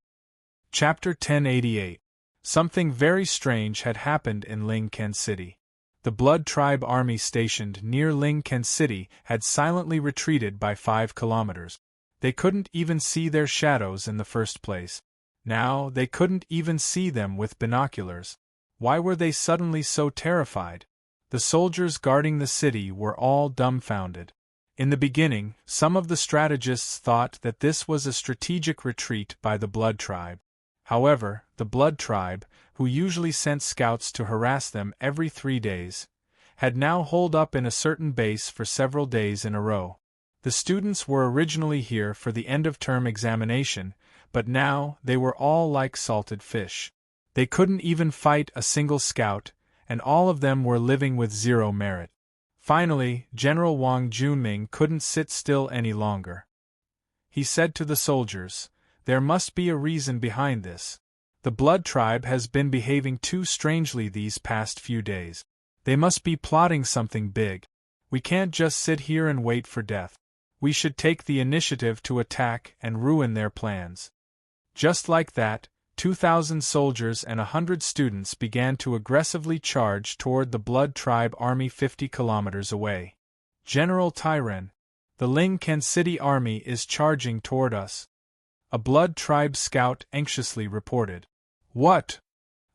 Chapter 1088. Something very strange had happened in Ling Ken City. The Blood Tribe army stationed near Ling Ken City had silently retreated by 5 kilometers. They couldn't even see their shadows in the first place. Now they couldn't even see them with binoculars. Why were they suddenly so terrified? The soldiers guarding the city were all dumbfounded. In the beginning, some of the strategists thought that this was a strategic retreat by the Blood Tribe. However, the Blood Tribe, who usually sent scouts to harass them every 3 days, had now holed up in a certain base for several days in a row. The students were originally here for the end-of-term examination, but now they were all like salted fish. They couldn't even fight a single scout, and all of them were living with 0 merit. Finally, General Wang Junming couldn't sit still any longer. He said to the soldiers, "There must be a reason behind this. The Blood Tribe has been behaving too strangely these past few days. They must be plotting something big. We can't just sit here and wait for death. We should take the initiative to attack and ruin their plans." Just like that, 2,000 soldiers and 100 students began to aggressively charge toward the Blood Tribe army 50 kilometers away. "General Tyren, the Ling Ken City army is charging toward us," a Blood Tribe scout anxiously reported. "What?"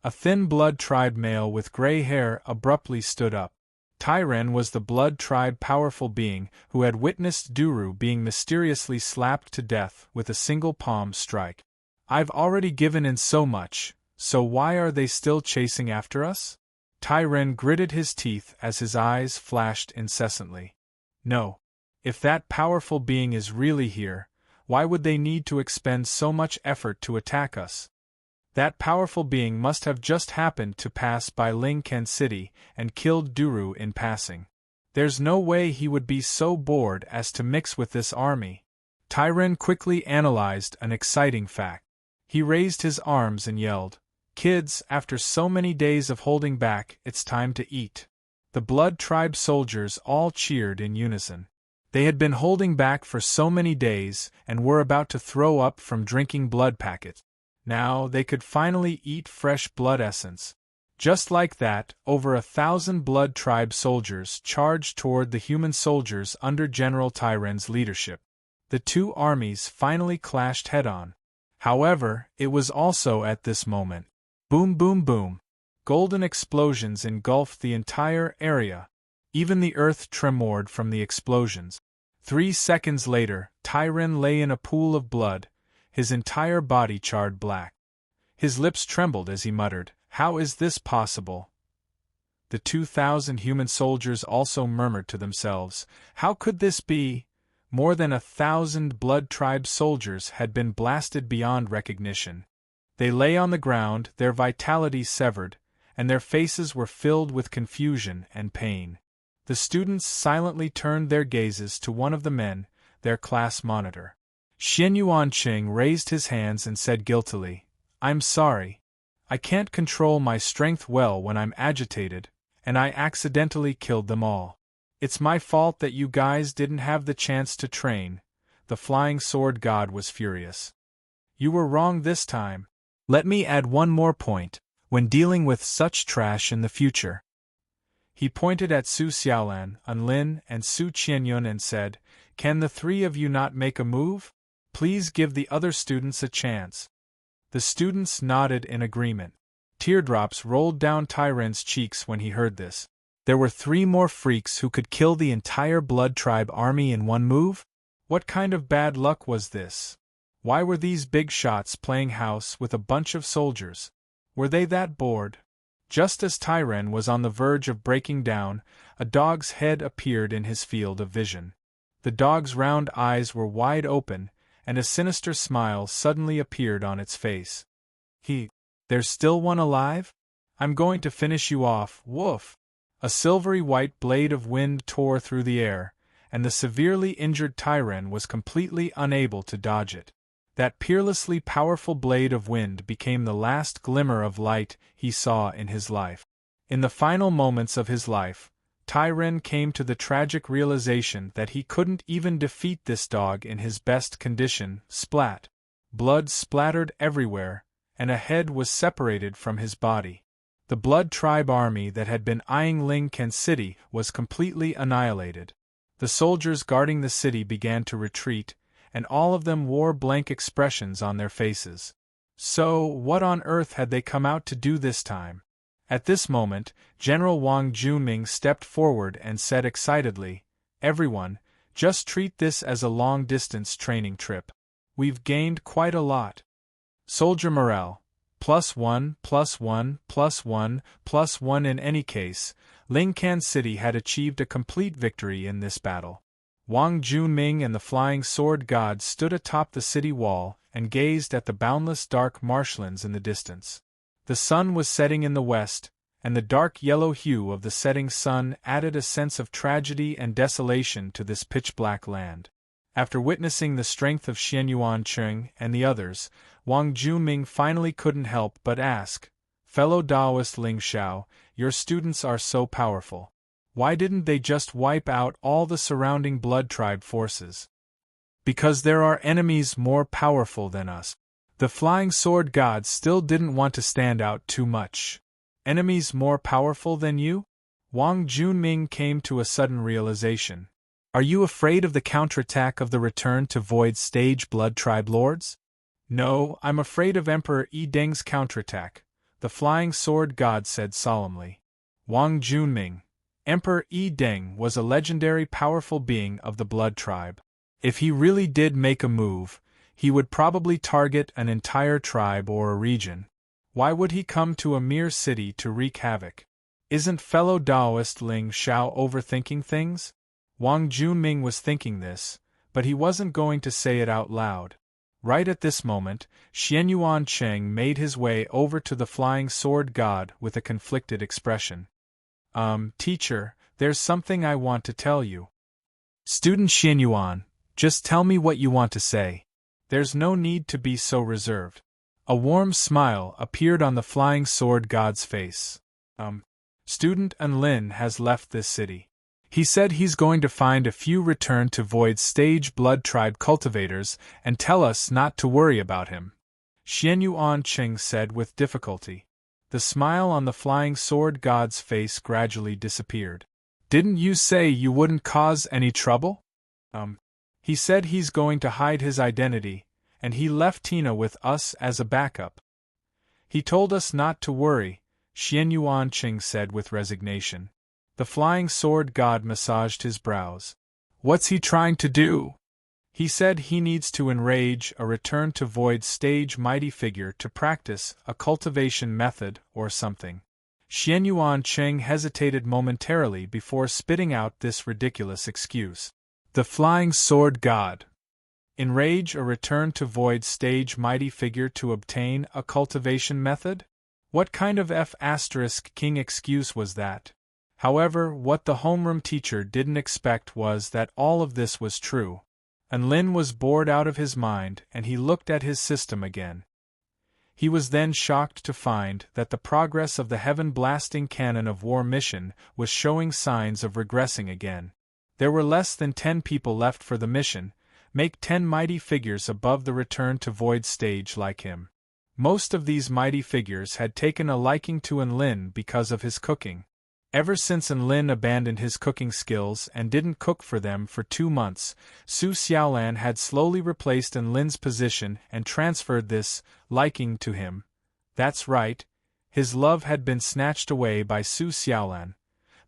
A thin Blood Tribe male with gray hair abruptly stood up. Tyren was the Blood Tribe powerful being who had witnessed Duru being mysteriously slapped to death with a single palm strike. "I've already given in so much, so why are they still chasing after us?" Tyren gritted his teeth as his eyes flashed incessantly. "No. If that powerful being is really here, why would they need to expend so much effort to attack us? That powerful being must have just happened to pass by Ling Ken City and killed Duru in passing. There's no way he would be so bored as to mix with this army." Tyren quickly analyzed an exciting fact. He raised his arms and yelled, "Kids, after so many days of holding back, it's time to eat." The Blood Tribe soldiers all cheered in unison. They had been holding back for so many days and were about to throw up from drinking blood packets. Now they could finally eat fresh blood essence. Just like that, over 1,000 Blood Tribe soldiers charged toward the human soldiers under General Tyren's leadership. The two armies finally clashed head-on. However, it was also at this moment. Boom boom boom. Golden explosions engulfed the entire area. Even the earth tremored from the explosions. 3 seconds later, Tyren lay in a pool of blood, his entire body charred black. His lips trembled as he muttered, "How is this possible?" The 2,000 human soldiers also murmured to themselves, "How could this be?" More than 1,000 Blood Tribe soldiers had been blasted beyond recognition. They lay on the ground, their vitality severed, and their faces were filled with confusion and pain. The students silently turned their gazes to one of the men, their class monitor. Xian Yuanqing raised his hands and said guiltily, "I'm sorry. I can't control my strength well when I'm agitated, and I accidentally killed them all." It's my fault that you guys didn't have the chance to train. The flying sword god was furious. You were wrong this time. Let me add one more point. When dealing with such trash in the future. He pointed at Su Xiaolan, Unlin, and Su Qianyun and said, "Can the three of you not make a move? Please give the other students a chance." The students nodded in agreement. Teardrops rolled down Tyren's cheeks when he heard this. There were 3 more freaks who could kill the entire Blood Tribe army in one move? What kind of bad luck was this? Why were these big shots playing house with a bunch of soldiers? Were they that bored? Just as Tyren was on the verge of breaking down, a dog's head appeared in his field of vision. The dog's round eyes were wide open, and a sinister smile suddenly appeared on its face. There's still one alive? I'm going to finish you off, woof! A silvery white blade of wind tore through the air, and the severely injured Tyren was completely unable to dodge it. That peerlessly powerful blade of wind became the last glimmer of light he saw in his life. In the final moments of his life, Tyren came to the tragic realization that he couldn't even defeat this dog in his best condition. Splat! Blood splattered everywhere, and a head was separated from his body. The Blood Tribe army that had been eyeing Ling Ken City was completely annihilated. The soldiers guarding the city began to retreat, and all of them wore blank expressions on their faces. So, what on earth had they come out to do this time? At this moment, General Wang Junming stepped forward and said excitedly, "Everyone, just treat this as a long-distance training trip. We've gained quite a lot. Soldier morale, +1, +1, +1, +1 in any case, Ling Ken City had achieved a complete victory in this battle." Wang Junming and the flying sword god stood atop the city wall and gazed at the boundless dark marshlands in the distance. The sun was setting in the west, and the dark yellow hue of the setting sun added a sense of tragedy and desolation to this pitch-black land. After witnessing the strength of Xianyuan Cheng and the others, Wang Junming finally couldn't help but ask, "Fellow Taoist Ling Xiao, your students are so powerful. Why didn't they just wipe out all the surrounding Blood Tribe forces?" "Because there are enemies more powerful than us." The flying sword god still didn't want to stand out too much. "Enemies more powerful than you?" Wang Junming came to a sudden realization. "Are you afraid of the counterattack of the return to Void Stage Blood Tribe lords?" "No, I'm afraid of Emperor Yi Deng's counterattack," the flying sword god said solemnly. Wang Junming. Emperor Yi Deng was a legendary powerful being of the Blood Tribe. If he really did make a move, he would probably target an entire tribe or a region. Why would he come to a mere city to wreak havoc? Isn't fellow Taoist Ling Xiao overthinking things? Wang Junming was thinking this, but he wasn't going to say it out loud. Right at this moment, Xianyuan Cheng made his way over to the flying sword god with a conflicted expression. Teacher, there's something I want to tell you." "Student Xianyuan, just tell me what you want to say. There's no need to be so reserved." A warm smile appeared on the flying sword god's face. Student Unlin has left this city. He said he's going to find a few return to Void Stage Blood Tribe cultivators and tell us not to worry about him," Xianyuan Cheng said with difficulty. The smile on the flying sword god's face gradually disappeared. "Didn't you say you wouldn't cause any trouble?" He said he's going to hide his identity, and he left Tina with us as a backup." "He told us not to worry," Xianyuan Cheng said with resignation. The flying sword god massaged his brows. "What's he trying to do?" "He said he needs to enrage a return to Void Stage mighty figure to practice a cultivation method or something." Xianyuan Cheng hesitated momentarily before spitting out this ridiculous excuse. The flying sword god. Enrage a return to Void Stage mighty figure to obtain a cultivation method? What kind of F***king excuse was that? However, what the homeroom teacher didn't expect was that all of this was true. And Lin was bored out of his mind, and he looked at his system again. He was then shocked to find that the progress of the heaven-blasting cannon of war mission was showing signs of regressing again. There were less than 10 people left for the mission, make 10 mighty figures above the return to void stage like him. Most of these mighty figures had taken a liking to Enlin because of his cooking. Ever since Enlin abandoned his cooking skills and didn't cook for them for 2 months, Su Xiaolan had slowly replaced Enlin's position and transferred this liking to him. That's right, his love had been snatched away by Su Xiaolan.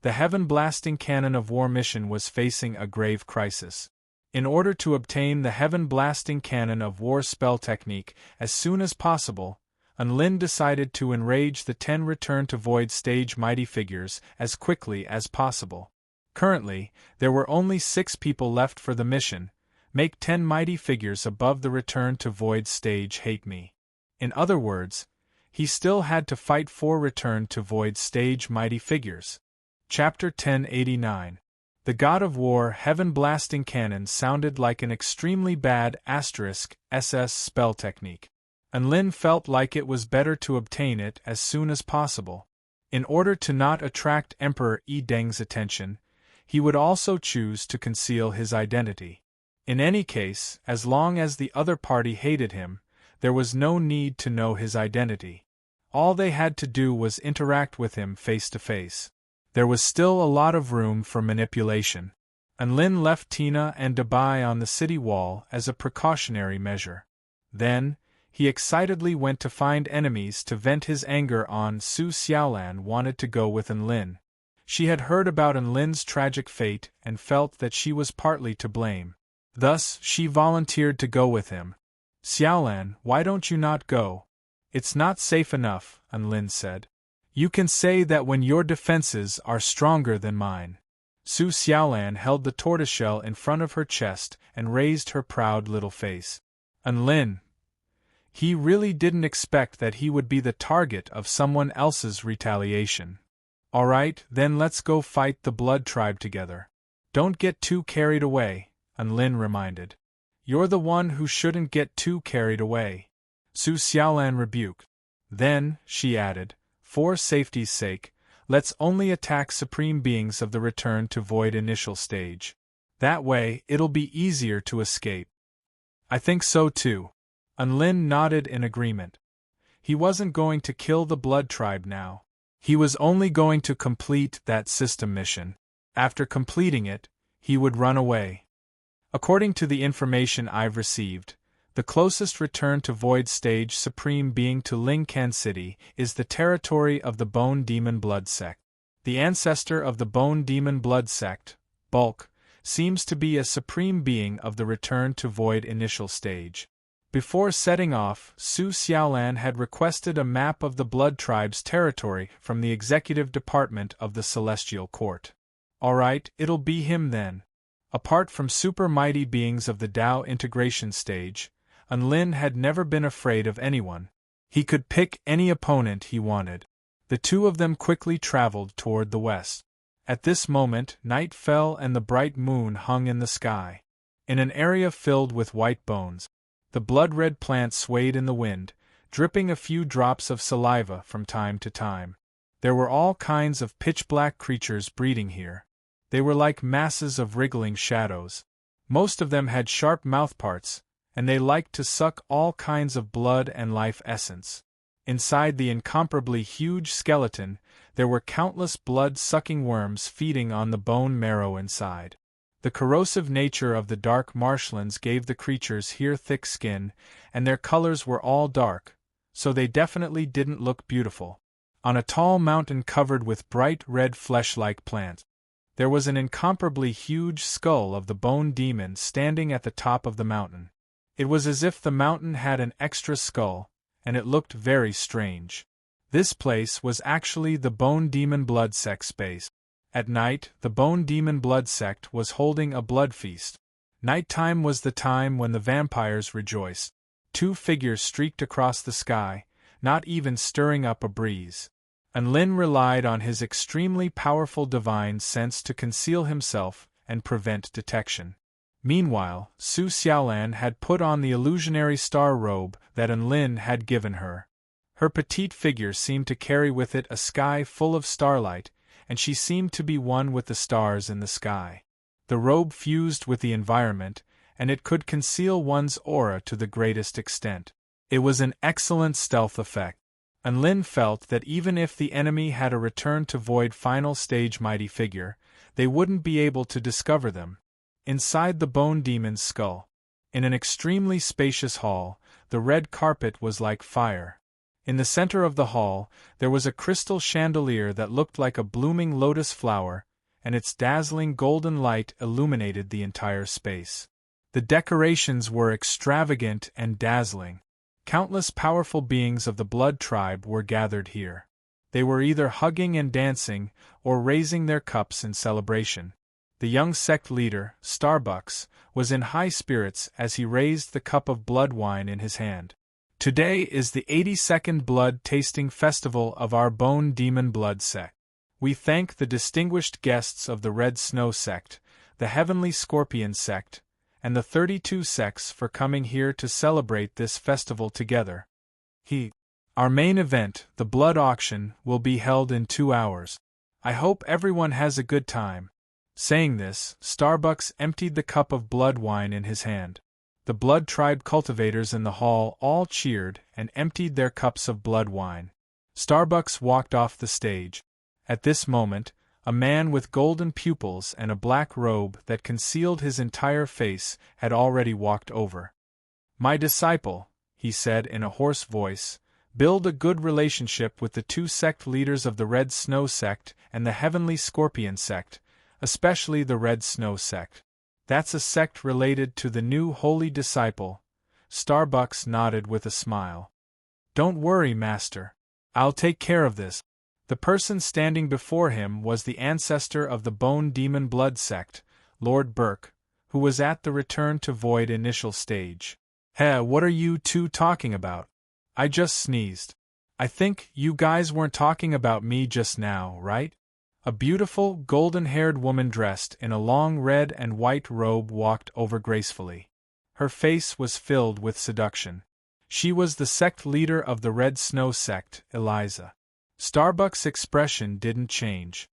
The heaven-blasting cannon of war mission was facing a grave crisis. In order to obtain the heaven-blasting cannon of war spell technique as soon as possible, Enlin decided to enrage the 10 return to void stage mighty figures as quickly as possible. Currently, there were only 6 people left for the mission, make 10 mighty figures above the return to void stage hate me. In other words, he still had to fight 4 return to void stage mighty figures. Chapter 1089. The God of War heaven-blasting cannon sounded like an extremely bad *SS spell technique. Enlin felt like it was better to obtain it as soon as possible. In order to not attract Emperor Yi Deng's attention, he would also choose to conceal his identity. In any case, as long as the other party hated him, there was no need to know his identity. All they had to do was interact with him face to face. There was still a lot of room for manipulation. Enlin left Tina and Dabai on the city wall as a precautionary measure. Then, he excitedly went to find enemies to vent his anger on. Su Xiaolan wanted to go with Enlin. She had heard about Enlin's tragic fate and felt that she was partly to blame. Thus, she volunteered to go with him. Xiaolan, why don't you not go? It's not safe enough, Enlin said. You can say that when your defenses are stronger than mine. Su Xiaolan held the tortoiseshell in front of her chest and raised her proud little face. Enlin. He really didn't expect that he would be the target of someone else's retaliation. All right, then let's go fight the Blood Tribe together. Don't get too carried away, Enlin reminded. You're the one who shouldn't get too carried away. Su Xiaolan rebuked. Then, she added, for safety's sake, let's only attack supreme beings of the return to void initial stage. That way, it'll be easier to escape. I think so too. Enlin nodded in agreement. He wasn't going to kill the Blood Tribe now. He was only going to complete that system mission. After completing it, he would run away. According to the information I've received, the closest return to void stage supreme being to Lingcan City is the territory of the Bone Demon Blood Sect. The ancestor of the Bone Demon Blood Sect, Bulk, seems to be a supreme being of the return to void initial stage. Before setting off, Su Xiaolan had requested a map of the Blood Tribe's territory from the Executive Department of the Celestial Court. Alright, it'll be him then. Apart from super mighty beings of the Dao integration stage, Enlin had never been afraid of anyone. He could pick any opponent he wanted. The two of them quickly traveled toward the west. At this moment, night fell and the bright moon hung in the sky. In an area filled with white bones, the blood-red plant swayed in the wind, dripping a few drops of saliva from time to time. There were all kinds of pitch-black creatures breeding here. They were like masses of wriggling shadows. Most of them had sharp mouthparts, and they liked to suck all kinds of blood and life essence. Inside the incomparably huge skeleton, there were countless blood-sucking worms feeding on the bone marrow inside. The corrosive nature of the dark marshlands gave the creatures here thick skin, and their colors were all dark, so they definitely didn't look beautiful. On a tall mountain covered with bright red flesh-like plants, there was an incomparably huge skull of the bone demon standing at the top of the mountain. It was as if the mountain had an extra skull, and it looked very strange. This place was actually the Bone Demon Blood Sect space. At night, the Bone Demon Blood Sect was holding a blood feast. Nighttime was the time when the vampires rejoiced. 2 figures streaked across the sky, not even stirring up a breeze. Enlin relied on his extremely powerful divine sense to conceal himself and prevent detection. Meanwhile, Su Xiaolan had put on the illusionary star robe that Enlin had given her. Her petite figure seemed to carry with it a sky full of starlight, and she seemed to be one with the stars in the sky. The robe fused with the environment, and it could conceal one's aura to the greatest extent. It was an excellent stealth effect. And Lin felt that even if the enemy had a return to void final stage mighty figure, they wouldn't be able to discover them. Inside the bone demon's skull, in an extremely spacious hall, the red carpet was like fire. In the center of the hall, there was a crystal chandelier that looked like a blooming lotus flower, and its dazzling golden light illuminated the entire space. The decorations were extravagant and dazzling. Countless powerful beings of the blood tribe were gathered here. They were either hugging and dancing, or raising their cups in celebration. The young sect leader, Starbucks, was in high spirits as he raised the cup of blood wine in his hand. Today is the 82nd blood-tasting festival of our Bone Demon Blood sect. We thank the distinguished guests of the Red Snow sect, the Heavenly Scorpion sect, and the 32 sects for coming here to celebrate this festival together. Our main event, the blood auction, will be held in 2 hours. I hope everyone has a good time. Saying this, Starbucks emptied the cup of blood wine in his hand. The blood tribe cultivators in the hall all cheered and emptied their cups of blood wine. Starbucks walked off the stage. At this moment, a man with golden pupils and a black robe that concealed his entire face had already walked over. "My disciple," he said in a hoarse voice, "build a good relationship with the 2 sect leaders of the Red Snow sect and the Heavenly Scorpion sect, especially the Red Snow sect. That's a sect related to the new holy disciple." Starbucks nodded with a smile. "Don't worry, Master. I'll take care of this." The person standing before him was the ancestor of the Bone Demon Blood sect, Lord Burke, who was at the return to void initial stage. What are you two talking about? I just sneezed. I think you guys weren't talking about me just now, right? A beautiful, golden-haired woman dressed in a long red and white robe walked over gracefully. Her face was filled with seduction. She was the sect leader of the Red Snow sect, Eliza. Starbucks' expression didn't change.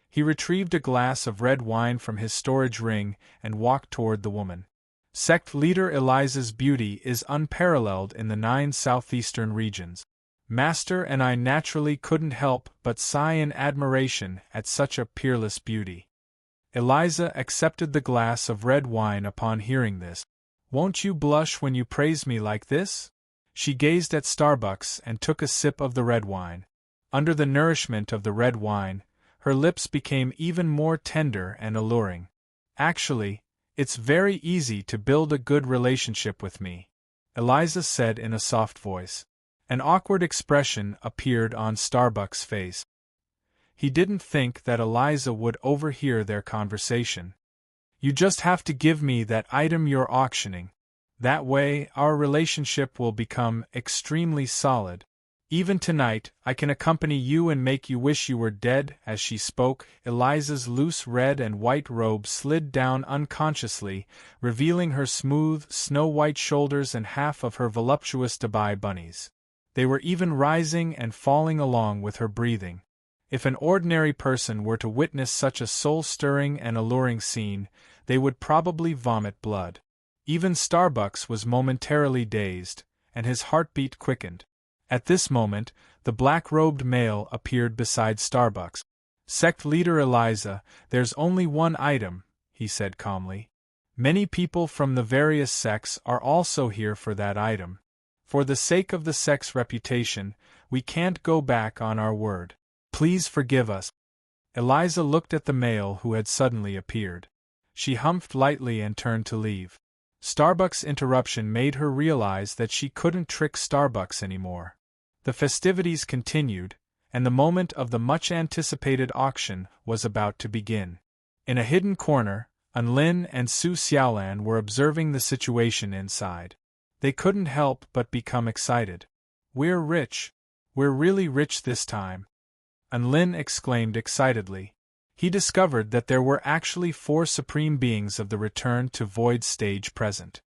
He retrieved a glass of red wine from his storage ring and walked toward the woman. Sect leader Eliza's beauty is unparalleled in the 9 southeastern regions. Master and I naturally couldn't help but sigh in admiration at such a peerless beauty. Eliza accepted the glass of red wine upon hearing this. "Won't you blush when you praise me like this?" She gazed at Starbucks and took a sip of the red wine. Under the nourishment of the red wine, her lips became even more tender and alluring. "Actually, it's very easy to build a good relationship with me," Eliza said in a soft voice. An awkward expression appeared on Starbucks' face. He didn't think that Eliza would overhear their conversation. "You just have to give me that item you're auctioning. That way, our relationship will become extremely solid. Even tonight, I can accompany you and make you wish you were dead." As she spoke, Eliza's loose red and white robe slid down unconsciously, revealing her smooth, snow-white shoulders and half of her voluptuous Dubai bunnies. They were even rising and falling along with her breathing. If an ordinary person were to witness such a soul-stirring and alluring scene, they would probably vomit blood. Even Starbucks was momentarily dazed, and his heartbeat quickened. At this moment, the black-robed male appeared beside Starbucks. "Sect leader Eliza, there's only one item," he said calmly. "Many people from the various sects are also here for that item. For the sake of the sect's reputation, we can't go back on our word. Please forgive us." Eliza looked at the male who had suddenly appeared. She humphed lightly and turned to leave. Starbucks' interruption made her realize that she couldn't trick Starbucks anymore. The festivities continued, and the moment of the much-anticipated auction was about to begin. In a hidden corner, Anlin and Su Xiaolan were observing the situation inside. They couldn't help but become excited. "We're rich. We're really rich this time," Anlin exclaimed excitedly. He discovered that there were actually 4 supreme beings of the Return to Void stage present.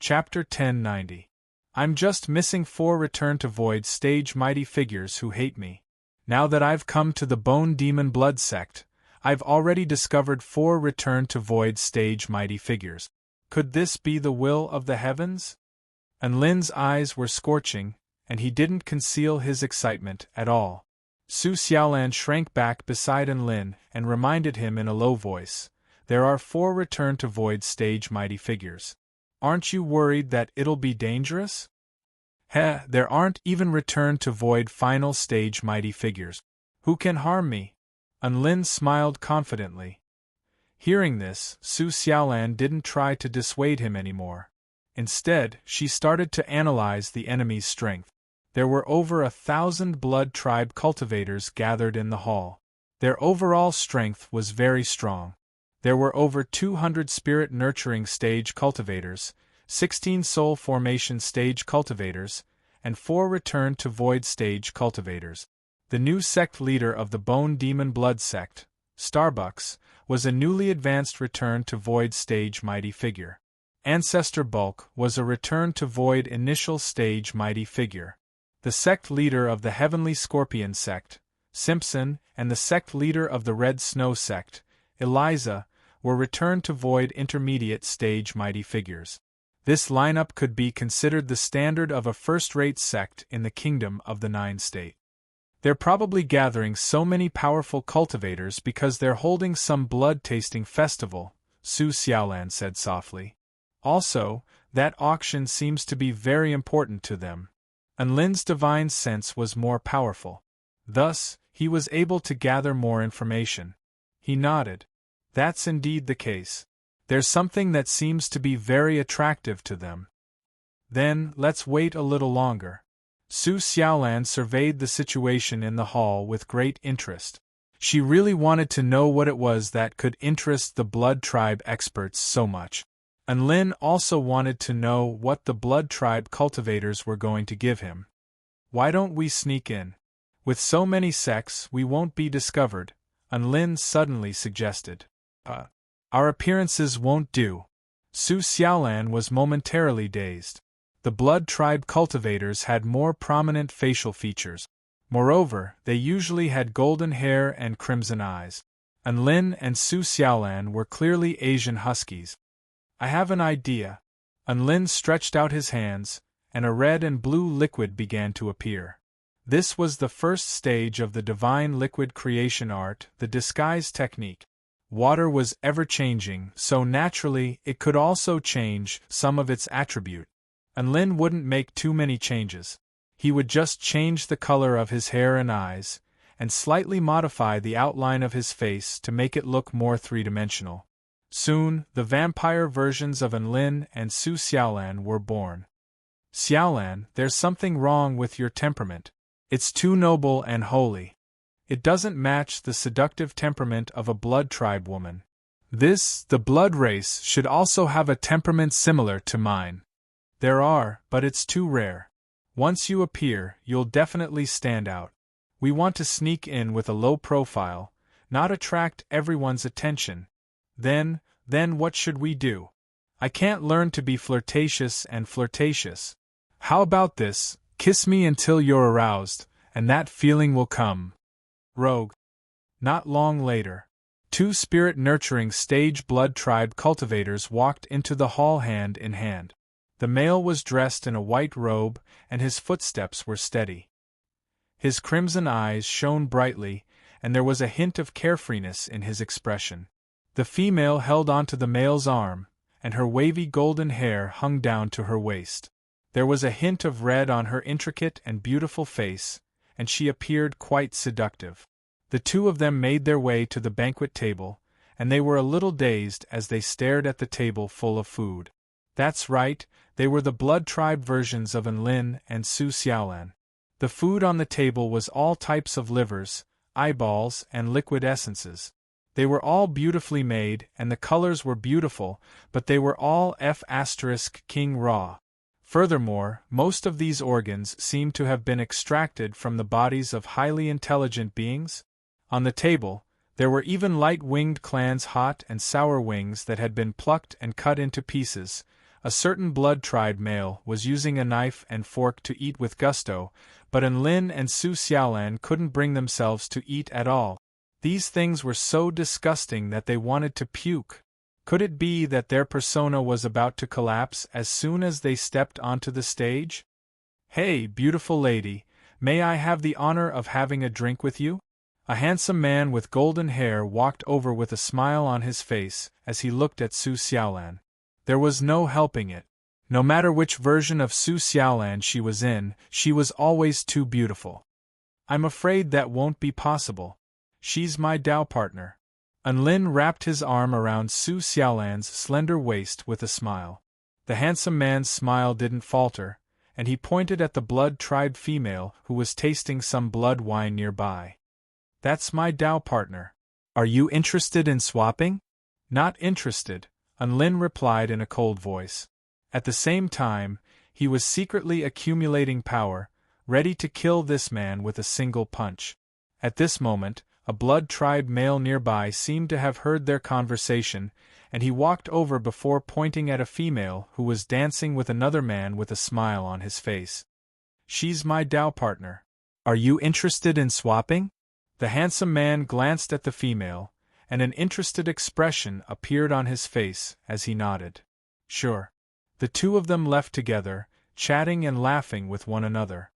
Chapter 1090. I'm just missing 4 Return to Void stage mighty figures who hate me. Now that I've come to the Bone Demon Blood sect, I've already discovered 4 Return to Void stage mighty figures. Could this be the will of the heavens? And Lin's eyes were scorching, and he didn't conceal his excitement at all. Su Xiaolan shrank back beside Lin and reminded him in a low voice, "There are 4 Return to Void stage mighty figures. Aren't you worried that it'll be dangerous?" "Heh, there aren't even Return to Void final stage mighty figures. Who can harm me?" Lin smiled confidently. Hearing this, Su Xiaolan didn't try to dissuade him anymore. Instead, she started to analyze the enemy's strength. There were over 1,000 Blood Tribe cultivators gathered in the hall. Their overall strength was very strong. There were over 200 Spirit Nurturing stage cultivators, 16 Soul Formation stage cultivators, and 4 Return to Void stage cultivators. The new sect leader of the Bone Demon Blood sect, Starbucks, was a newly advanced Return to Void stage mighty figure. Ancestor Bulk was a Return to Void initial stage mighty figure. The sect leader of the Heavenly Scorpion sect, Simpson, and the sect leader of the Red Snow sect, Eliza, were Return to Void intermediate stage mighty figures. This lineup could be considered the standard of a first-rate sect in the Kingdom of the Nine State. They're probably gathering so many powerful cultivators because they're holding some blood-tasting festival, Su Xiaolan said softly. Also, that auction seems to be very important to them. And Lin's divine sense was more powerful. Thus, he was able to gather more information. He nodded. That's indeed the case. There's something that seems to be very attractive to them. Then, let's wait a little longer. Su Xiaolan surveyed the situation in the hall with great interest. She really wanted to know what it was that could interest the Blood Tribe experts so much. And Lin also wanted to know what the Blood Tribe cultivators were going to give him. Why don't we sneak in? With so many sects, we won't be discovered, and Lin suddenly suggested. Our appearances won't do. Su Xiaolan was momentarily dazed. The Blood Tribe cultivators had more prominent facial features. Moreover, they usually had golden hair and crimson eyes. And Lin and Su Xiaolan were clearly Asian huskies. I have an idea. And Lin stretched out his hands, and a red and blue liquid began to appear. This was the first stage of the divine liquid creation art, the disguise technique. Water was ever-changing, so naturally it could also change some of its attribute. And Lin wouldn't make too many changes. He would just change the color of his hair and eyes, and slightly modify the outline of his face to make it look more three-dimensional. Soon, the vampire versions of Lin and Su Xiaolan were born. Xiaolan, there's something wrong with your temperament. It's too noble and holy. It doesn't match the seductive temperament of a Blood Tribe woman. The Blood race, should also have a temperament similar to mine. There are, but it's too rare. Once you appear, you'll definitely stand out. We want to sneak in with a low profile, not attract everyone's attention. Then what should we do? I can't learn to be flirtatious and flirtatious. How about this? Kiss me until you're aroused, and that feeling will come. Rogue. Not long later, 2 spirit-nurturing stage Blood Tribe cultivators walked into the hall hand in hand. The male was dressed in a white robe, and his footsteps were steady. His crimson eyes shone brightly, and there was a hint of carefreeness in his expression. The female held onto the male's arm, and her wavy golden hair hung down to her waist. There was a hint of red on her intricate and beautiful face, and she appeared quite seductive. The two of them made their way to the banquet table, and they were a little dazed as they stared at the table full of food. That's right, they were the Blood Tribe versions of Lin and Su Xiaolan. The food on the table was all types of livers, eyeballs, and liquid essences. They were all beautifully made, and the colors were beautiful, but they were all F*King raw. Furthermore, most of these organs seemed to have been extracted from the bodies of highly intelligent beings. On the table, there were even light-winged clans, hot and sour wings that had been plucked and cut into pieces, A certain blood-tribe male was using a knife and fork to eat with gusto, but Enlin and Su Xiaolan couldn't bring themselves to eat at all. These things were so disgusting that they wanted to puke. Could it be that their persona was about to collapse as soon as they stepped onto the stage? "Hey, beautiful lady, may I have the honor of having a drink with you?" A handsome man with golden hair walked over with a smile on his face as he looked at Su Xiaolan. There was no helping it. No matter which version of Su Xiaolan she was in, she was always too beautiful. "I'm afraid that won't be possible. She's my Dao partner." Enlin wrapped his arm around Su Xiaolan's slender waist with a smile. The handsome man's smile didn't falter, and he pointed at the blood-tribe female who was tasting some blood wine nearby. "That's my Dao partner. Are you interested in swapping?" "Not interested," Enlin replied in a cold voice. At the same time, he was secretly accumulating power, ready to kill this man with a single punch. At this moment, a blood-tribe male nearby seemed to have heard their conversation, and he walked over before pointing at a female who was dancing with another man with a smile on his face. "She's my Dao partner. Are you interested in swapping?" The handsome man glanced at the female, and an interested expression appeared on his face as he nodded. "Sure." The two of them left together, chatting and laughing with one another.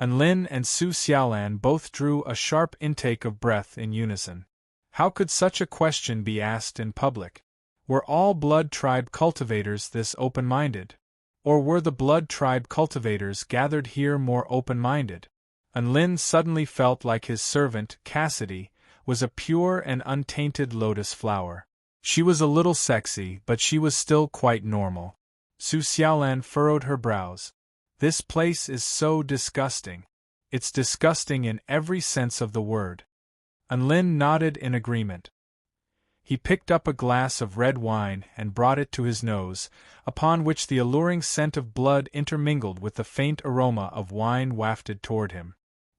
Enlin and Su Xiaolan both drew a sharp intake of breath in unison. How could such a question be asked in public? Were all blood tribe cultivators this open-minded? Or were the blood tribe cultivators gathered here more open-minded? Enlin suddenly felt like his servant, Cassidy, was a pure and untainted lotus flower. She was a little sexy, but she was still quite normal. Su Xiaolan furrowed her brows. "This place is so disgusting. It's disgusting in every sense of the word." Enlin nodded in agreement. He picked up a glass of red wine and brought it to his nose, upon which the alluring scent of blood intermingled with the faint aroma of wine wafted toward him.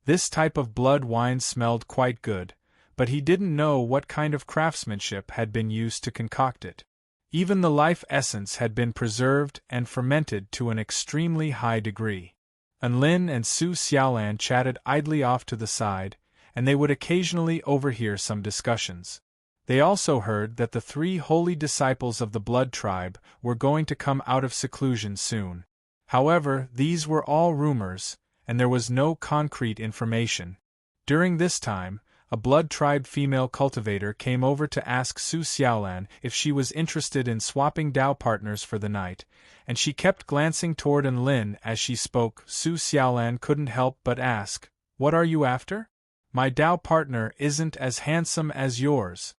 This type of blood wine smelled quite good, but he didn't know what kind of craftsmanship had been used to concoct it. Even the life essence had been preserved and fermented to an extremely high degree. Enlin and Su Xiaolan chatted idly off to the side, and they would occasionally overhear some discussions. They also heard that the 3 holy disciples of the blood tribe were going to come out of seclusion soon. However, these were all rumors, and there was no concrete information. During this time, a blood tribe female cultivator came over to ask Su Xiaolan if she was interested in swapping Dao partners for the night, and she kept glancing toward Enlin as she spoke. Su Xiaolan couldn't help but ask, "What are you after?" "My Dao partner isn't as handsome as yours."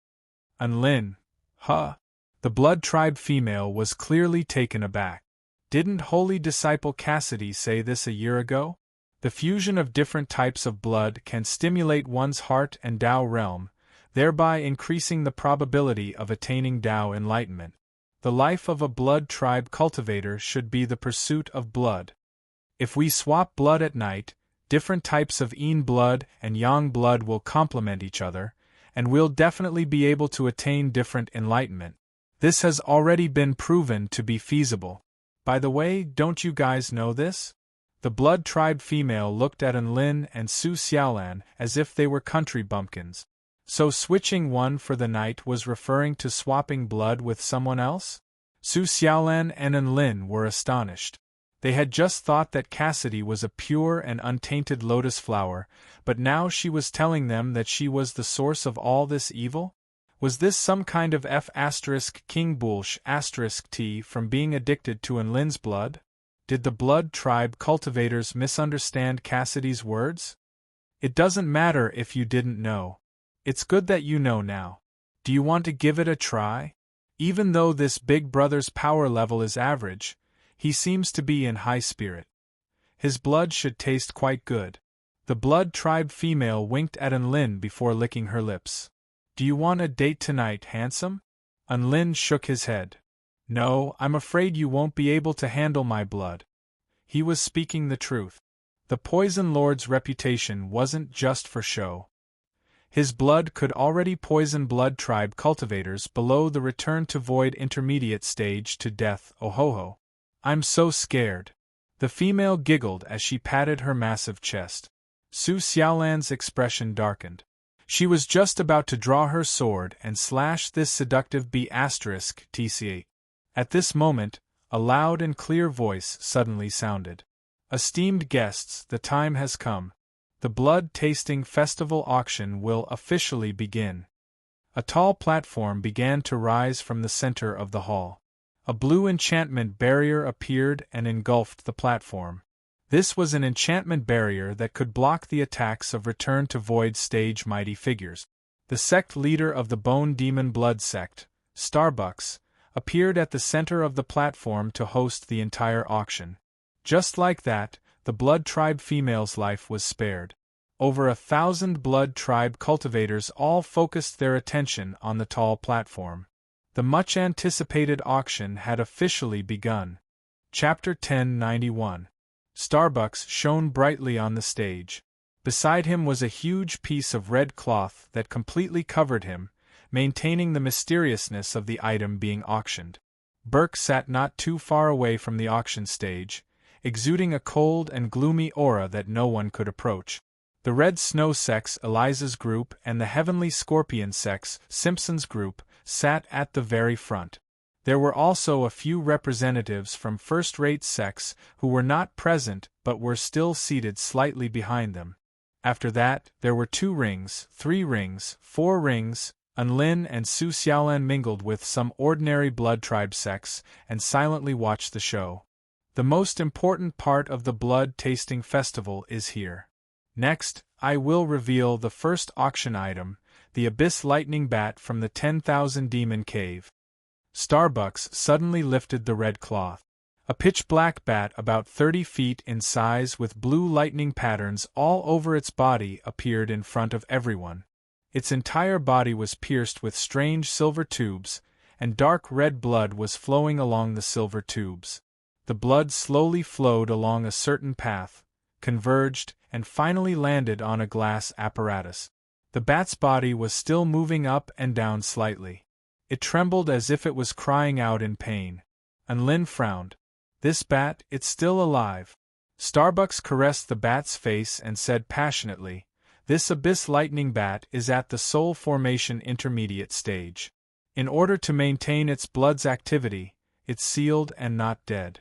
Enlin, huh? The blood tribe female was clearly taken aback. Didn't holy disciple Cassidy say this a year ago? The fusion of different types of blood can stimulate one's heart and Dao realm, thereby increasing the probability of attaining Dao enlightenment. The life of a blood tribe cultivator should be the pursuit of blood. If we swap blood at night, different types of Yin blood and Yang blood will complement each other, and we'll definitely be able to attain different enlightenment. This has already been proven to be feasible. By the way, don't you guys know this? The blood tribe female looked at Enlin and Su Xiaolan as if they were country bumpkins. So switching one for the night was referring to swapping blood with someone else? Su Xiaolan and Enlin were astonished. They had just thought that Cassidy was a pure and untainted lotus flower, but now she was telling them that she was the source of all this evil? Was this some kind of King Bulsh T from being addicted to Enlin's blood? Did the blood tribe cultivators misunderstand Cassidy's words? It doesn't matter if you didn't know. It's good that you know now. Do you want to give it a try? Even though this big brother's power level is average, he seems to be in high spirit. His blood should taste quite good. The blood tribe female winked at Enlin before licking her lips. "Do you want a date tonight, handsome?" Enlin shook his head. "No, I'm afraid you won't be able to handle my blood." He was speaking the truth. The Poison Lord's reputation wasn't just for show. His blood could already poison blood tribe cultivators below the return to void intermediate stage to death. Oh ho ho. I'm so scared. The female giggled as she patted her massive chest. Su Xiaolan's expression darkened. She was just about to draw her sword and slash this seductive B*TCA. At this moment, a loud and clear voice suddenly sounded. Esteemed guests, the time has come. The blood-tasting festival auction will officially begin. A tall platform began to rise from the center of the hall. A blue enchantment barrier appeared and engulfed the platform. This was an enchantment barrier that could block the attacks of Return to Void stage mighty figures. The sect leader of the Bone Demon Blood sect, Starbucks, appeared at the center of the platform to host the entire auction. Just like that, the Blood Tribe female's life was spared. Over 1,000 Blood Tribe cultivators all focused their attention on the tall platform. The much-anticipated auction had officially begun. Chapter 1091. Starbucks shone brightly on the stage. Beside him was a huge piece of red cloth that completely covered him, maintaining the mysteriousness of the item being auctioned. Burke sat not too far away from the auction stage, exuding a cold and gloomy aura that no one could approach. The Red Snow sex, Eliza's group, and the Heavenly Scorpion sex, Simpson's group, sat at the very front. There were also a few representatives from first-rate sects who were not present but were still seated slightly behind them. After that, there were 2 rings, 3 rings, 4 rings. Unlin and Su Xiaolan mingled with some ordinary Blood Tribe sects and silently watched the show. The most important part of the blood-tasting festival is here. Next, I will reveal the first auction item, the Abyss Lightning Bat from the 10,000 Demon Cave. Starbucks suddenly lifted the red cloth. A pitch-black bat about 30 feet in size with blue lightning patterns all over its body appeared in front of everyone. Its entire body was pierced with strange silver tubes, and dark red blood was flowing along the silver tubes. The blood slowly flowed along a certain path, converged, and finally landed on a glass apparatus. The bat's body was still moving up and down slightly. It trembled as if it was crying out in pain. Unlin frowned. This bat, it's still alive. Starbucks caressed the bat's face and said passionately, this Abyss Lightning Bat is at the Soul Formation intermediate stage. In order to maintain its blood's activity, it's sealed and not dead.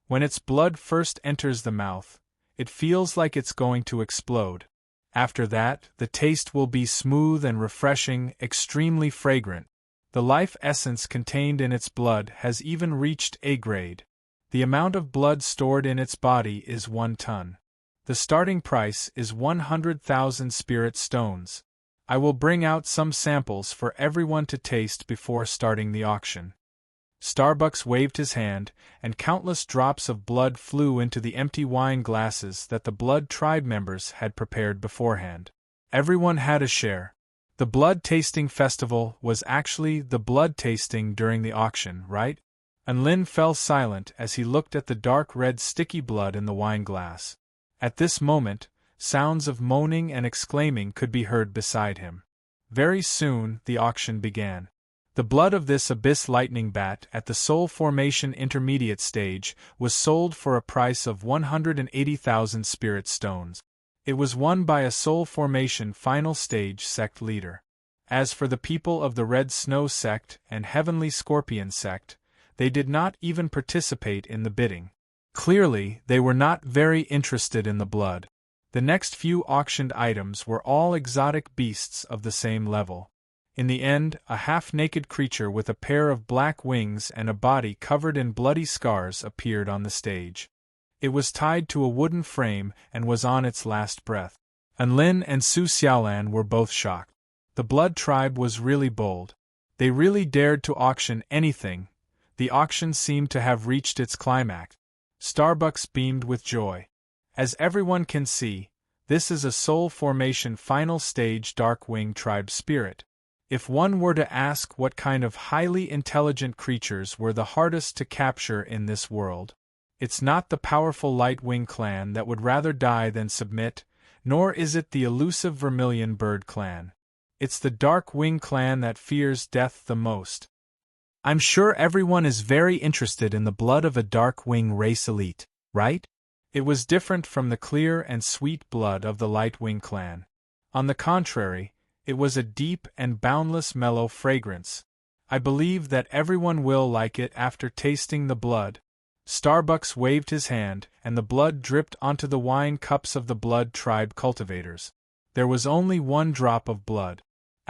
When its blood first enters the mouth, it feels like it's going to explode. After that, the taste will be smooth and refreshing, extremely fragrant. The life essence contained in its blood has even reached A grade. The amount of blood stored in its body is 1 ton. The starting price is 100,000 spirit stones. I will bring out some samples for everyone to taste before starting the auction. Starbucks waved his hand, and countless drops of blood flew into the empty wine glasses that the Blood Tribe members had prepared beforehand. Everyone had a share. The blood tasting festival was actually the blood tasting during the auction, right? Unlin fell silent as he looked at the dark red sticky blood in the wine glass. At this moment, sounds of moaning and exclaiming could be heard beside him. Very soon, the auction began. The blood of this Abyss Lightning Bat at the Soul Formation intermediate stage was sold for a price of 180,000 spirit stones. It was won by a Soul Formation final stage sect leader. As for the people of the Red Snow sect and Heavenly Scorpion sect, they did not even participate in the bidding. Clearly, they were not very interested in the blood. The next few auctioned items were all exotic beasts of the same level. In the end, a half-naked creature with a pair of black wings and a body covered in bloody scars appeared on the stage. It was tied to a wooden frame and was on its last breath. Unlin and Su Xiaolan were both shocked. The Blood Tribe was really bold. They really dared to auction anything. The auction seemed to have reached its climax. Starbucks beamed with joy. As everyone can see, this is a Soul Formation final stage Darkwing Tribe spirit. If one were to ask what kind of highly intelligent creatures were the hardest to capture in this world, it's not the powerful Lightwing clan that would rather die than submit, nor is it the elusive Vermilion Bird clan. It's the Darkwing clan that fears death the most. I'm sure everyone is very interested in the blood of a dark wing race elite, right? It was different from the clear and sweet blood of the light wing clan. On the contrary, it was a deep and boundless mellow fragrance. I believe that everyone will like it after tasting the blood. Starbucks waved his hand, and the blood dripped onto the wine cups of the blood tribe cultivators. There was only one drop of blood.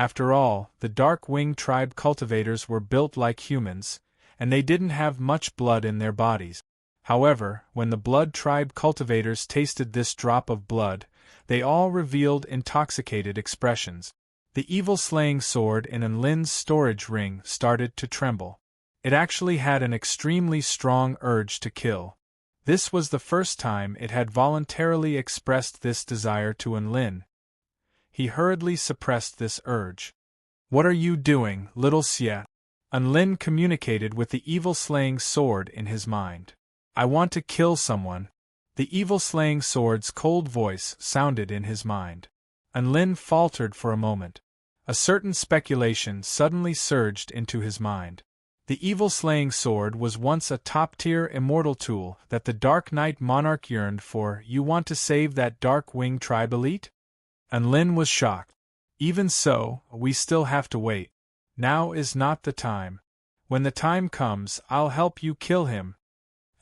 After all, the dark wing tribe cultivators were built like humans, and they didn't have much blood in their bodies. However, when the blood tribe cultivators tasted this drop of blood, they all revealed intoxicated expressions. The evil-slaying sword in Enlin's storage ring started to tremble. It actually had an extremely strong urge to kill. This was the first time it had voluntarily expressed this desire to Enlin. He hurriedly suppressed this urge. "What are you doing, little Xie?" Enlin communicated with the evil-slaying sword in his mind. "I want to kill someone." The evil-slaying sword's cold voice sounded in his mind. Enlin faltered for a moment. A certain speculation suddenly surged into his mind. The evil-slaying sword was once a top-tier immortal tool that the Dark Knight monarch yearned for. "You want to save that Dark Wing tribe elite?" Enlin was shocked. "Even so, we still have to wait. Now is not the time. When the time comes, I'll help you kill him."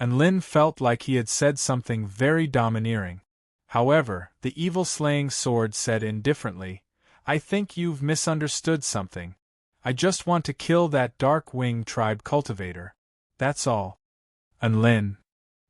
Enlin felt like he had said something very domineering. However, the evil-slaying sword said indifferently, "I think you've misunderstood something. I just want to kill that Dark Wing tribe cultivator. That's all." Enlin.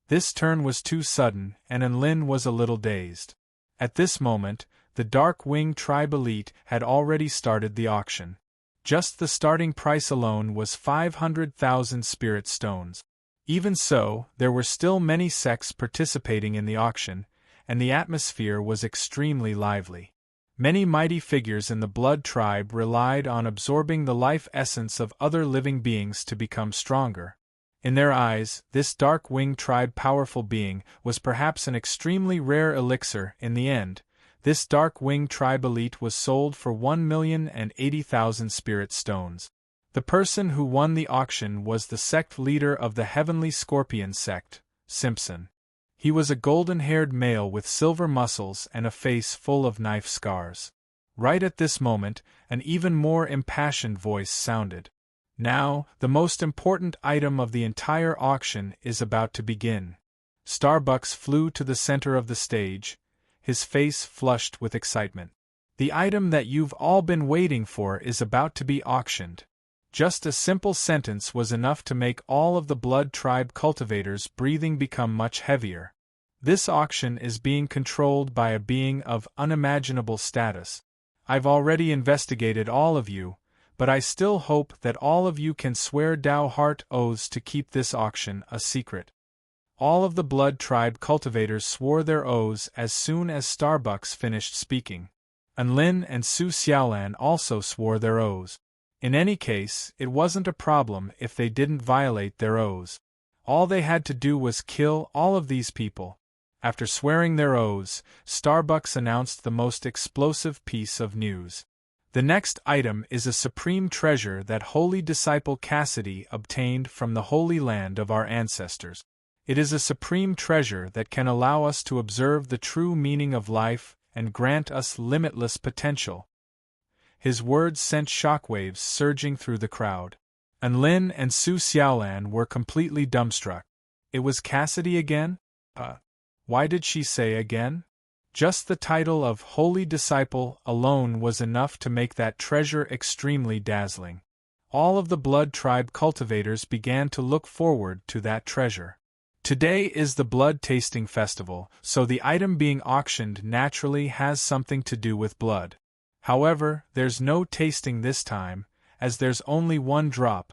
This turn was too sudden, and Enlin was a little dazed. At this moment, the Dark Wing tribe elite had already started the auction. Just the starting price alone was 500,000 spirit stones. Even so, there were still many sects participating in the auction, and the atmosphere was extremely lively. Many mighty figures in the blood tribe relied on absorbing the life essence of other living beings to become stronger. In their eyes, this Dark Wing tribe powerful being was perhaps an extremely rare elixir. In the end, this Dark Wing tribe elite was sold for 1,080,000 spirit stones. The person who won the auction was the sect leader of the Heavenly Scorpion sect, Simpson. He was a golden-haired male with silver muscles and a face full of knife scars. Right at this moment, an even more impassioned voice sounded. "Now, the most important item of the entire auction is about to begin." Starbucks flew to the center of the stage, his face flushed with excitement. "The item that you've all been waiting for is about to be auctioned." Just a simple sentence was enough to make all of the blood tribe cultivators' breathing become much heavier. "This auction is being controlled by a being of unimaginable status. I've already investigated all of you, but I still hope that all of you can swear Dao Heart oaths to keep this auction a secret." All of the blood tribe cultivators swore their oaths as soon as Starbucks finished speaking. Enlin and Su Xiaolan also swore their oaths. In any case, it wasn't a problem if they didn't violate their oaths. All they had to do was kill all of these people. After swearing their oaths, Starbucks announced the most explosive piece of news. "The next item is a supreme treasure that Holy Disciple Cassidy obtained from the Holy Land of our ancestors. It is a supreme treasure that can allow us to observe the true meaning of life and grant us limitless potential." His words sent shockwaves surging through the crowd. Enlin and Su Xiaolan were completely dumbstruck. It was Cassidy again? Why did she say again? Just the title of Holy Disciple alone was enough to make that treasure extremely dazzling. All of the blood tribe cultivators began to look forward to that treasure. Today is the blood tasting festival, so the item being auctioned naturally has something to do with blood. However, there's no tasting this time, as there's only one drop.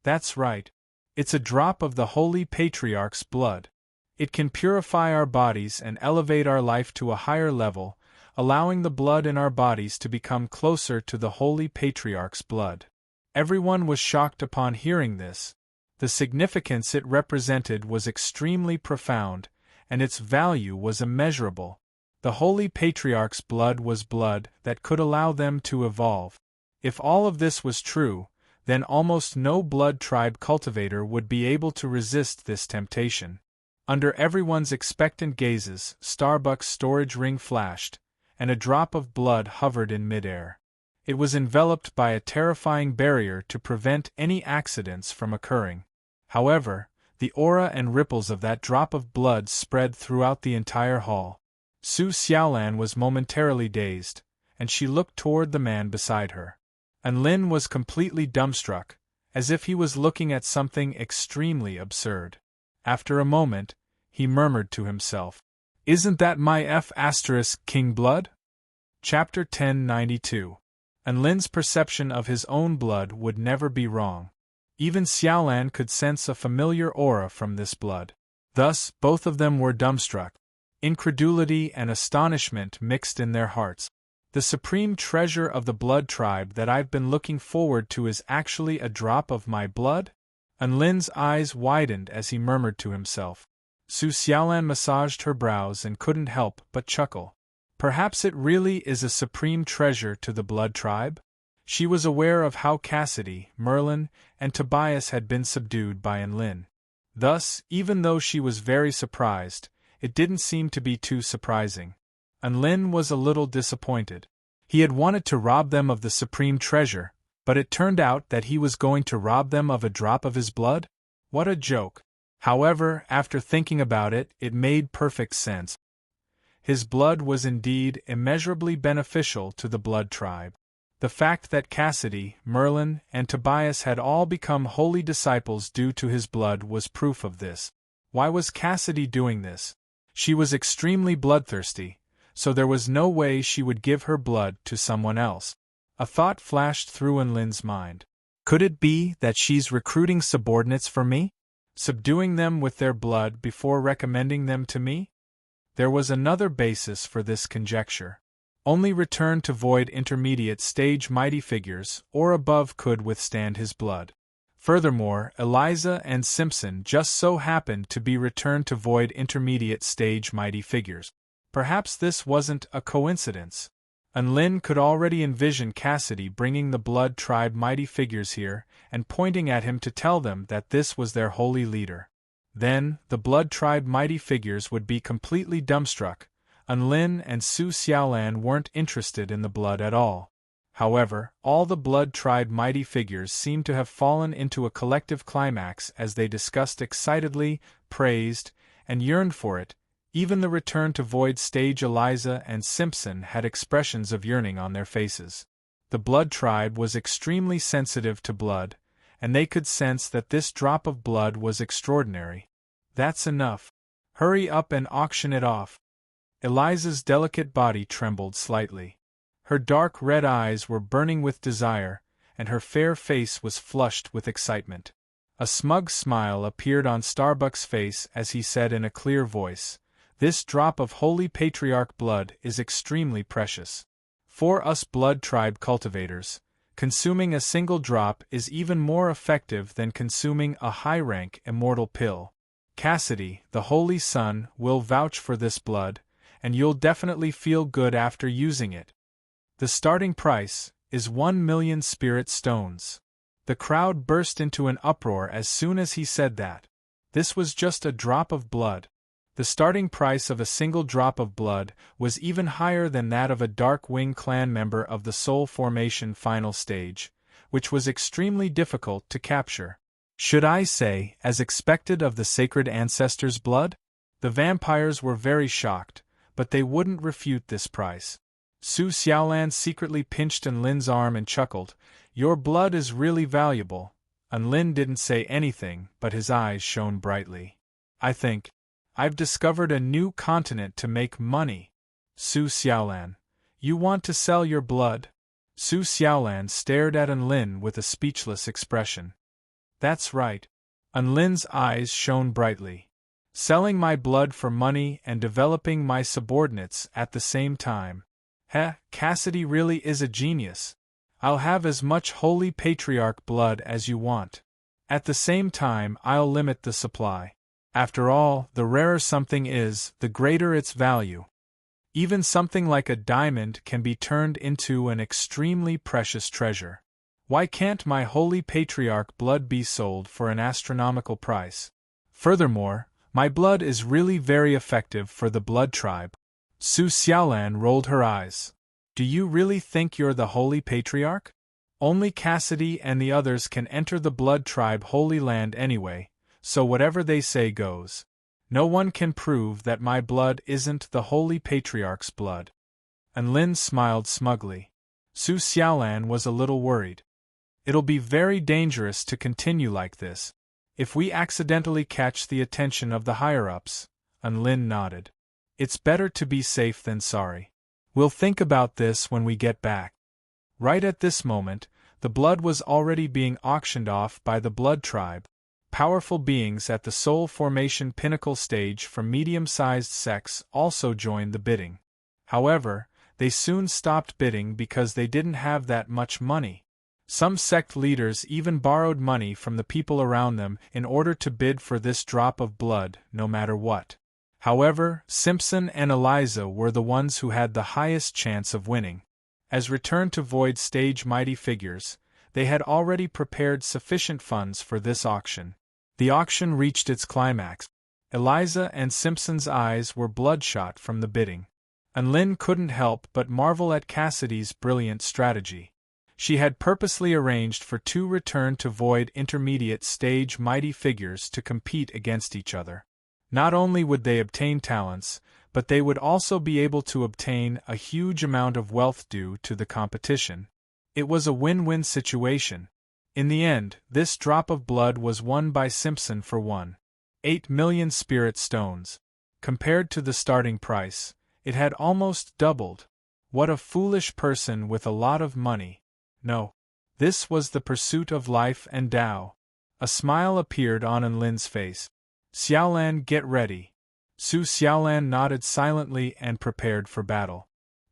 That's right. It's a drop of the Holy Patriarch's blood. It can purify our bodies and elevate our life to a higher level, allowing the blood in our bodies to become closer to the Holy Patriarch's blood. Everyone was shocked upon hearing this. The significance it represented was extremely profound, and its value was immeasurable. The Holy Patriarch's blood was blood that could allow them to evolve. If all of this was true, then almost no blood tribe cultivator would be able to resist this temptation. Under everyone's expectant gazes, Starbuck's storage ring flashed, and a drop of blood hovered in midair. It was enveloped by a terrifying barrier to prevent any accidents from occurring. However, the aura and ripples of that drop of blood spread throughout the entire hall. Su Xiaolan was momentarily dazed, and she looked toward the man beside her. Lin was completely dumbstruck, as if he was looking at something extremely absurd. After a moment, he murmured to himself, "Isn't that my King blood?" Chapter 1092. Lin's perception of his own blood would never be wrong. Even Xiaolan could sense a familiar aura from this blood. Thus, both of them were dumbstruck. Incredulity and astonishment mixed in their hearts. The supreme treasure of the blood tribe that I've been looking forward to is actually a drop of my blood? Lin's eyes widened as he murmured to himself. Su Xiaolan massaged her brows and couldn't help but chuckle. Perhaps it really is a supreme treasure to the blood tribe? She was aware of how Cassidy, Merlin, and Tobias had been subdued by Lin. Thus, even though she was very surprised, it didn't seem to be too surprising. Lin was a little disappointed. He had wanted to rob them of the supreme treasure, but it turned out that he was going to rob them of a drop of his blood? What a joke! However, after thinking about it, it made perfect sense. His blood was indeed immeasurably beneficial to the blood tribe. The fact that Cassidy, Merlin, and Tobias had all become holy disciples due to his blood was proof of this. Why was Cassidy doing this? She was extremely bloodthirsty, so there was no way she would give her blood to someone else. A thought flashed through Lin's mind. Could it be that she's recruiting subordinates for me? Subduing them with their blood before recommending them to me? There was another basis for this conjecture. Only return to void intermediate stage mighty figures or above could withstand his blood. Furthermore, Eliza and Simpson just so happened to be returned to void intermediate stage mighty figures. Perhaps this wasn't a coincidence. Lin could already envision Cassidy bringing the blood tribe mighty figures here and pointing at him to tell them that this was their holy leader. Then, the blood tribe mighty figures would be completely dumbstruck. Lin and Su Xiaolan weren't interested in the blood at all. However, all the blood tribe mighty figures seemed to have fallen into a collective climax as they discussed excitedly, praised, and yearned for it. Even the return to void stage Eliza and Simpson had expressions of yearning on their faces. The blood tribe was extremely sensitive to blood, and they could sense that this drop of blood was extraordinary. That's enough. Hurry up and auction it off. Eliza's delicate body trembled slightly. Her dark red eyes were burning with desire, and her fair face was flushed with excitement. A smug smile appeared on Starbuck's face as he said in a clear voice, "This drop of holy patriarch blood is extremely precious. For us blood tribe cultivators, consuming a single drop is even more effective than consuming a high-rank immortal pill. Cassidy, the Holy Son, will vouch for this blood, and you'll definitely feel good after using it. The starting price is 1,000,000 spirit stones." The crowd burst into an uproar as soon as he said that. This was just a drop of blood. The starting price of a single drop of blood was even higher than that of a Dark Wing clan member of the Soul Formation final stage, which was extremely difficult to capture. Should I say, as expected of the sacred ancestors' blood? The vampires were very shocked, but they wouldn't refute this price. Su Xiaolan secretly pinched Lin's arm and chuckled, "Your blood is really valuable." Lin didn't say anything, but his eyes shone brightly. I've discovered a new continent to make money." Su Xiaolan, you want to sell your blood? Su Xiaolan stared at Lin with a speechless expression. That's right. Lin's eyes shone brightly. Selling my blood for money and developing my subordinates at the same time. Cassidy really is a genius. I'll have as much holy patriarch blood as you want. At the same time, I'll limit the supply. After all, the rarer something is, the greater its value. Even something like a diamond can be turned into an extremely precious treasure. Why can't my holy patriarch blood be sold for an astronomical price? Furthermore, my blood is really very effective for the blood tribe. Su Xiaolan rolled her eyes. Do you really think you're the holy patriarch? Only Cassidy and the others can enter the blood tribe Holy Land anyway, so whatever they say goes. No one can prove that my blood isn't the holy patriarch's blood. And Lin smiled smugly. Su Xiaolan was a little worried. It'll be very dangerous to continue like this. If we accidentally catch the attention of the higher-ups, and Lin nodded. It's better to be safe than sorry. We'll think about this when we get back. Right at this moment, the blood was already being auctioned off by the blood tribe. Powerful beings at the soul formation pinnacle stage from medium-sized sects also joined the bidding. However, they soon stopped bidding because they didn't have that much money. Some sect leaders even borrowed money from the people around them in order to bid for this drop of blood, no matter what. However, Simpson and Eliza were the ones who had the highest chance of winning. As Return to Void stage mighty figures, they had already prepared sufficient funds for this auction. The auction reached its climax. Eliza and Simpson's eyes were bloodshot from the bidding. And Lin couldn't help but marvel at Cassidy's brilliant strategy. She had purposely arranged for two Return to Void intermediate stage mighty figures to compete against each other. Not only would they obtain talents, but they would also be able to obtain a huge amount of wealth due to the competition. It was a win-win situation. In the end, this drop of blood was won by Simpson for 1.8 million spirit stones. Compared to the starting price, it had almost doubled. What a foolish person with a lot of money. No. This was the pursuit of life and Tao. A smile appeared on Lin's face. Xiaolan, get ready. Su Xiaolan nodded silently and prepared for battle.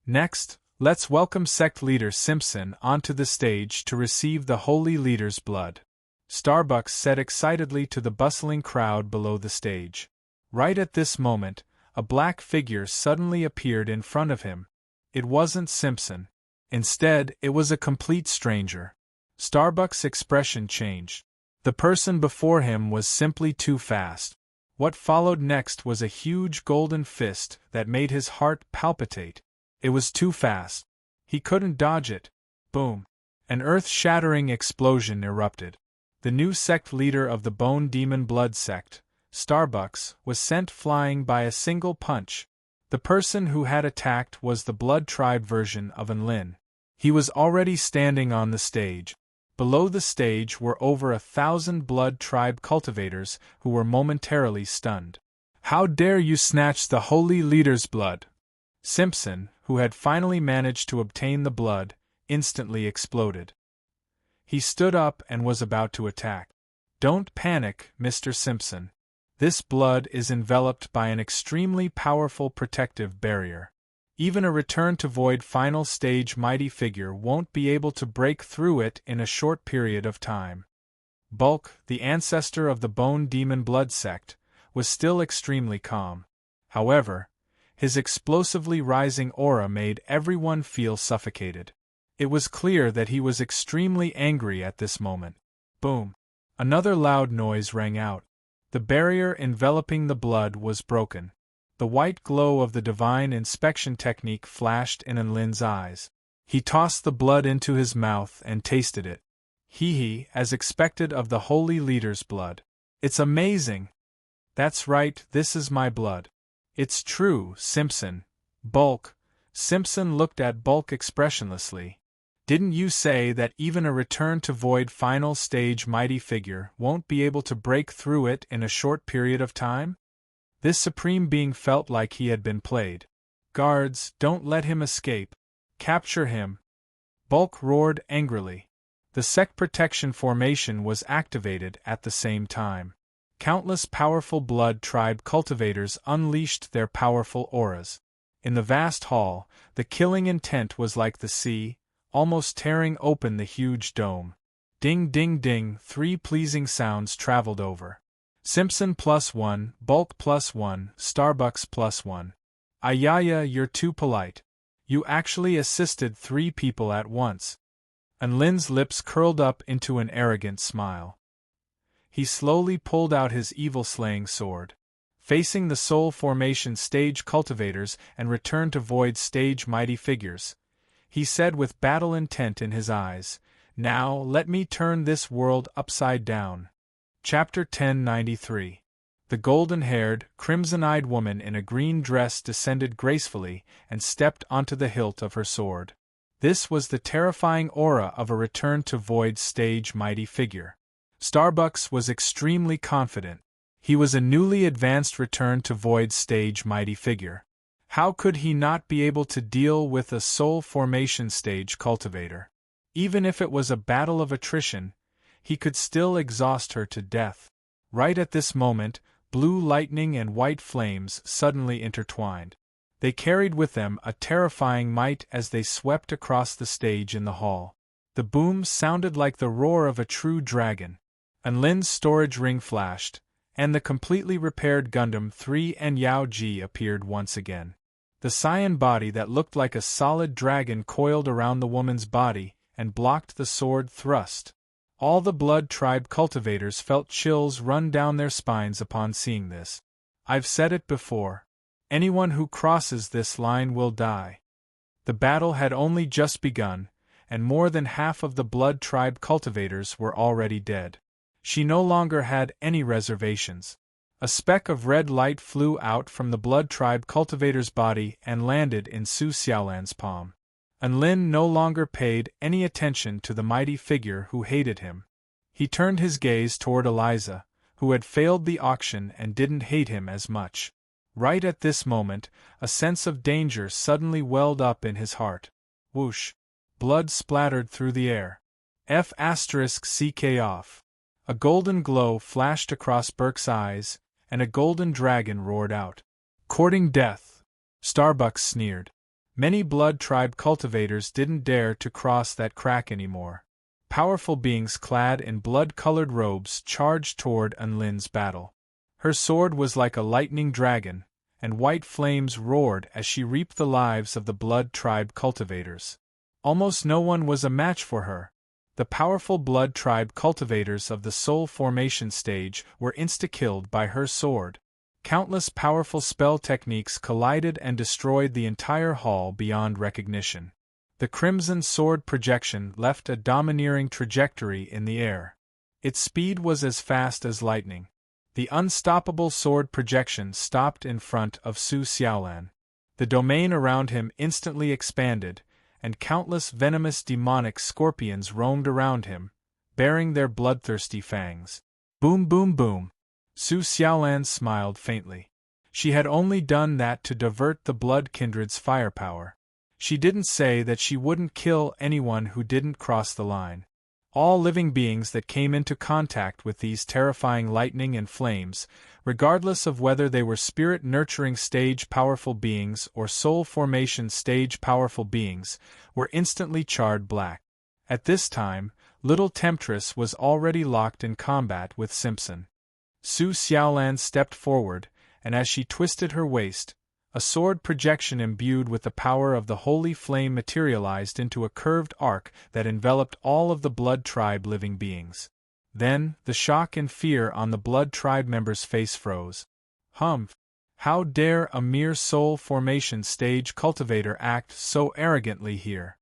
Next, let's welcome sect leader Simpson onto the stage to receive the holy leader's blood. Starbucks said excitedly to the bustling crowd below the stage. Right at this moment, a black figure suddenly appeared in front of him. It wasn't Simpson. Instead, it was a complete stranger. Starbucks' expression changed. The person before him was simply too fast. What followed next was a huge golden fist that made his heart palpitate. It was too fast. He couldn't dodge it. Boom! An earth-shattering explosion erupted. The new sect leader of the Bone Demon Blood sect, Starbucks, was sent flying by a single punch. The person who had attacked was the Blood Tribe version of Lin. He was already standing on the stage. Below the stage were over 1,000 Blood Tribe cultivators who were momentarily stunned. How dare you snatch the holy leader's blood? Simpson, who had finally managed to obtain the blood, instantly exploded. He stood up and was about to attack. Don't panic, Mr. Simpson. This blood is enveloped by an extremely powerful protective barrier. Even a Return to Void final stage mighty figure won't be able to break through it in a short period of time. Bulk, the ancestor of the Bone Demon Blood sect, was still extremely calm. However, his explosively rising aura made everyone feel suffocated. It was clear that he was extremely angry at this moment. Boom! Another loud noise rang out. The barrier enveloping the blood was broken. The white glow of the divine inspection technique flashed in Lin's eyes. He tossed the blood into his mouth and tasted it. Hee, as expected of the holy leader's blood. It's amazing! That's right, this is my blood. It's true, Simpson. Bulk. Simpson looked at Bulk expressionlessly. Didn't you say that even a Return to Void final stage mighty figure won't be able to break through it in a short period of time? This supreme being felt like he had been played. Guards, don't let him escape. Capture him. Bulk roared angrily. The sect protection formation was activated at the same time. Countless powerful Blood Tribe cultivators unleashed their powerful auras. In the vast hall, the killing intent was like the sea, almost tearing open the huge dome. Ding ding ding, 3 pleasing sounds traveled over. Simpson +1, Bulk +1, Starbucks +1. Ayaya, you're too polite. You actually assisted 3 people at once. Unlin's lips curled up into an arrogant smile. He slowly pulled out his evil-slaying sword. Facing the soul formation stage cultivators and return to void stage mighty figures, he said with battle intent in his eyes, "Now let me turn this world upside down." Chapter 1093. The golden-haired, crimson-eyed woman in a green dress descended gracefully and stepped onto the hilt of her sword. This was the terrifying aura of a return to void stage mighty figure. Starbucks was extremely confident. He was a newly advanced return to void stage mighty figure. How could he not be able to deal with a soul formation stage cultivator? Even if it was a battle of attrition, he could still exhaust her to death. Right at this moment, blue lightning and white flames suddenly intertwined. They carried with them a terrifying might as they swept across the stage in the hall. The booms sounded like the roar of a true dragon. Unlin's storage ring flashed, and the completely repaired Gundam 3 and Yao Ji appeared once again. The cyan body that looked like a solid dragon coiled around the woman's body and blocked the sword thrust. All the Blood Tribe cultivators felt chills run down their spines upon seeing this. I've said it before. Anyone who crosses this line will die. The battle had only just begun, and more than half of the Blood Tribe cultivators were already dead. She no longer had any reservations. A speck of red light flew out from the Blood Tribe cultivator's body and landed in Su Xiaolan's palm. Unlin no longer paid any attention to the mighty figure who hated him. He turned his gaze toward Eliza, who had failed the auction and didn't hate him as much. Right at this moment, a sense of danger suddenly welled up in his heart. Whoosh! Blood splattered through the air. F***ck off. A golden glow flashed across Burke's eyes, and a golden dragon roared out. Courting death. Starbucks sneered. Many Blood Tribe cultivators didn't dare to cross that crack anymore. Powerful beings clad in blood-colored robes charged toward Unlin's battle. Her sword was like a lightning dragon, and white flames roared as she reaped the lives of the Blood Tribe cultivators. Almost no one was a match for her. The powerful Blood Tribe cultivators of the Soul Formation stage were insta-killed by her sword. Countless powerful spell techniques collided and destroyed the entire hall beyond recognition. The Crimson Sword projection left a domineering trajectory in the air. Its speed was as fast as lightning. The unstoppable sword projection stopped in front of Su Xiaolan. The domain around him instantly expanded, and countless venomous demonic scorpions roamed around him, bearing their bloodthirsty fangs. Boom boom boom! Su Xiaolan smiled faintly. She had only done that to divert the Blood Kindred's firepower. She didn't say that she wouldn't kill anyone who didn't cross the line. All living beings that came into contact with these terrifying lightning and flames, regardless of whether they were spirit-nurturing stage powerful beings or soul formation stage powerful beings, were instantly charred black. At this time, Little Temptress was already locked in combat with Simpson. Su Xiaolan stepped forward, and as she twisted her waist, a sword projection imbued with the power of the holy flame materialized into a curved arc that enveloped all of the Blood Tribe living beings. Then, the shock and fear on the Blood Tribe member's face froze. Humph! How dare a mere soul formation stage cultivator act so arrogantly here?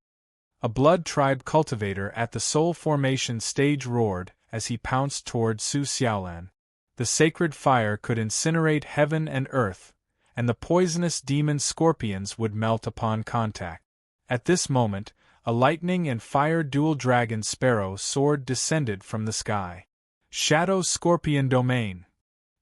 A Blood Tribe cultivator at the soul formation stage roared as he pounced toward Su Xiaolan. The sacred fire could incinerate heaven and earth, and the poisonous demon scorpions would melt upon contact. At this moment, a lightning and fire dual dragon sparrow sword descended from the sky. Shadow Scorpion Domain.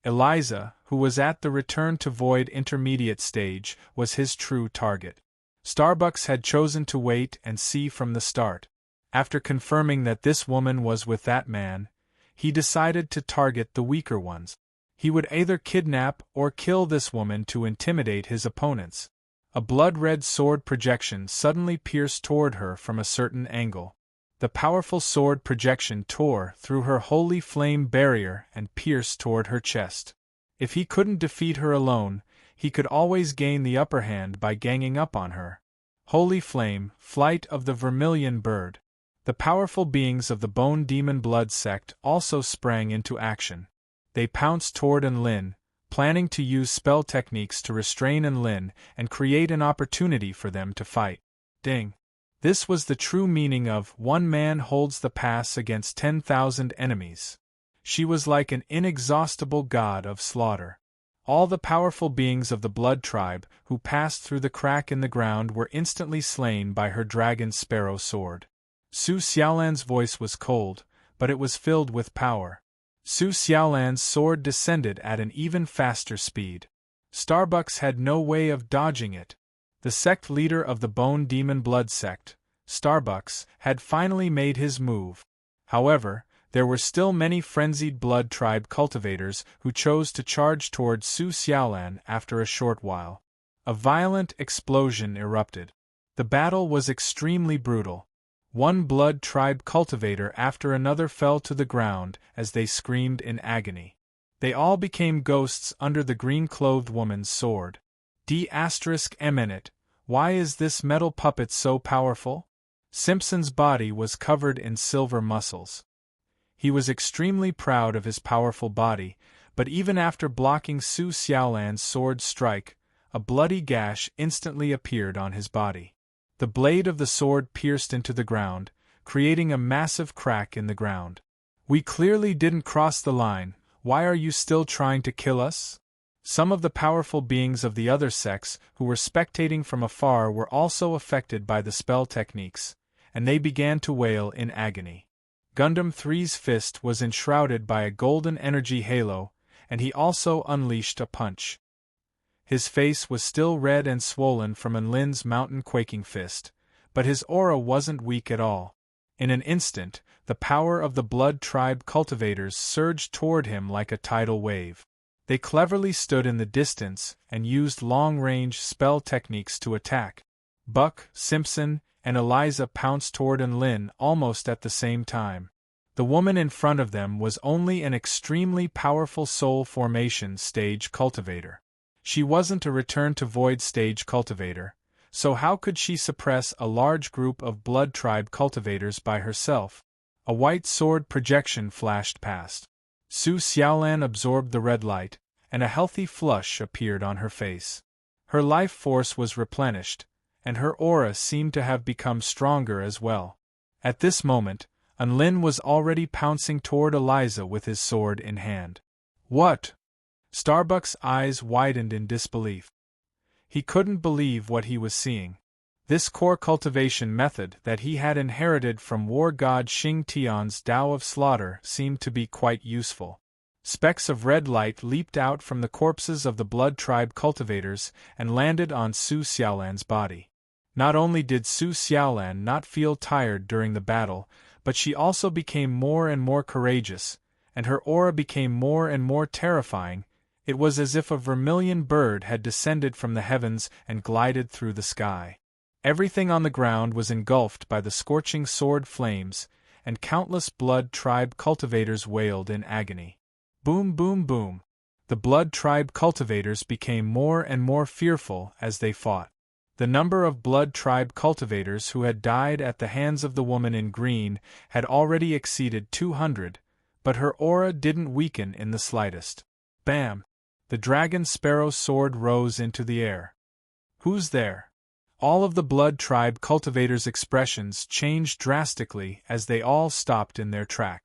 Eliza, who was at the Return to Void intermediate stage, was his true target. Starbucks had chosen to wait and see from the start. After confirming that this woman was with that man, he decided to target the weaker ones. He would either kidnap or kill this woman to intimidate his opponents. A blood-red sword projection suddenly pierced toward her from a certain angle. The powerful sword projection tore through her holy flame barrier and pierced toward her chest. If he couldn't defeat her alone, he could always gain the upper hand by ganging up on her. Holy flame, flight of the vermilion bird. The powerful beings of the Bone Demon Blood sect also sprang into action. They pounced toward Enlin, planning to use spell techniques to restrain Enlin and create an opportunity for them to fight. Ding! This was the true meaning of "one man holds the pass against 10,000 enemies." She was like an inexhaustible god of slaughter. All the powerful beings of the Blood tribe who passed through the crack in the ground were instantly slain by her dragon sparrow sword. Su Xiaolan's voice was cold, but it was filled with power. Su Xiaolan's sword descended at an even faster speed. Starbucks had no way of dodging it. The sect leader of the Bone Demon Blood sect, Starbucks, had finally made his move. However, there were still many frenzied Blood tribe cultivators who chose to charge toward Su Xiaolan after a short while. A violent explosion erupted. The battle was extremely brutal. One Blood tribe cultivator after another fell to the ground as they screamed in agony. They all became ghosts under the green-clothed woman's sword. Why is this metal puppet so powerful? Simpson's body was covered in silver muscles. He was extremely proud of his powerful body, but even after blocking Su Xiaolan's sword strike, a bloody gash instantly appeared on his body. The blade of the sword pierced into the ground, creating a massive crack in the ground. "We clearly didn't cross the line. Why are you still trying to kill us?" Some of the powerful beings of the other sects who were spectating from afar were also affected by the spell techniques, and they began to wail in agony. Gundam 3's fist was enshrouded by a golden energy halo, and he also unleashed a punch. His face was still red and swollen from Enlin's mountain-quaking fist, but his aura wasn't weak at all. In an instant, the power of the Blood tribe cultivators surged toward him like a tidal wave. They cleverly stood in the distance and used long-range spell techniques to attack. Buck, Simpson, and Eliza pounced toward Enlin almost at the same time. The woman in front of them was only an extremely powerful soul formation stage cultivator. She wasn't a return to void stage cultivator, so how could she suppress a large group of Blood tribe cultivators by herself? A white sword projection flashed past. Su Xiaolan absorbed the red light, and a healthy flush appeared on her face. Her life force was replenished, and her aura seemed to have become stronger as well. At this moment, Enlin was already pouncing toward Eliza with his sword in hand. "What?" Starbuck's eyes widened in disbelief. He couldn't believe what he was seeing. This core cultivation method that he had inherited from war god Xing Tian's Tao of Slaughter seemed to be quite useful. Specks of red light leaped out from the corpses of the Blood tribe cultivators and landed on Su Xiaolan's body. Not only did Su Xiaolan not feel tired during the battle, but she also became more and more courageous, and her aura became more and more terrifying. It was as if a vermilion bird had descended from the heavens and glided through the sky. Everything on the ground was engulfed by the scorching sword flames, and countless Blood tribe cultivators wailed in agony. Boom, boom, boom. The Blood tribe cultivators became more and more fearful as they fought. The number of Blood tribe cultivators who had died at the hands of the woman in green had already exceeded 200, but her aura didn't weaken in the slightest. Bam! The dragon sparrow sword rose into the air. "Who's there?" All of the Blood tribe cultivators' expressions changed drastically as they all stopped in their track.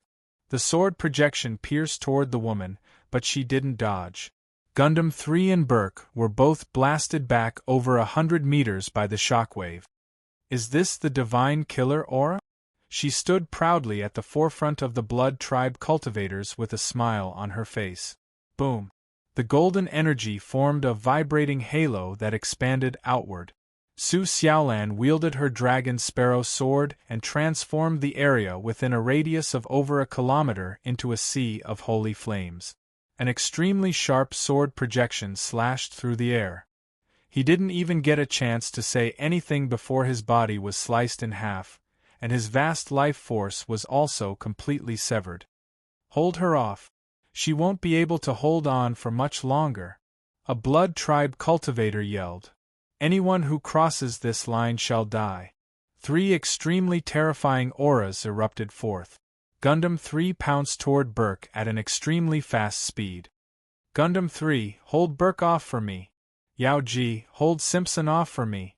The sword projection pierced toward the woman, but she didn't dodge. Gundam 3 and Embark were both blasted back over 100 meters by the shockwave. "Is this the divine killer aura?" She stood proudly at the forefront of the Blood tribe cultivators with a smile on her face. Boom! The golden energy formed a vibrating halo that expanded outward. Su Xiaolan wielded her dragon sparrow sword and transformed the area within a radius of over a kilometer into a sea of holy flames. An extremely sharp sword projection slashed through the air. He didn't even get a chance to say anything before his body was sliced in half, and his vast life force was also completely severed. "Hold her off. She won't be able to hold on for much longer," a Blood tribe cultivator yelled. "Anyone who crosses this line shall die." 3 extremely terrifying auras erupted forth. Gundam 3 pounced toward Burke at an extremely fast speed. Gundam 3, hold Burke off for me. Yao Ji, hold Simpson off for me.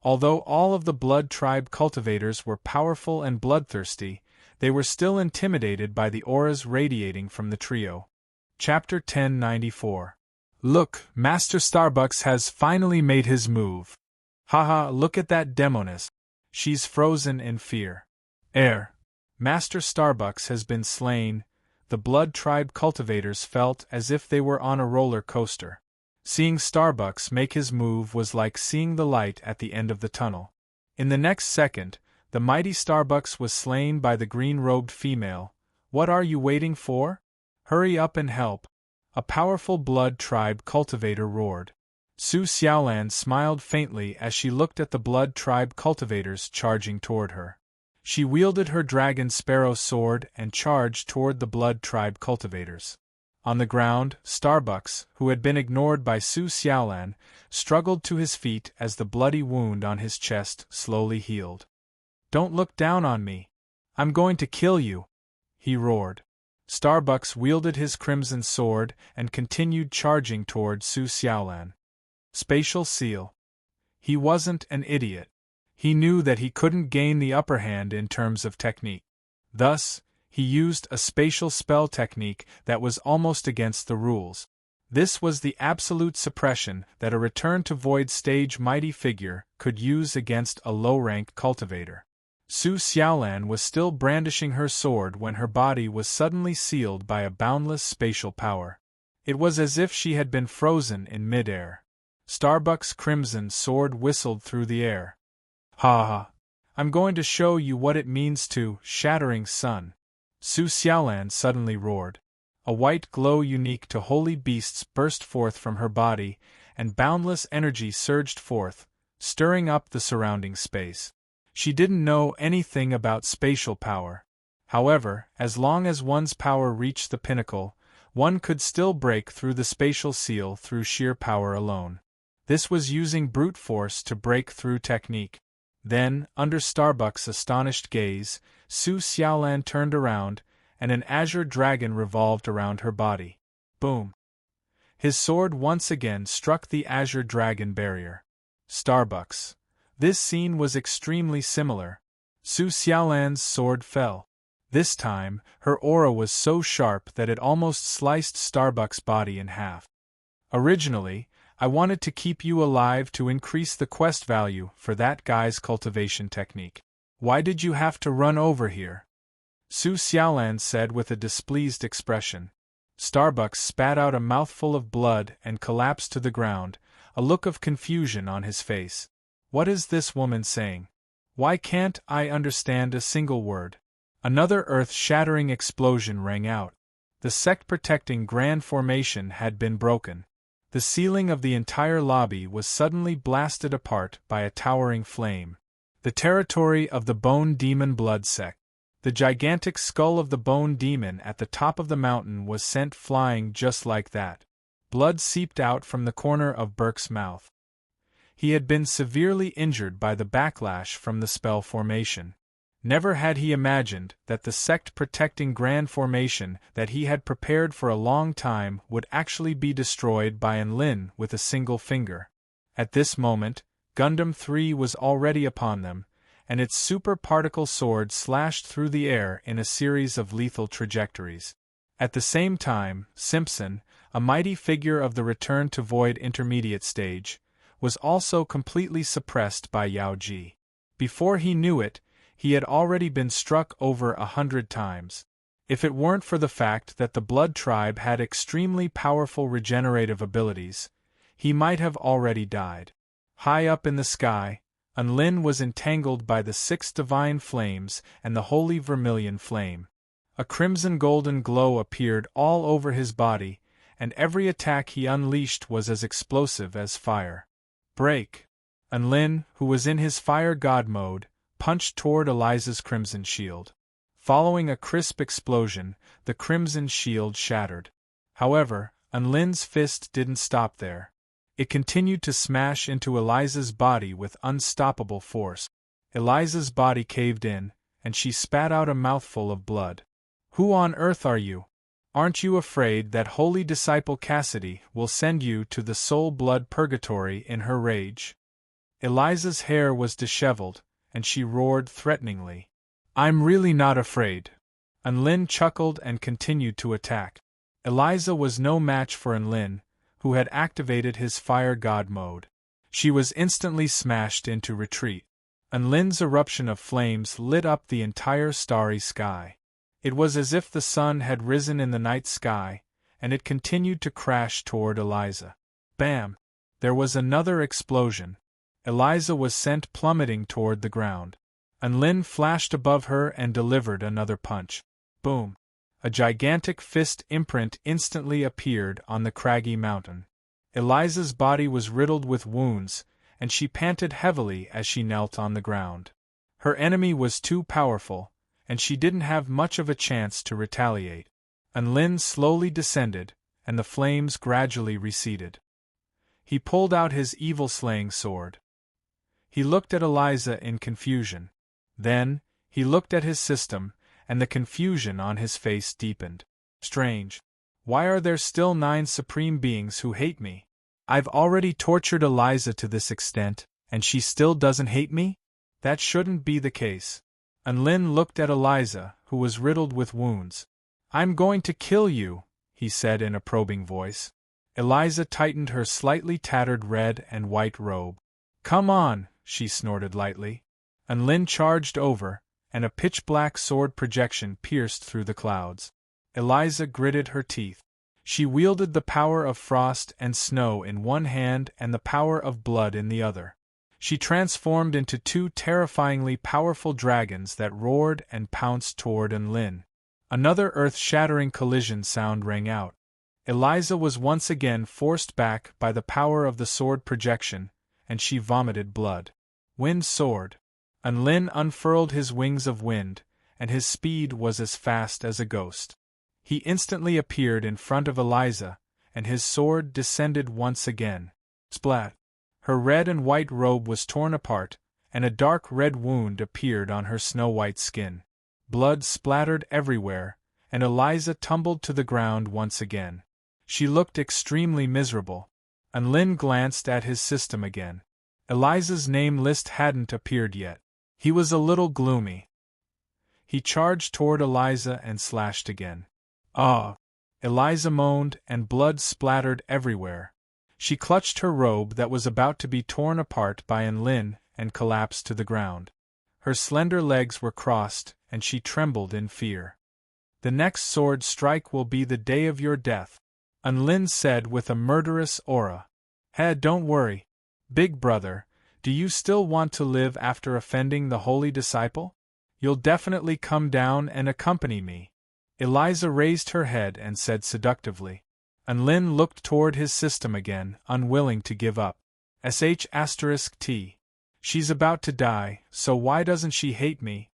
Although all of the Blood Tribe cultivators were powerful and bloodthirsty, they were still intimidated by the auras radiating from the trio. Chapter 1094. Look, Master Starbucks has finally made his move. Haha, look at that demoness. She's frozen in fear. Master Starbucks has been slain. The Blood Tribe cultivators felt as if they were on a roller coaster. Seeing Starbucks make his move was like seeing the light at the end of the tunnel. In the next second, the mighty Starbucks was slain by the green-robed female. What are you waiting for? Hurry up and help! A powerful Blood Tribe cultivator roared. Su Xiaolan smiled faintly as she looked at the Blood Tribe cultivators charging toward her. She wielded her dragon sparrow sword and charged toward the Blood Tribe cultivators. On the ground, Starbucks, who had been ignored by Su Xiaolan, struggled to his feet as the bloody wound on his chest slowly healed. Don't look down on me. I'm going to kill you, he roared. Starbucks wielded his crimson sword and continued charging toward Su Xiaolan. Spatial seal. He wasn't an idiot. He knew that he couldn't gain the upper hand in terms of technique. Thus, he used a spatial spell technique that was almost against the rules. This was the absolute suppression that a return to void stage mighty figure could use against a low-rank cultivator. Su Xiaolan was still brandishing her sword when her body was suddenly sealed by a boundless spatial power. It was as if she had been frozen in mid-air. Starbucks' crimson sword whistled through the air. Ha ha! I'm going to show you what it means to shattering sun. Su Xiaolan suddenly roared. A white glow unique to holy beasts burst forth from her body, and boundless energy surged forth, stirring up the surrounding space. She didn't know anything about spatial power. However, as long as one's power reached the pinnacle, one could still break through the spatial seal through sheer power alone. This was using brute force to break through technique. Then, under Starbucks' astonished gaze, Su Xiaolan turned around, and an azure dragon revolved around her body. Boom! His sword once again struck the azure dragon barrier. Starbucks. This scene was extremely similar. Su Xiaolan's sword fell. This time, her aura was so sharp that it almost sliced Starbucks' body in half. Originally, I wanted to keep you alive to increase the quest value for that guy's cultivation technique. Why did you have to run over here? Su Xiaolan said with a displeased expression. Starbucks spat out a mouthful of blood and collapsed to the ground, a look of confusion on his face. What is this woman saying? Why can't I understand a single word? Another earth-shattering explosion rang out. The sect-protecting Grand Formation had been broken. The ceiling of the entire lobby was suddenly blasted apart by a towering flame. The territory of the Bone Demon Blood Sect. The gigantic skull of the Bone Demon at the top of the mountain was sent flying just like that. Blood seeped out from the corner of Burke's mouth. He had been severely injured by the backlash from the spell formation. Never had he imagined that the sect-protecting Grand Formation that he had prepared for a long time would actually be destroyed by Enlin with a single finger. At this moment, Gundam 3 was already upon them, and its super-particle sword slashed through the air in a series of lethal trajectories. At the same time, Simpson, a mighty figure of the Return to Void intermediate stage, was also completely suppressed by Yao Ji. Before he knew it, he had already been struck over 100 times. If it weren't for the fact that the Blood Tribe had extremely powerful regenerative abilities, he might have already died. High up in the sky, Enlin was entangled by the 6 divine flames and the holy vermilion flame. A crimson-golden glow appeared all over his body, and every attack he unleashed was as explosive as fire. Break! Enlin, who was in his fire god mode, punched toward Eliza's crimson shield. Following a crisp explosion, the crimson shield shattered. However, Enlin's fist didn't stop there. It continued to smash into Eliza's body with unstoppable force. Eliza's body caved in, and she spat out a mouthful of blood. "Who on earth are you? Aren't you afraid that holy disciple Cassidy will send you to the soul-blood purgatory in her rage?" Eliza's hair was disheveled, and she roared threateningly. "I'm really not afraid." Unlin chuckled and continued to attack. Eliza was no match for Unlin, who had activated his fire god mode. She was instantly smashed into retreat. Unlin's eruption of flames lit up the entire starry sky. It was as if the sun had risen in the night sky, and it continued to crash toward Eliza. Bam! There was another explosion. Eliza was sent plummeting toward the ground. Unlin flashed above her and delivered another punch. Boom! A gigantic fist imprint instantly appeared on the craggy mountain. Eliza's body was riddled with wounds, and she panted heavily as she knelt on the ground. Her enemy was too powerful, and she didn't have much of a chance to retaliate. Unlin slowly descended, and the flames gradually receded. He pulled out his evil-slaying sword. He looked at Eliza in confusion. Then, he looked at his system, and the confusion on his face deepened. Strange. Why are there still 9 supreme beings who hate me? I've already tortured Eliza to this extent, and she still doesn't hate me? That shouldn't be the case. Unlin looked at Eliza, who was riddled with wounds. "I'm going to kill you," he said in a probing voice. Eliza tightened her slightly tattered red and white robe. "Come on," she snorted lightly. Unlin charged over, and a pitch-black sword projection pierced through the clouds. Eliza gritted her teeth. She wielded the power of frost and snow in one hand and the power of blood in the other. She transformed into 2 terrifyingly powerful dragons that roared and pounced toward Unlin. Another earth-shattering collision sound rang out. Eliza was once again forced back by the power of the sword projection, and she vomited blood. Wind soared. Unlin unfurled his wings of wind, and his speed was as fast as a ghost. He instantly appeared in front of Eliza, and his sword descended once again. Splat! Her red and white robe was torn apart, and a dark red wound appeared on her snow-white skin. Blood splattered everywhere, and Eliza tumbled to the ground once again. She looked extremely miserable. Unlin glanced at his system again. Eliza's name list hadn't appeared yet. He was a little gloomy. He charged toward Eliza and slashed again. "Ah!" Eliza moaned, and blood splattered everywhere. She clutched her robe that was about to be torn apart by Unlin and collapsed to the ground. Her slender legs were crossed, and she trembled in fear. "The next sword strike will be the day of your death," Unlin said with a murderous aura. "Hey, don't worry. Big brother, do you still want to live after offending the holy disciple? You'll definitely come down and accompany me." Eliza raised her head and said seductively. Unlin looked toward his system again, unwilling to give up. *T. She's about to die, so why doesn't she hate me?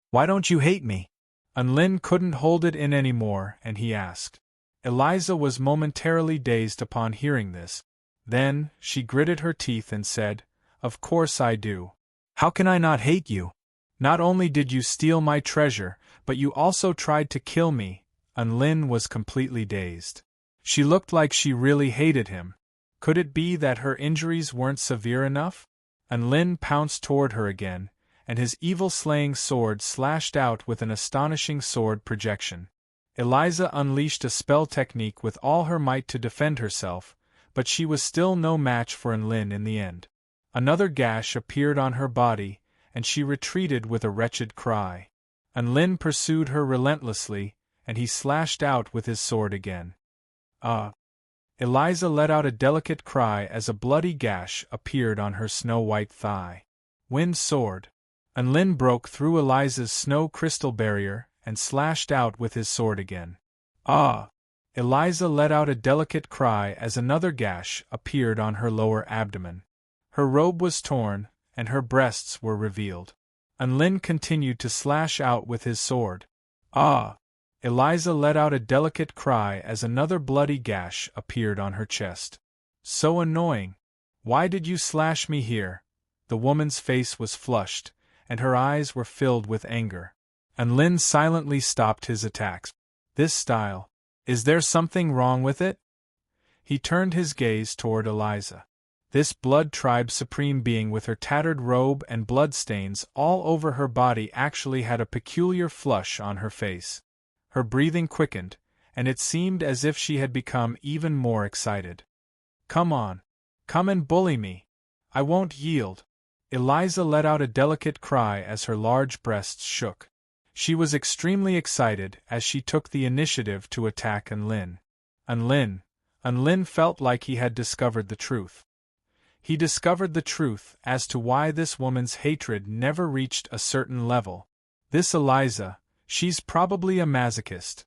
Why don't you hate me? Unlin couldn't hold it in anymore, and he asked. Eliza was momentarily dazed upon hearing this. Then, she gritted her teeth and said, "Of course I do. How can I not hate you? Not only did you steal my treasure, but you also tried to kill me." Unlin was completely dazed. She looked like she really hated him. Could it be that her injuries weren't severe enough? Unlin pounced toward her again, and his evil-slaying sword slashed out with an astonishing sword projection. Eliza unleashed a spell technique with all her might to defend herself, but she was still no match for Unlin in the end. Another gash appeared on her body, and she retreated with a wretched cry. Unlin pursued her relentlessly, and he slashed out with his sword again. Eliza let out a delicate cry as a bloody gash appeared on her snow-white thigh. Wind soared. Unlin broke through Eliza's snow crystal barrier and slashed out with his sword again. Eliza let out a delicate cry as another gash appeared on her lower abdomen. Her robe was torn, and her breasts were revealed. Unlin continued to slash out with his sword. Eliza let out a delicate cry as another bloody gash appeared on her chest. "So annoying. Why did you slash me here?" The woman's face was flushed, and her eyes were filled with anger. And Lin silently stopped his attacks. This style. Is there something wrong with it? He turned his gaze toward Eliza. This blood tribe supreme being with her tattered robe and bloodstains all over her body actually had a peculiar flush on her face. Her breathing quickened, and it seemed as if she had become even more excited. Come on. Come and bully me. I won't yield. Eliza let out a delicate cry as her large breasts shook. She was extremely excited as she took the initiative to attack Anlin. Anlin felt like he had discovered the truth. He discovered the truth as to why this woman's hatred never reached a certain level. This Eliza, she's probably a masochist.